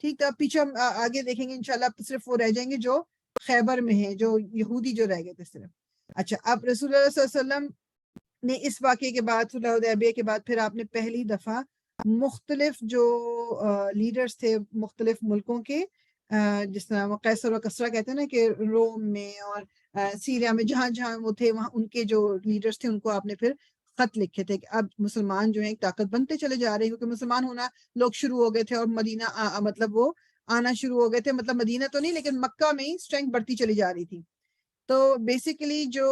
S1: ٹھیک, تو اب پیچھے ہم آگے دیکھیں گے انشاءاللہ. اب صرف وہ رہ جائیں گے جو خیبر میں ہیں, جو یہودی جو رہ گئے تھے صرف. اچھا اب رسول اللہ صلی اللہ علیہ وسلم نے اس واقعے کے بعد, صلح حدیبیہ کے بعد, پھر آپ نے پہلی دفعہ مختلف جو لیڈرز تھے مختلف ملکوں کے, جس طرح وہ قیصر و کسریٰ کہتے ہیں نا, کہ روم میں اور سیریا میں جہاں جہاں وہ تھے وہاں ان کے جو لیڈرز تھے ان کو آپ نے پھر خط لکھے تھے کہ اب مسلمان جو ہیں ایک طاقت بنتے چلے جا رہے ہیں, کیونکہ مسلمان ہونا لوگ شروع ہو گئے تھے, اور مدینہ مطلب وہ آنا شروع ہو گئے تھے, مطلب مدینہ تو نہیں لیکن مکہ میں ہی اسٹرینتھ بڑھتی چلی جا رہی تھی. تو بیسیکلی جو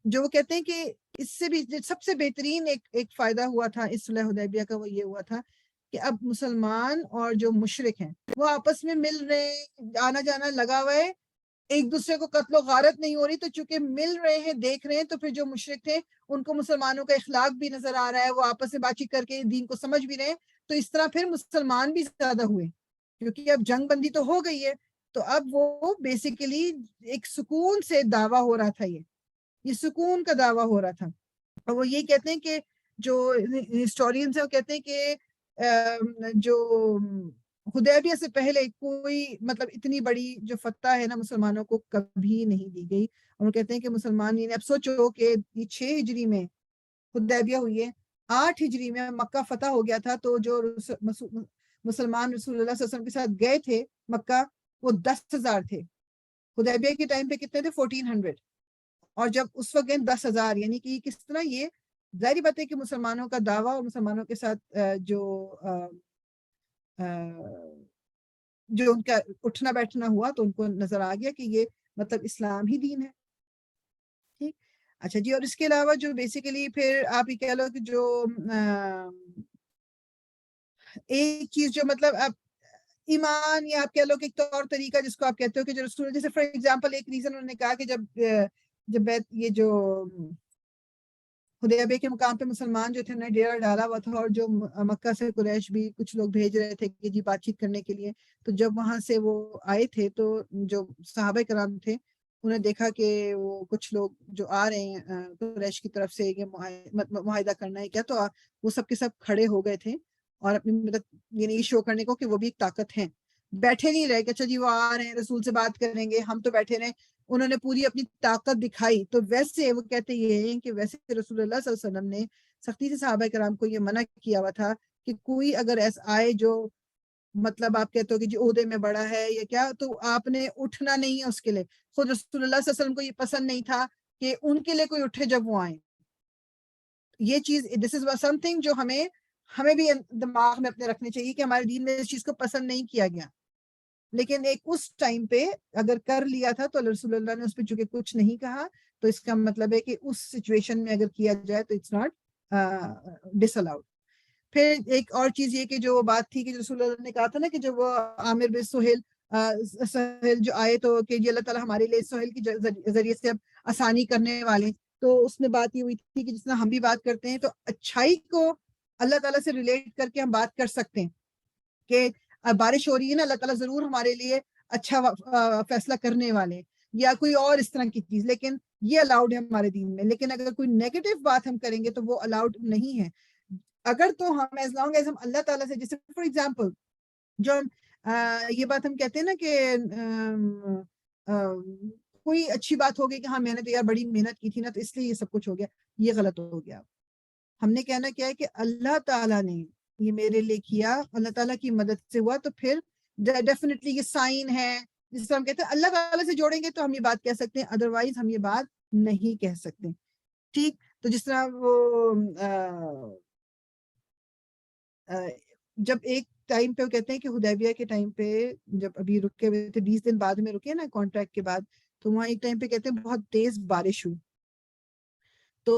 S1: وہ کہتے ہیں کہ اس سے بھی سب سے بہترین ایک فائدہ ہوا تھا اس صلح حدیبیہ کا, وہ یہ ہوا تھا کہ اب مسلمان اور جو مشرک ہیں وہ آپس میں مل رہے ہیں, آنا جانا لگا ہوا ہے, ایک دوسرے کو قتل و غارت نہیں ہو رہی. تو چونکہ مل رہے ہیں, دیکھ رہے ہیں, تو پھر جو مشرک تھے ان کو مسلمانوں کا اخلاق بھی نظر آ رہا ہے, وہ آپس میں بات چیت کر کے دین کو سمجھ بھی رہے ہیں. تو اس طرح پھر مسلمان بھی زیادہ ہوئے, کیونکہ اب جنگ بندی تو ہو گئی ہے. تو اب وہ بیسیکلی ایک سکون سے دعویٰ ہو رہا تھا, یہ سکون کا دعویٰ ہو رہا تھا. اور وہ یہ کہتے ہیں کہ جو ہسٹورینز ہیں وہ کہتے ہیں کہ جو حدیبیہ سے پہلے کوئی مطلب اتنی بڑی جو فتح ہے نا مسلمانوں کو کبھی نہیں دی گئی. اور وہ کہتے ہیں کہ مسلمان, اب سوچو کہ یہ 6 ہجری میں حدیبیہ ہوئی ہے, 8 ہجری میں مکہ فتح ہو گیا تھا. تو جو مسلمان رسول اللہ صلی اللہ علیہ وسلم کے ساتھ گئے تھے مکہ وہ 10,000 تھے. حدیبیہ کے ٹائم پہ کتنے تھے؟ 1400. اور جب اس وقت گئے 10,000, یعنی کہ کس طرح یہ ظاہری بات ہے کہ مسلمانوں کا دعویٰ اور مسلمانوں کے ساتھ جو ان کا اٹھنا بیٹھنا ہوا, تو ان کو نظر آ گیا کہ یہ مطلب اسلام ہی دین ہے. ٹھیک, اچھا جی. اور اس کے علاوہ جو بیسیکلی پھر آپ یہ کہہ لو کہ جو ایک چیز جو مطلب اب ایمان, یا آپ کہہ لو کہ ایک طور طریقہ جس کو آپ کہتے ہو کہ جو رسول, جیسے فار ایگزامپل ایک ریزن انہوں نے کہا کہ جب یہ جو حدیبیہ کے مقام پہ مسلمان جو تھے انہوں نے ڈیرا ڈالا ہوا تھا, اور جو مکہ سے قریش بھی کچھ لوگ بھیج رہے تھے کہ جی بات چیت کرنے کے لیے. تو جب وہاں سے وہ آئے تھے تو جو صحابہ کرام تھے انہیں دیکھا کہ وہ کچھ لوگ جو آ رہے ہیں قریش کی طرف سے یہ معاہدہ کرنا ہے کیا, تو وہ سب کے سب کھڑے ہو گئے تھے اور اپنی مطلب یہ نہیں شو کرنے کو کہ وہ بھی ایک طاقت ہے. بیٹھے نہیں رہے کہ اچھا جی وہ آ رہے ہیں رسول سے بات کریں گے, ہم تو بیٹھے رہے. انہوں نے پوری اپنی طاقت دکھائی. تو ویسے وہ کہتے یہ ہیں کہ ویسے رسول اللہ صلی اللہ علیہ وسلم نے سختی سے صحابہ کرام کو یہ منع کیا ہوا تھا کہ کوئی اگر ایسا آئے جو مطلب آپ کہتے ہو کہ جی عہدے میں بڑا ہے یا کیا, تو آپ نے اٹھنا نہیں ہے اس کے لیے. خود رسول اللہ صلی اللہ علیہ وسلم کو یہ پسند نہیں تھا کہ ان کے لیے کوئی اٹھے جب وہ آئیں. یہ چیز دس از سم تھنگ جو ہمیں بھی دماغ میں اپنے رکھنے چاہیے کہ ہمارے دین میں اس چیز کو پسند نہیں کیا گیا. لیکن ایک اس ٹائم پہ اگر کر لیا تھا تو رسول اللہ نے اس پہ چونکہ کچھ نہیں کہا، تو اس کا مطلب ہے کہ اس سچویشن میں اگر کیا جائے تو اٹس ناٹ ڈس الاؤڈ۔ پھر ایک اور چیز یہ کہ جو بات تھی کہ رسول اللہ نے کہا تھا نا کہ جب وہ عامر بن سہیل جو آئے تو کہ یہ اللہ تعالیٰ ہمارے لیے سہیل کے ذریعے سے اب آسانی کرنے والے، تو اس میں بات یہ ہوئی تھی کہ جس طرح ہم بھی بات کرتے ہیں تو اچھائی کو اللہ تعالیٰ سے ریلیٹ کر کے ہم بات کر سکتے ہیں کہ بارش ہو رہی ہے نا، اللہ تعالیٰ ضرور ہمارے لیے اچھا فیصلہ کرنے والے، یا کوئی اور اس طرح کی چیز، لیکن یہ الاؤڈ ہے ہمارے دین میں۔ لیکن اگر کوئی نیگیٹو بات ہم کریں گے تو وہ الاؤڈ نہیں ہے۔ اگر تو ہم ایز لانگ ایز ہم اللہ تعالیٰ سے، جیسے فار ایگزامپل جو یہ بات ہم کہتے ہیں نا کہ کوئی اچھی بات ہو گئی کہ ہاں میں نے تو یار بڑی محنت کی تھی نا تو اس لیے یہ سب کچھ ہو گیا، یہ غلط ہو گیا۔ ہم نے کہنا کیا ہے کہ اللہ تعالیٰ نے یہ میرے لیے کیا، اللہ تعالیٰ کی مدد سے ہوا، تو پھر ڈیفینیٹلی یہ سائن ہے، جس طرح ہم کہتے ہیں اللہ تعالیٰ سے جوڑیں گے تو ہم یہ بات کہہ سکتے ہیں، ادروائز ہم یہ بات نہیں کہہ سکتے۔ ٹھیک، تو جس طرح وہ جب ایک ٹائم پہ وہ کہتے ہیں کہ حدیبیہ کے ٹائم پہ جب ابھی رکے ہوئے تھے 20 دن بعد میں رکے نا کانٹریکٹ کے بعد، تو وہاں ایک ٹائم پہ کہتے ہیں بہت تیز بارش ہوئی، تو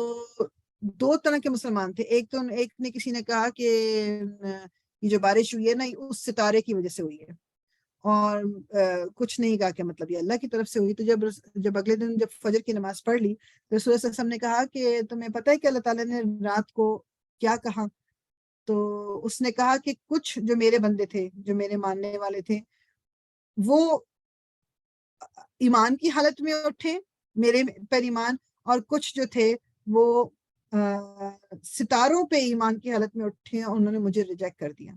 S1: دو طرح کے مسلمان تھے، ایک نے کسی نے کہا کہ یہ جو بارش ہوئی ہے نا یہ اس ستارے کی وجہ سے ہوئی ہے، اور کچھ نہیں کہا کہ مطلب یہ اللہ کی طرف سے ہوئی۔ تو جب اگلے دن جب فجر کی نماز پڑھ لی تو رسول اللہ صلی اللہ علیہ وسلم نے کہا کہ تمہیں پتہ ہے کہ اللہ تعالیٰ نے رات کو کیا کہا؟ تو اس نے کہا کہ کچھ جو میرے بندے تھے، جو میرے ماننے والے تھے، وہ ایمان کی حالت میں اٹھے میرے پر ایمان، اور کچھ جو تھے وہ ستاروں پہ ایمان کی حالت میں اٹھے اور انہوں نے مجھے ریجیکٹ کر دیا۔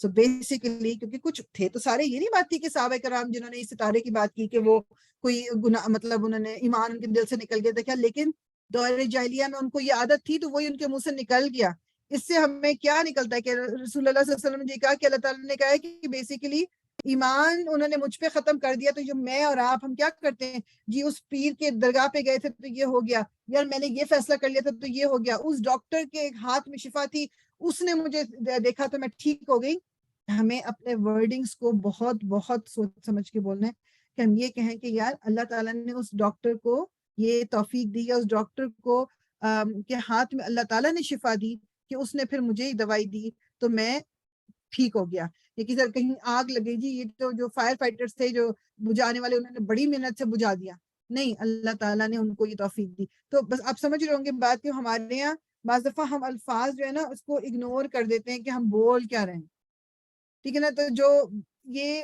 S1: سو بیسیکلی کیونکہ کچھ تھے تو سارے یہ نہیں بات تھی کہ صحابہ کرام جنہوں نے اس ستارے کی بات کی کہ وہ کوئی گناہ، مطلب انہوں نے ایمان ان کے دل سے نکل گیا تھا کیا، لیکن دور جاہلیہ میں ان کو یہ عادت تھی تو وہی ان کے منہ سے نکل گیا۔ اس سے ہمیں کیا نکلتا ہے کہ رسول اللہ صلی اللہ علیہ وسلم نے کہا کہ اللہ تعالیٰ نے کہا ہے کہ بیسیکلی ایمان انہوں نے مجھ پہ ختم کر دیا، تو جو میں اور آپ ہم کیا کرتے ہیں جی، اس پیر کے درگاہ پہ گئے تھے تو یہ ہو گیا، یار میں نے یہ فیصلہ کر لیا تھا تو یہ ہو گیا، اس ڈاکٹر کے ہاتھ میں شفا تھی اس نے مجھے دیکھا تو میں ٹھیک ہو گئی۔ ہمیں اپنے ورڈنگز کو بہت بہت سوچ سمجھ کے بولنا ہے کہ ہم یہ کہیں کہ یار اللہ تعالیٰ نے اس ڈاکٹر کو یہ توفیق دی، یا اس ڈاکٹر کو کے ہاتھ میں اللہ تعالیٰ نے شفا دی کہ اس نے پھر مجھے دوائی دی تو میں ٹھیک ہو گیا۔ یہ کسی کہیں آگ لگے جی، یہ تو جو فائر فائٹرز تھے جو بجھانے والے انہوں نے بڑی محنت سے بجھا دیا، نہیں، اللہ تعالیٰ نے ان کو یہ توفیق دی۔ تو بس آپ سمجھ رہے ہوں گے بات کہ ہمارے یہاں بعض دفعہ ہم الفاظ جو ہے نا اس کو اگنور کر دیتے ہیں کہ ہم بول کیا رہے ہیں، ٹھیک ہے نا۔ تو جو یہ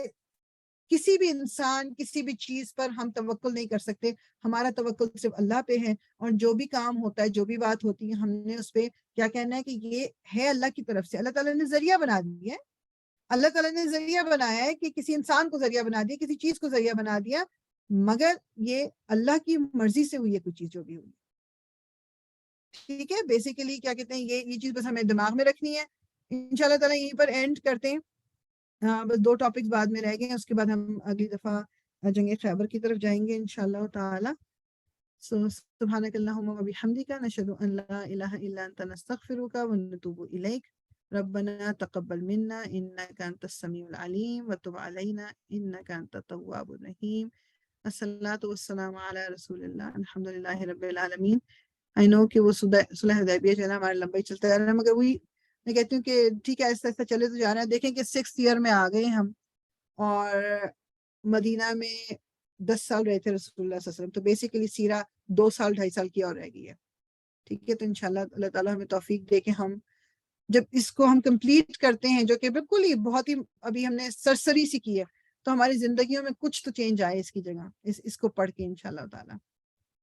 S1: کسی بھی انسان کسی بھی چیز پر ہم توکل نہیں کر سکتے، ہمارا توکل صرف اللہ پہ ہے، اور جو بھی کام ہوتا ہے، جو بھی بات ہوتی ہے، ہم نے اس پہ کیا کہنا ہے کہ یہ ہے اللہ کی طرف سے، اللہ تعالیٰ نے ذریعہ بنا دیا ہے، اللہ تعالیٰ نے ذریعہ بنایا ہے کہ کسی انسان کو ذریعہ بنا دیا، کسی چیز کو ذریعہ بنا دیا، مگر یہ اللہ کی مرضی سے ہوئی ہے کوئی چیز جو بھی ہوئی، ٹھیک ہے۔ بیسیکلی کیا کہتے ہیں یہ چیز بس ہمیں دماغ میں رکھنی ہے۔ انشاءاللہ تعالیٰ یہیں پر اینڈ کرتے ہیں، بس 2 ٹاپکس بعد میں رہ گئے ہیں، اس کے بعد ہم اگلی دفعہ جنگ خیبر کی طرف جائیں گے انشاءاللہ تعالی۔ سبحانک اللہم و بحمدک، نشہد ان لا الہ الا انت، نستغفرک و نتوب الیک، ربنا تقبل منا انک انت السمیع العلیم وتب علینا انک انت التواب الرحیم۔ الصلاۃ والسلام علی رسول اللہ، الحمدللہ رب العالمین۔ I know کہ وہ صلح حدیبیہ جو ہے نا ہمارا لمبا ہی چلتا جا رہا ہے، مگر وہی میں کہتی ہوں کہ ٹھیک ہے آہستہ آہستہ چلے تو جا رہے ہیں۔ دیکھیں کہ 6th ایئر میں آ گئے ہم، اور مدینہ میں 10 سال رہے تھے رسول اللہ صلی اللہ علیہ وسلم، تو بیسیکلی سیرہ 2 سال 2.5 سال کی اور رہ گئی ہے، ٹھیک ہے۔ تو انشاءاللہ اللہ تعالیٰ ہمیں توفیق دے کہ ہم جب اس کو ہم کمپلیٹ کرتے ہیں، جو کہ بالکل ہی بہت ہی ابھی ہم نے سرسری سی کی ہے، تو ہماری زندگیوں میں کچھ تو چینج آئے اس کی جگہ، اس کو پڑھ کے انشاءاللہ تعالیٰ۔